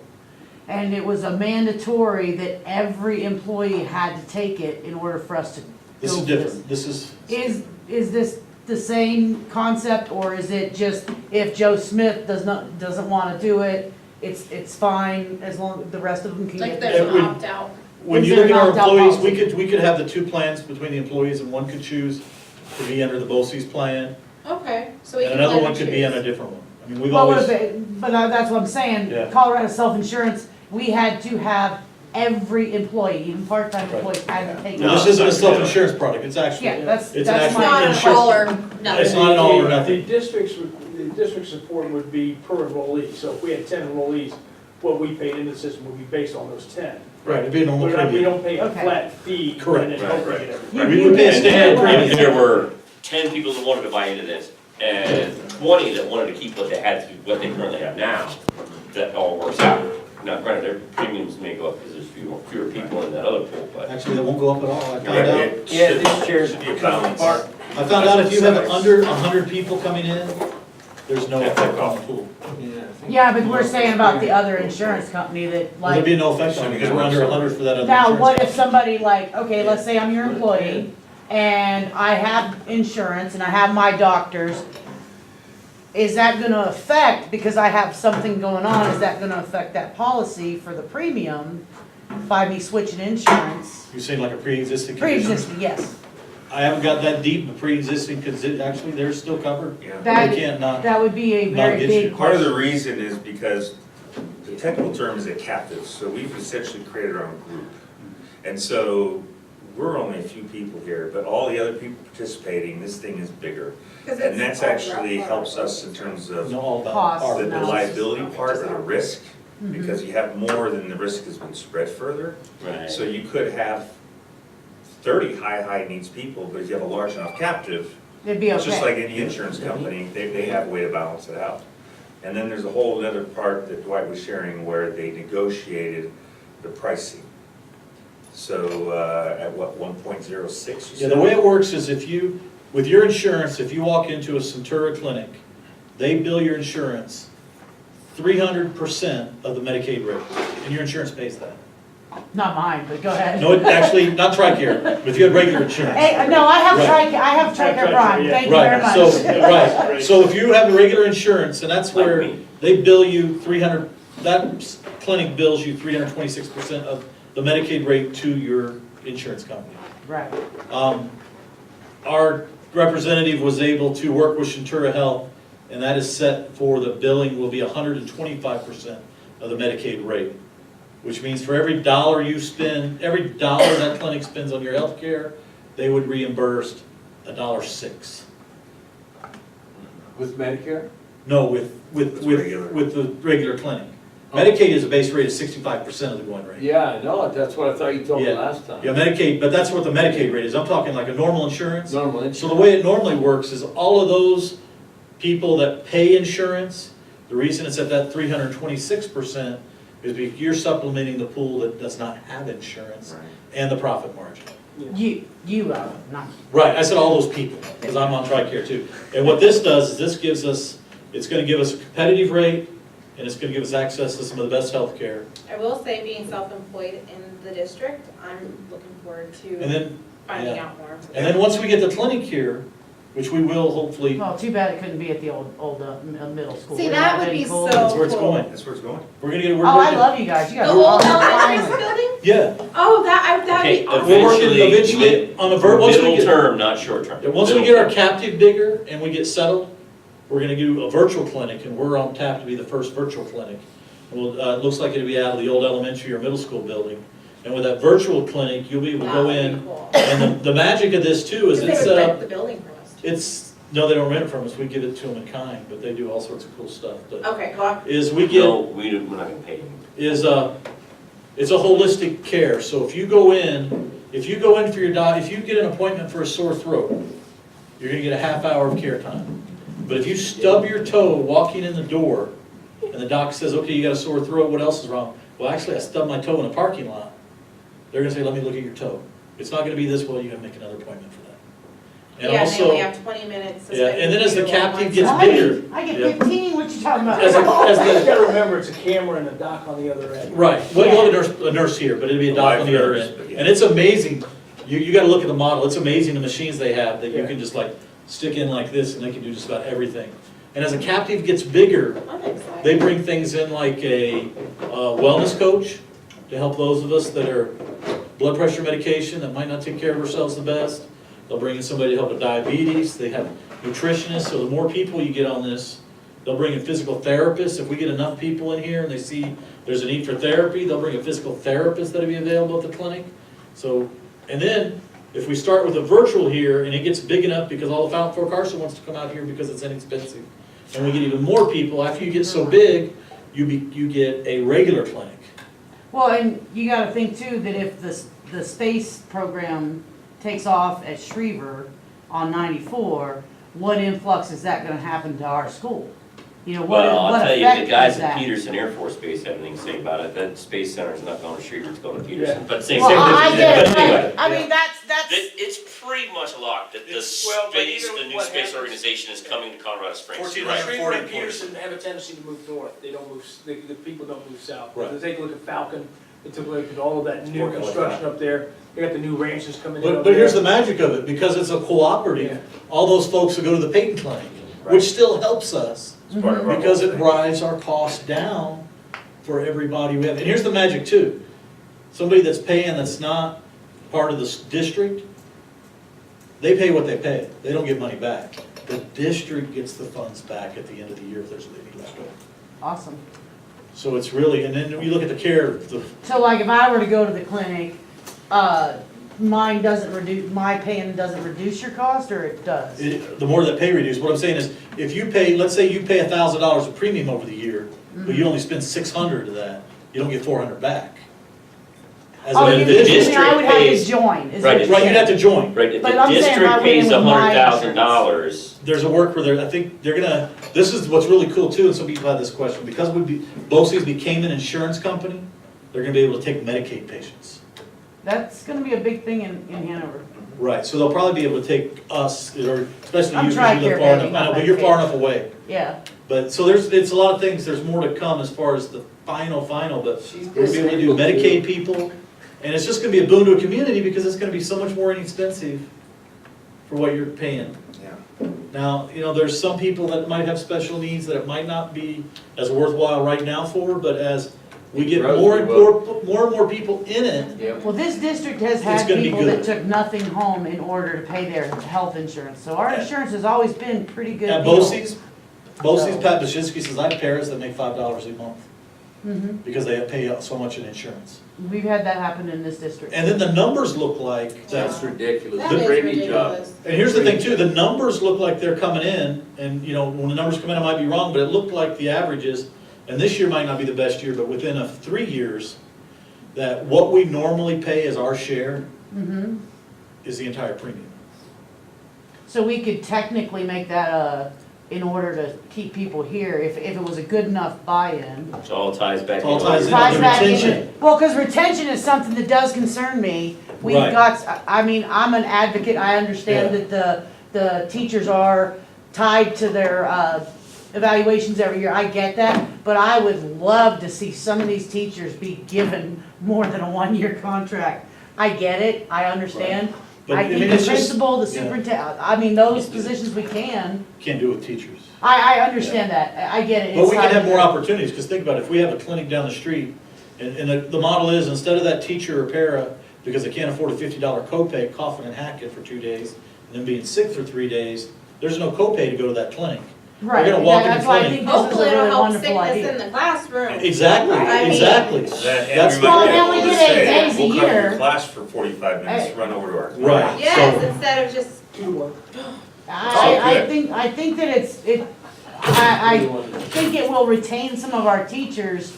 And it was a mandatory that every employee had to take it in order for us to go. This is with different, this is, Is this the same concept, or is it just if Joe Smith doesn't wanna do it, it's fine as long, the rest of them can Like get there's there? an opt-out. when Is you there look at our an opt-out employees, policy? we could have the 2 plans between the employees, and one could choose to be under the BOCES plan, Okay, so we and can another let one them could be on choose. a different one. I mean, we've Well, always, that's what I'm saying, Yeah. Colorado self-insurance, we had to have every employee, even part-time Right. employees had to take well, it. this isn't a self-insurance product, it's actually, Yeah, that's it's an my. actual Not an insurance. all or It's nothing. not an all or The nothing. district support would be per enrollee, so if we had 10 enrollees, what we paid into the system would be based on those 10. Right, it'd be a normal We premium. don't pay a Okay. flat fee. Correct. And then Right, hope we right. get everything. We would pay a standard And premium. there were 10 people that wanted to buy into this, and 20 that wanted to keep what they had, what they currently have now, that all works out. Now, granted, their premiums may go up because there's fewer people in that other pool, but. Actually, they won't go up at all, I found out. It should be a balance. I found out if you have under 100 people coming in, there's no effect on the pool. Yeah, but we're saying about the other insurance company that There'd like, be no effect on it, because we're under 100 for that other now, insurance. what if somebody like, okay, let's say I'm your employee, and I have insurance, and I have my doctors, is that gonna affect, because I have something going on, is that gonna affect that policy for the premium by me switching insurance? You seem like a pre-existing condition. Pre-existing, yes. I haven't got that deep, but pre-existing, because actually, they're still covered. Yeah. That- They can't not, That would be a Not very get big you. Part of the question. reason is because the technical term is a captive, so we've essentially created our own group. And so we're only a few people here, but all the other people participating, this thing is bigger. And that's actually helps us in terms of know all about Cost. our. the liability part or the risk, Mhm. because you have more than the risk has been spread further. Right. So you could have 30 high needs people, but if you have a large enough captive, It'd be it's just like okay. any insurance company, they have a way to balance it out. And then there's a whole other part that Dwight was sharing where they negotiated the pricing. So, at what, 1.06 you Yeah, said? the way it works is if you, with your insurance, if you walk into a Centura clinic, they bill your insurance 300% of the Medicaid rate, and your insurance pays that. Not mine, but go ahead. No, it actually, not TRICARE, but if you had regular insurance. Hey, no, I have Right. I have Tricare Tricare, Prime, yeah. thank you very Right, much. so, right, so if you have regular insurance, and that's Like where me. they bill you 300, that clinic bills you 326% of the Medicaid rate to your insurance company. Right. Our representative was able to work with Centura Health, and that is set for the billing will be 125% of the Medicaid rate, which means for every dollar you spend, every dollar that clinic spends on your health care, they would reimburse $1.06. With Medicare? No, with regular. the regular clinic. Medicaid is a base rate of 65% of the going rate. Yeah, I know, that's what I thought you told me Yeah. last time. Yeah, Medicaid, but that's what the Medicaid rate is. I'm talking like a normal insurance. Normal So insurance. the way it normally works is all of those people that pay insurance, the reason it's at that 326% is because you're supplementing the pool that does not have insurance and the profit margin. You are, not. Right, I said all those people, because I'm on TRICARE too. And what this does is this gives us, it's gonna give us a competitive rate, and it's gonna give us access to some of the best health care. I will say, being self-employed in the district, I'm looking forward And to then, finding yeah. out more. and then once we get the clinic here, which we will hopefully, Well, too bad it couldn't be at the old middle school. See, Wouldn't that have would been be cool? so that's where it's cool. going. That's where it's going. We're gonna get, we're Oh, I working. love you guys, you The guys old are elementary awesome. building? Yeah, Oh, that'd Okay, be awesome. we're working eventually on a once we Middle get, term, not short term. yeah, once we Middle get our term. captive bigger and we get settled, we're gonna do a virtual clinic, and we're on tap to be the first virtual clinic. Well, it looks like it'll be out of the old elementary or middle school building, And with that virtual clinic, you'll be able to go in, and the magic of this too is Because it's they would set rent up, the building from us. it's, no, they don't rent it from us, we give it to them in kind, but they do all sorts of cool stuff. But Okay, well, is we get, No, we're not gonna pay them. is it's a holistic care, so if you go in for your if you get an appointment for a sore throat, you're gonna get a half hour of care time. But if you stub your toe walking in the door, and the doc says, okay, you got a sore throat, what else is wrong? Well, actually, I stubbed my toe in a parking lot. They're gonna say, let me look at your toe. It's not gonna be this, well, you gotta make another appointment for that. And yeah, and they also, only have 20 minutes. yeah, and then as the suspended captive videos gets on I bigger. get, I Yeah. get 15, what you talking about? As You the, gotta remember, it's a camera and a doc on the other end. right, well, you'll have a nurse here, but it'll be a doc on the other end. And it's amazing, you gotta look at the model, it's amazing the machines they have, that you can just like stick in like this and they can do just about everything. And as a captive gets bigger, I'm excited. they bring things in like a wellness coach to help those of us that are blood pressure medication that might not take care of ourselves the best. They'll bring in somebody to help with diabetes, they have nutritionists, so the more people you get on this, they'll bring in physical therapists. If we get enough people in here and they see there's a need for therapy, they'll bring a physical therapist that'll be available at the clinic. So, and then, if we start with a virtual here and it gets big enough because all of Fountain Fort Carson wants to come out here because it's inexpensive, and we get even more people, after you get so big, you get a regular clinic. Well, and you gotta think too, that if the space program takes off at Schriever on 94, what influx is that gonna happen to our school? You know, what Well, I'll what tell you, effect the guys is at that? Peterson Air Force Base have anything to say about it. That Space Center's not going to Schriever, it's going to Peterson, but same. Well, I get it, But anyway, but, I mean, that's, it's pretty much locked, that the Well, but space, either the new what space happens- organization is coming to Colorado Springs. 1400 Right. Schriever 40 and Peterson have a tendency to move north, they don't move, the people don't move south. Right. They take a look at Falcon, they took a look at all of that new working like construction up there, they got the new ranches coming in over But here's the there. magic of it, because it's a Yeah. cooperative, all those folks will go to the Peyton Clinic, which still helps us, It's part of our because whole it thing. drives our costs down for everybody we have. And here's the magic too, somebody that's paying that's not part of this district, they pay what they pay, they don't get money back. The district gets the funds back at the end of the year if there's any left over. Awesome. So it's really, and then you look at the care, So like if I were to go to the clinic, mine doesn't reduce, my paying doesn't reduce your cost, or it does? the more that pay reduce, what I'm saying is, if you pay, let's say you pay $1,000 of premium over the year, but you only spend 600 of that, you don't get 400 back. As Oh, an you individual. mean I would have to pays- join, is Right, what Right, you're you'd have to saying? join. Right, if But the I'm saying district I went pays in with my $100,000, There's a work where I think they're gonna, this is what's really cool too, and some people have this question, because BOCES became an insurance company, they're gonna be able to take Medicaid patients. That's gonna be a big thing in Hanover. Right, so they'll probably be able to take us, or especially I'm you, because you TRICARE, live far baby, enough, I know, not but you're far Medicaid. enough away. Yeah. But, so it's a lot of things, there's more to come as far as the final, but we're gonna be able to do Medicaid people, and it's just gonna be a boon to a community, because it's gonna be so much more inexpensive for what you're paying. Yeah. Now, there's some people that might have special needs that it might not be as worthwhile right now for, but as we get more and more people in it, Well, this district has had gonna be people that good. took nothing home in order to pay their health insurance, so our Yeah. insurance has always been pretty good. at deal. BOCES, Pat Bashinsky says, I have parents that make $5 a month, Mhm. because they pay out so much in insurance. We've had that happen in this district. And then the numbers look like that. That's ridiculous. That is ridiculous. And here's the thing too, the numbers look like they're coming in, and when the numbers come in, I might be wrong, but it looked like the averages, and this year might not be the best year, but within 3 years, that what we normally pay as our share Mhm. is the entire premium. So we could technically make that, in order to keep people here, if it was a good enough buy-in. it all ties back. It all into- ties in. Ties the back in. retention. Well, because retention is something that does concern me. We've Right. got, I mean, I'm an advocate, I understand Yeah. that the teachers are tied to their, evaluations every year, I get that, but I would love to see some of these teachers be given more than a one-year contract. I get it, I understand. But, I think the it's just- principal, the yeah. superintendent, I mean, those positions we can, Can't do it with teachers. I understand that, I get it. But we It's can have like- more opportunities, because think about it, if we have a clinic down the street, and the model is, instead of that teacher or para, because they can't afford a $50 copay, coughing and hacking for 2 days, and then being sick for 3 days, there's no copay to go to that clinic. Right, gonna walk in the that's why I clinic. think this is a Hopefully it'll really help wonderful sickness in idea. the classroom. Exactly, I mean- exactly. That, That's and we Well, might be then we able to get 8 say, days a we'll come to year. your class for 45 minutes, Hey. run over to our. Right. Yes, So- instead of just, I good. think that I think it will retain some of our teachers.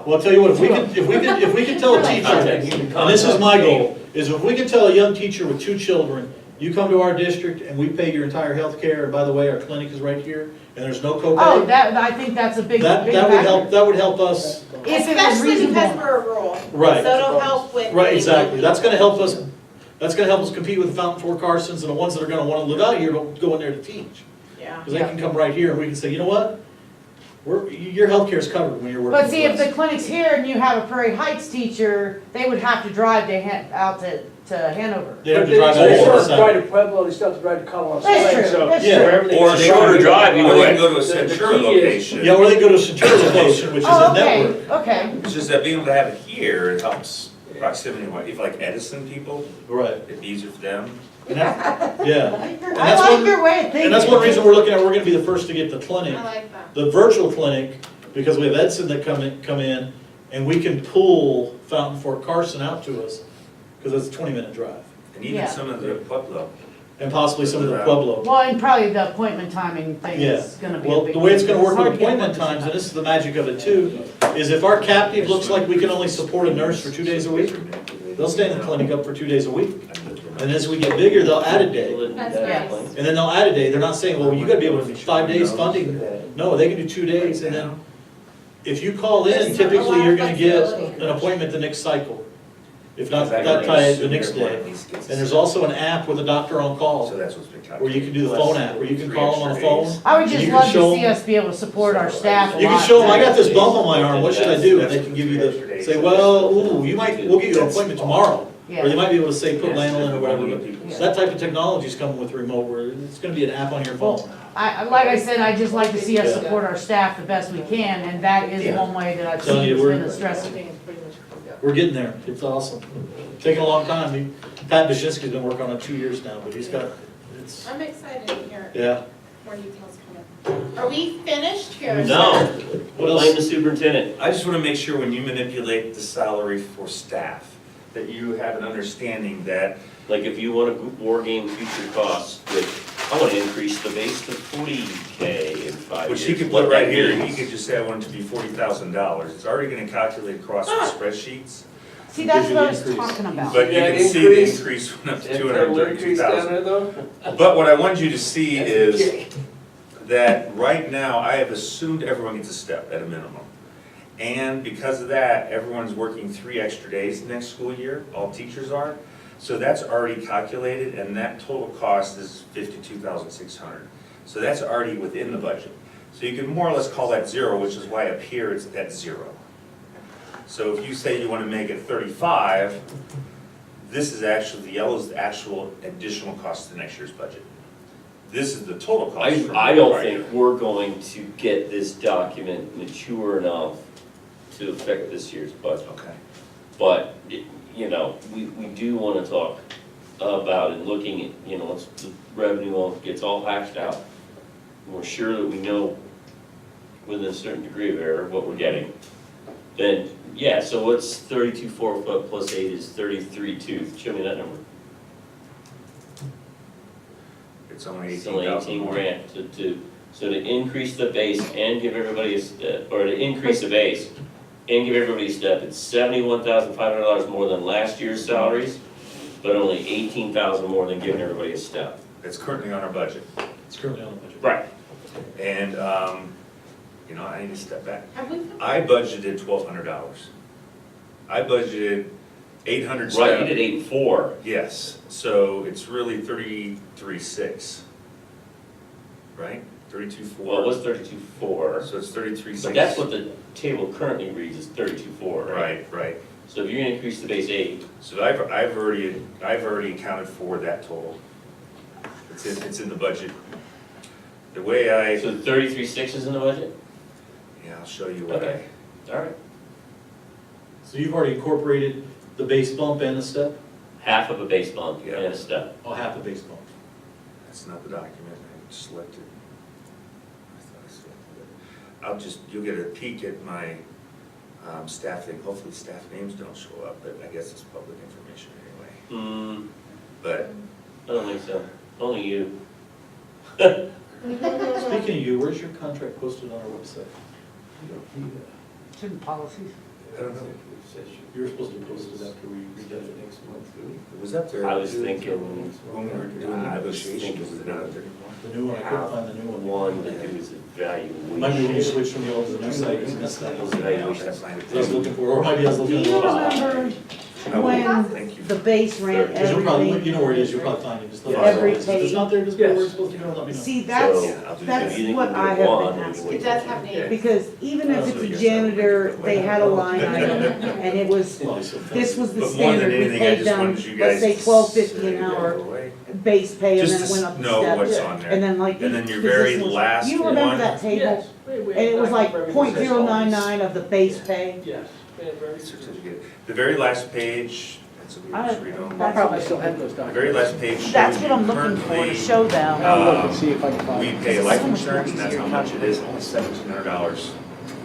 Well, I'll tell you what, if we can tell a teacher, and this is my goal, is if we can tell a young teacher with 2 children, you come to our district and we pay your entire health care, and by the way, our clinic is right here, and there's no Oh, copay. I think that's a big, That, big that would factor. help, that would help us, If it was especially because reasonable. we're rural. Right. So it'll help with. right, exactly, that's gonna help us, compete with the Fountain Fort Carsons and the ones that are gonna wanna live out here, don't go in there to teach. Yeah. Because they can come right here and we can say, you know what? Your healthcare's covered when you're working But see, if with the us. clinic's here and you have a Prairie Heights teacher, they would have to drive out to Hanover. They have But to drive out They here still to have to the drive side. to Pueblo, they still have to drive to Colorado That's Springs, true, so. that's Yeah. true. everything- Or a shorter drive, either Or they way. can go to a The Centura key is- location. Yeah, or they go to Centura location, which is Oh, a okay, network. okay. It's just that being able to have it here, it helps proximity, if like Edison people, Right. it'd be easier for them. And that- Yeah. I that's like one- your way of thinking. And that's one reason we're looking at, we're gonna be the first to get the clinic, I like that. the virtual clinic, because we have Edson that come in, and we can pull Fountain Fort Carson out to us, because it's a 20-minute drive. And even Yeah. some of the Pueblo. And possibly some of the Pueblo. Well, and probably the appointment timing thing Yeah. is gonna be a Well, big. the way it's gonna deal. work hard with to get appointment appointments times, and this is the magic of it too, is if our captive looks like we can only support a nurse for 2 days a week, they'll stay in the clinic up for 2 days a week. And as we get bigger, they'll add a day. That's nice. And then they'll add a day, they're not saying, well, you gotta be able to 5 days funding. No, they can do 2 days, and then if you call in, typically you're gonna get an appointment the next cycle. If not that time, the next day. And there's also an app with a doctor on So call, that's what's been calculated. where you can do the phone app, where you can call them on the phone. I would You just can love show to see 'em- us be able to support our staff a You can lot show them, I better. got this bump on my arm, what should I do? And they can give you the, say, well, ooh, we'll get you an appointment tomorrow. Or they Yeah, might be able to say, put lanolin or whatever, but Yeah. that type of technology's coming with remote, where it's gonna be an app on your phone. like I said, I'd just like to see us Yeah. support our staff the best we can, and that is Yeah. one way that I've Telling seen you, it's we're- been a stressor. We're getting there, it's awesome. Taking a long time, Pat Bashinsky's been working on it 2 years now, but he's got, it's, I'm excited to hear yeah. more details coming. Are we finished here? No, What else? blame the superintendent. I just wanna make sure when you manipulate the salary for staff, that you have an understanding that, Like if you want to war game future costs, I want to increase the base to 40K in 5 years. which he could what put right that here, he means. could just say, I want it to be $40,000. It's already gonna calculate across the spreadsheets, See, that's Gives you what I the was increase. talking about. but you Yeah, can see the increase. increase went up to Is there a little increase down 232,000. there though? But what I want you to see is that right now, I have assumed everyone gets a step at a minimum. And because of that, everyone's working 3 extra days next school year, all teachers are. So that's already calculated, and that total cost is $52,600. So that's already within the budget. So you can more or less call that zero, which is why up here it's at 0. So if you say you wanna make it 35, this is actually, the yellow's the actual additional cost to next year's budget. This is the total cost. from I don't prior year. think we're going to get this document mature enough to affect this year's budget. Okay. But, you know, we do want to talk about and looking at, you know, once the revenue all gets all hashed out, and we're sure that we know within a certain degree of error what we're getting, then, yeah, so what's 32.4 plus 8 is 33.2, show me that number. It's only It's only 18,000 18 more. grand so to increase the base and give everybody a step, or to increase the base and give everybody a step, it's $71,500 more than last year's salaries, but only 18,000 more than giving everybody a step. It's currently on our budget. It's currently on the budget. Right. And, you know, I need to step back. Have we? I budgeted $1,200. I budgeted 800 Right, you staff. did 8.4. Yes, so it's really 33.6. Right? 32.4. Well, it was 32.4, So it's 33.6. but that's what the table currently reads is 32.4, right? Right, right. So if you're gonna increase the base 8, So I've already accounted for that total. It's in the budget. The way I, so 33.6 is in the budget? yeah, I'll show you what I, Okay. All right. So you've already incorporated the base bump and the step? Half of a base bump Yeah. and a step. Oh, half the base bump. that's not the document, I selected. you'll get a peek at my staff thing. Hopefully staff names don't show up, but I guess it's public information anyway. But I don't think so, only you. Speaking of you, where's your contract posted on our website? Shouldn't policies? I don't know, You were supposed to post it after we redid it next month. it was up there. I was thinking When we were doing the negotiations, was it not up there? The new one, I couldn't find the new one. one to do is evaluation. Might be when you switch from the old to the new site, you missed that. Those That's evaluations. what I was looking for, or maybe I was Do looking at you the wrong. remember I will. when Thank you. the base ran Because you'll probably, everything? you know where it is, you'll probably find it, just let me know. Every If it's not there, just go where it's supposed to go, let me know. See, So, that's if you that's think what we I would have want, been we asking. would- It does have names. Because even if it's a janitor, they had a line item, and it was, Well, so this was the But more than standard, we anything, I paid just them, wanted you let's guys say to $12.50 an say, hour, go away. base pay, and then it Just went to up a know step. what's on there. And then like. And then your 'cause very this was- last You remember one. that table? Yes. And it was like .099 of the base pay. Yes. We have very Certificate. The very last page, that's what we I- just read on. I probably still have those The documents. very last page shows That's what you I'm looking for, to currently, show them. I'll look and see if I can find we it. pay This is life so much insurance, and more that's how easier much it is, only $1,700.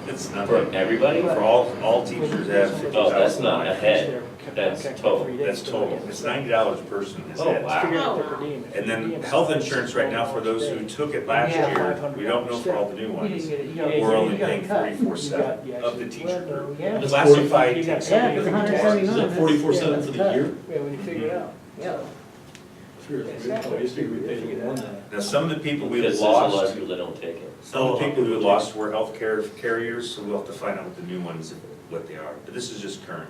It's For nothing. everybody? For all teachers have $50,000. Oh, that's not a head, that's total. That's total. It's $90 per person is Oh, it. wow. Figure out their per diem. And then health insurance right now for those who took it last Yeah. year, we don't know for all the new You ones. didn't get it, you We're got, only you got paying cut. 44.7 of the teacher group. Yeah. That's Classified You got takes. Yeah, it's 179. Is that 44.7 for the year? Yeah, when you figure it out. Yeah. Sure, I used to be paid more than that. Now, some of the people we've Because there's a lot of lost, people that don't take it. some of the people we lost were healthcare carriers, so we'll have to find out what the new ones, what they are. But this is just current.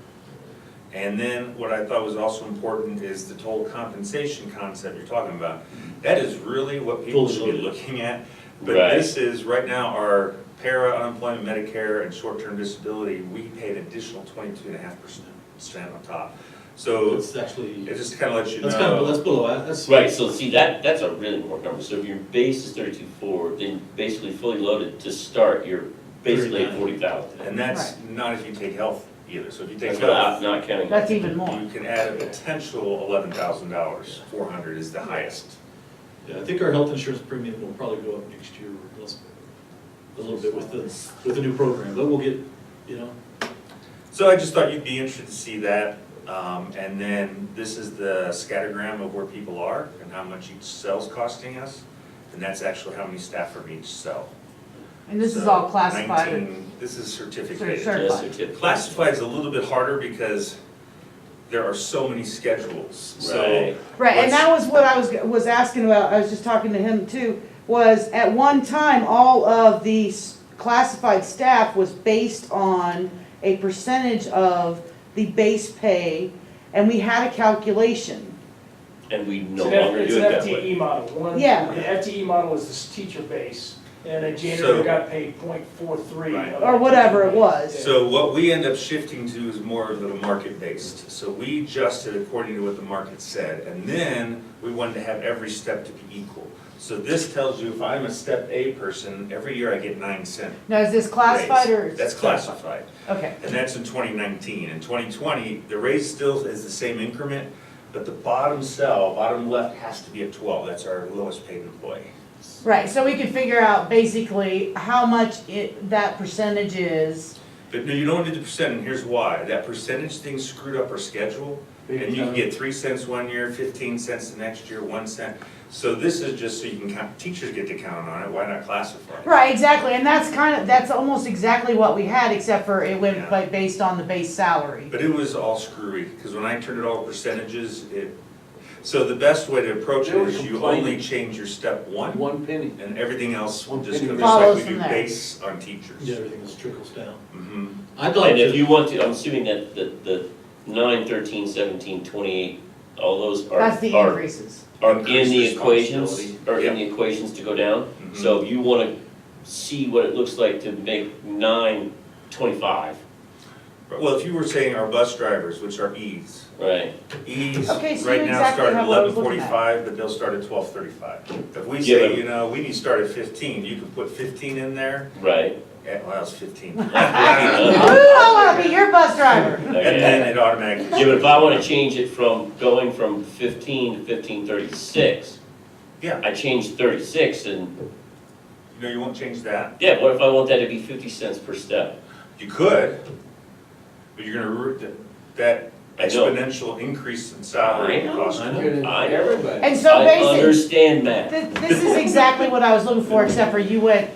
And then what I thought was also important is the total compensation concept you're talking about. That is really what people should be looking at. But Right. this is, right now, our para, unemployment, Medicare, and short-term disability, we pay an additional 22.5% on top. So It's actually, it just kind of lets you know. that's kind of, that's below, that's. Right, so see, that's a really important number, so if your base is 32.4, then basically fully loaded to start, you're basically at 40,000. And that's not if you take health either, so if you take That's not, health, not counting. That's even more. you can add a potential $11,000, 400 is the highest. Yeah, I think our health insurance premium will probably go up next year, a little bit with the new program, but we'll get, you know, So I just thought you'd be interested to see that, and then this is the scattergram of where people are and how much each cell's costing us, and that's actually how many staff are in each cell. And this is So, all classified. 19 This is certificated. Certified. Just certificate. Classified is a little bit harder because there are so many schedules, so. Right. Right, and that was what I was asking about, I was just talking to him too, was at one time, all of the classified staff was based on a percentage of the base pay, and we had a calculation. And we no It's an longer it's do an it that way. FTE model. One- Yeah. The FTE model is this teacher base, and a So- janitor got paid .43. Right. of Or that whatever teacher it was. base. So what we end up shifting to is more of the market-based. So we adjusted according to what the market said, and then we wanted to have every step to be equal. So this tells you if I'm a step A person, every year I get 9 cents. Now, is this classified or? That's classified, Okay, and that's in 2019. In 2020, the raise still is the same increment, but the bottom cell, bottom left, has to be at 12. That's our lowest paid employee. right, so we could figure out basically how much that percentage is. But no, you don't do the percent, and here's why. That percentage thing screwed up our schedule, and you can get 3 cents one year, 15 cents the next year, 1 cent. So this is just so you can count, teachers get to count on it, why not classify? Right, exactly, and that's almost exactly what we had, except for it went Yeah. by based on the base salary. But it was all screwy, because when I turned it all percentages, so the best way to approach it They were is you complaining. only change your step one, One penny. and everything else will One just, penny. just like Follows we from do there. base on teachers. yeah, everything just trickles down. Mhm. I'd like And if to, you want to, I'm assuming that the 9, 13, 17, 28, all those That's the are increases. in Increased the equations, responsibility. or in Yeah. the equations to go down. Mhm. So if you wanna see what it looks like to make 9, 25, Well, if you were saying our bus drivers, which are E's, right? E's Okay, so right you now exactly start at have what I was looking 11:45, but they'll start at 12:35. If we Yeah, say, but- you know, we need to start at 15, you can put 15 in there, Right. well, it's 15. Woo, I wanna be your bus driver. And then it automatically. Yeah, but if I wanna change it from going from 15 to 15:36, Yeah, I change 36 and No, you won't change that? Yeah, what if I want that to be 50 cents per step? You could, but you're gonna root that I know. exponential increase in salary I know. cost. I know. I know. Everybody. And so I basically, understand that. this is exactly what I was looking for, except for you went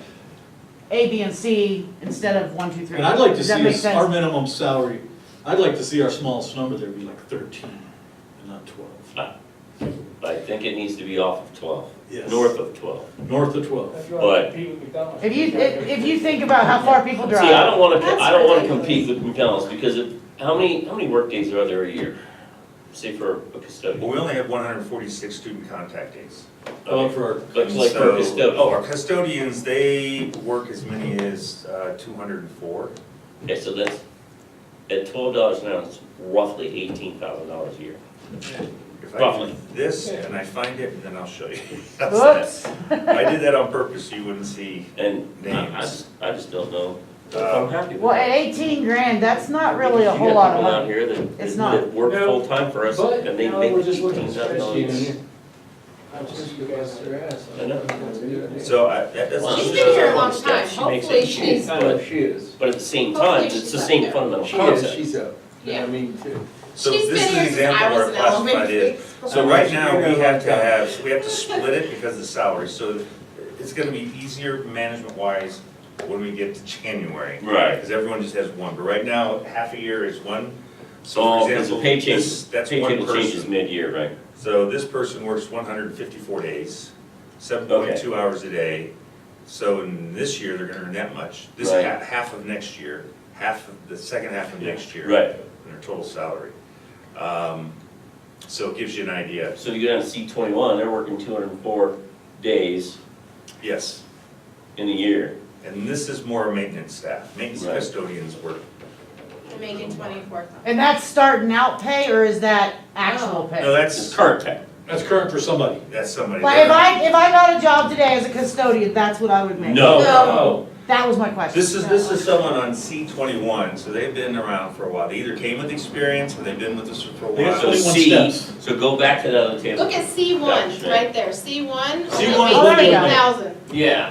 A, B, and C instead of 1, 2, 3. And I'd like to Does that see make us- our sense? minimum salary, I'd like to see our smallest number there be like 13 and not 12. I think it needs to be off of 12, Yes. north of 12. North of 12. If you want But- to compete with McDonald's. If you think about how far people drive. See, I don't wanna, That's I don't wanna ridiculous. compete with McDonald's, because how many work days are there a year? Say for a Well, custodian. we only have 146 student contact days. For our, But like for a So- custodian. Oh, our custodians, they work as many as 204. Okay, so that's, at $12 an hour, it's roughly $18,000 a year. If I Roughly. do this and I find it, then I'll show you. How's that? Whoops. I did that on purpose, so you wouldn't see. And I Names. just don't know if I'm happy with Well, at that. 18 grand, that's not really a You whole got lot of people out money. here It's that not. work No, full-time for us, But and they now make we're just looking at $18,000. spreadsheets. I'm just gonna bust their ass. I know. So that doesn't. She's She been does here her a long own stuff. time, She makes hopefully it- she's, She is. But at the same time, Hopefully it's she's the up same there. fundamental She is, concept. she's up. Yeah. I mean, too. So she's this been is here an since I example was of in our classified elementary. is. So right now, we have to have, so we have to split it because of the salary, so it's gonna be easier management-wise when we get to January. Right. Because everyone just has one, but right now, half a year is one. So Oh, for because the example, pay this, changes, that's pay one table changes person. mid-year, right? So this person works 154 days, 7.2 hours a day. So in this year, they're gonna earn that much. This Right. half of next year, half of, the second half of next year. Right. in Their total salary. So it gives you an idea. So you go down to C21, they're working 204 days Yes. in a year. And this is more maintenance staff, maintenance Right. custodians work. I'm making 24,000. And that's starting out pay, or is that actual No, pay? It's that's, current pay. that's current for somebody. that's somebody. Like, if I got a job today as a custodian, that's what I would make? No. No. That was my question. This is someone on C21, so they've been around for a while. They either came with experience or they've been with us for a They got So while. 21 C, steps. so go back to the other table. Look at C1, Gotcha. right there, C1, C1 only is what they do. 18,000. Yeah.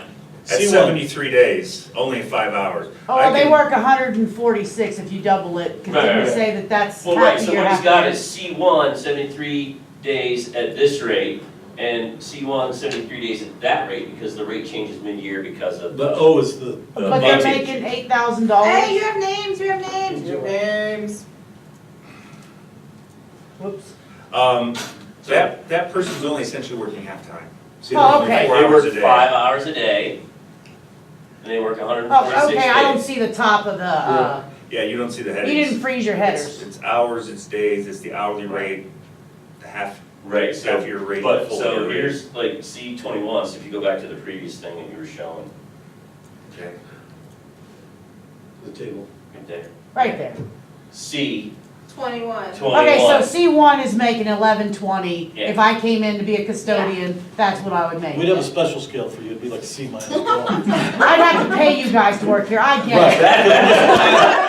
At C1. 73 days, only 5 hours. Oh, well, they work 146 if you double it, because Right, then we right. say that that's Well, right, half a so year, what he's half a got year. is C1, 73 days at this rate, and C1, 73 days at that rate, because the rate changes mid-year because of. The O is the. But they're budget. making $8,000. Hey, you have names, you have names, you have names. Whoops. That person's only essentially working half-time. So Oh, only okay. 4 They hours work a day. 5 hours a day, and they work 146 Oh, days. okay, I don't see the top of the, Yeah, you don't see the headings. you didn't freeze your headers. It's hours, it's days, it's the hourly rate, the half Right, so, year rate, but, full so year rate. here's like C21, so if you go back to the previous thing that you were showing, Okay. The table. right there. Right there. C21. 21. Okay, so C1 is making 1120. Yeah. If I came in to be a custodian, that's what I would make. We'd have a special scale for you, it'd be like C minus 12. I'd have to pay you guys to work here, I get it.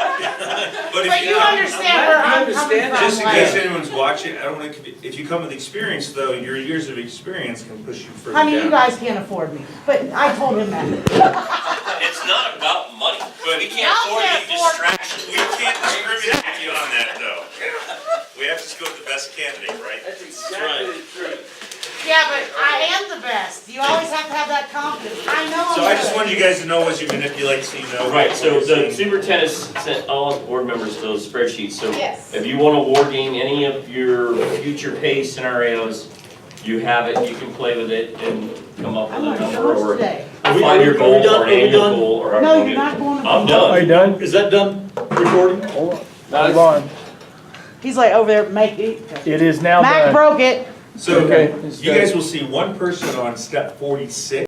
But you understand where I'm coming from. Just in like- case anyone's watching, I don't want to, if you come with experience though, your years of experience can push you further down. Honey, you guys can't afford me, but I told him that. It's not about money, But we can't Y'all afford can't any afford- distractions. We can't discriminate with you on that though. We have to go with the best candidate, right? That's exactly true. Yeah, but I am the best. You always have to have that confidence. I know I'm So I just good. wanted you guys to know as you manipulate, so you know. Right, so what the you're seeing. superintendent sent all board members those spreadsheets, so Yes. if you want to war game any of your future pay scenarios, you have it, you can play with it and come up I with a learned so number much or today. find your goal or an annual goal or. No, however you're you not going to. I'm done. Are you done? Is that done recording? Hold on. He's like over there, Mac It is now Mac done. broke it. So Okay. you guys will see one person on step 46.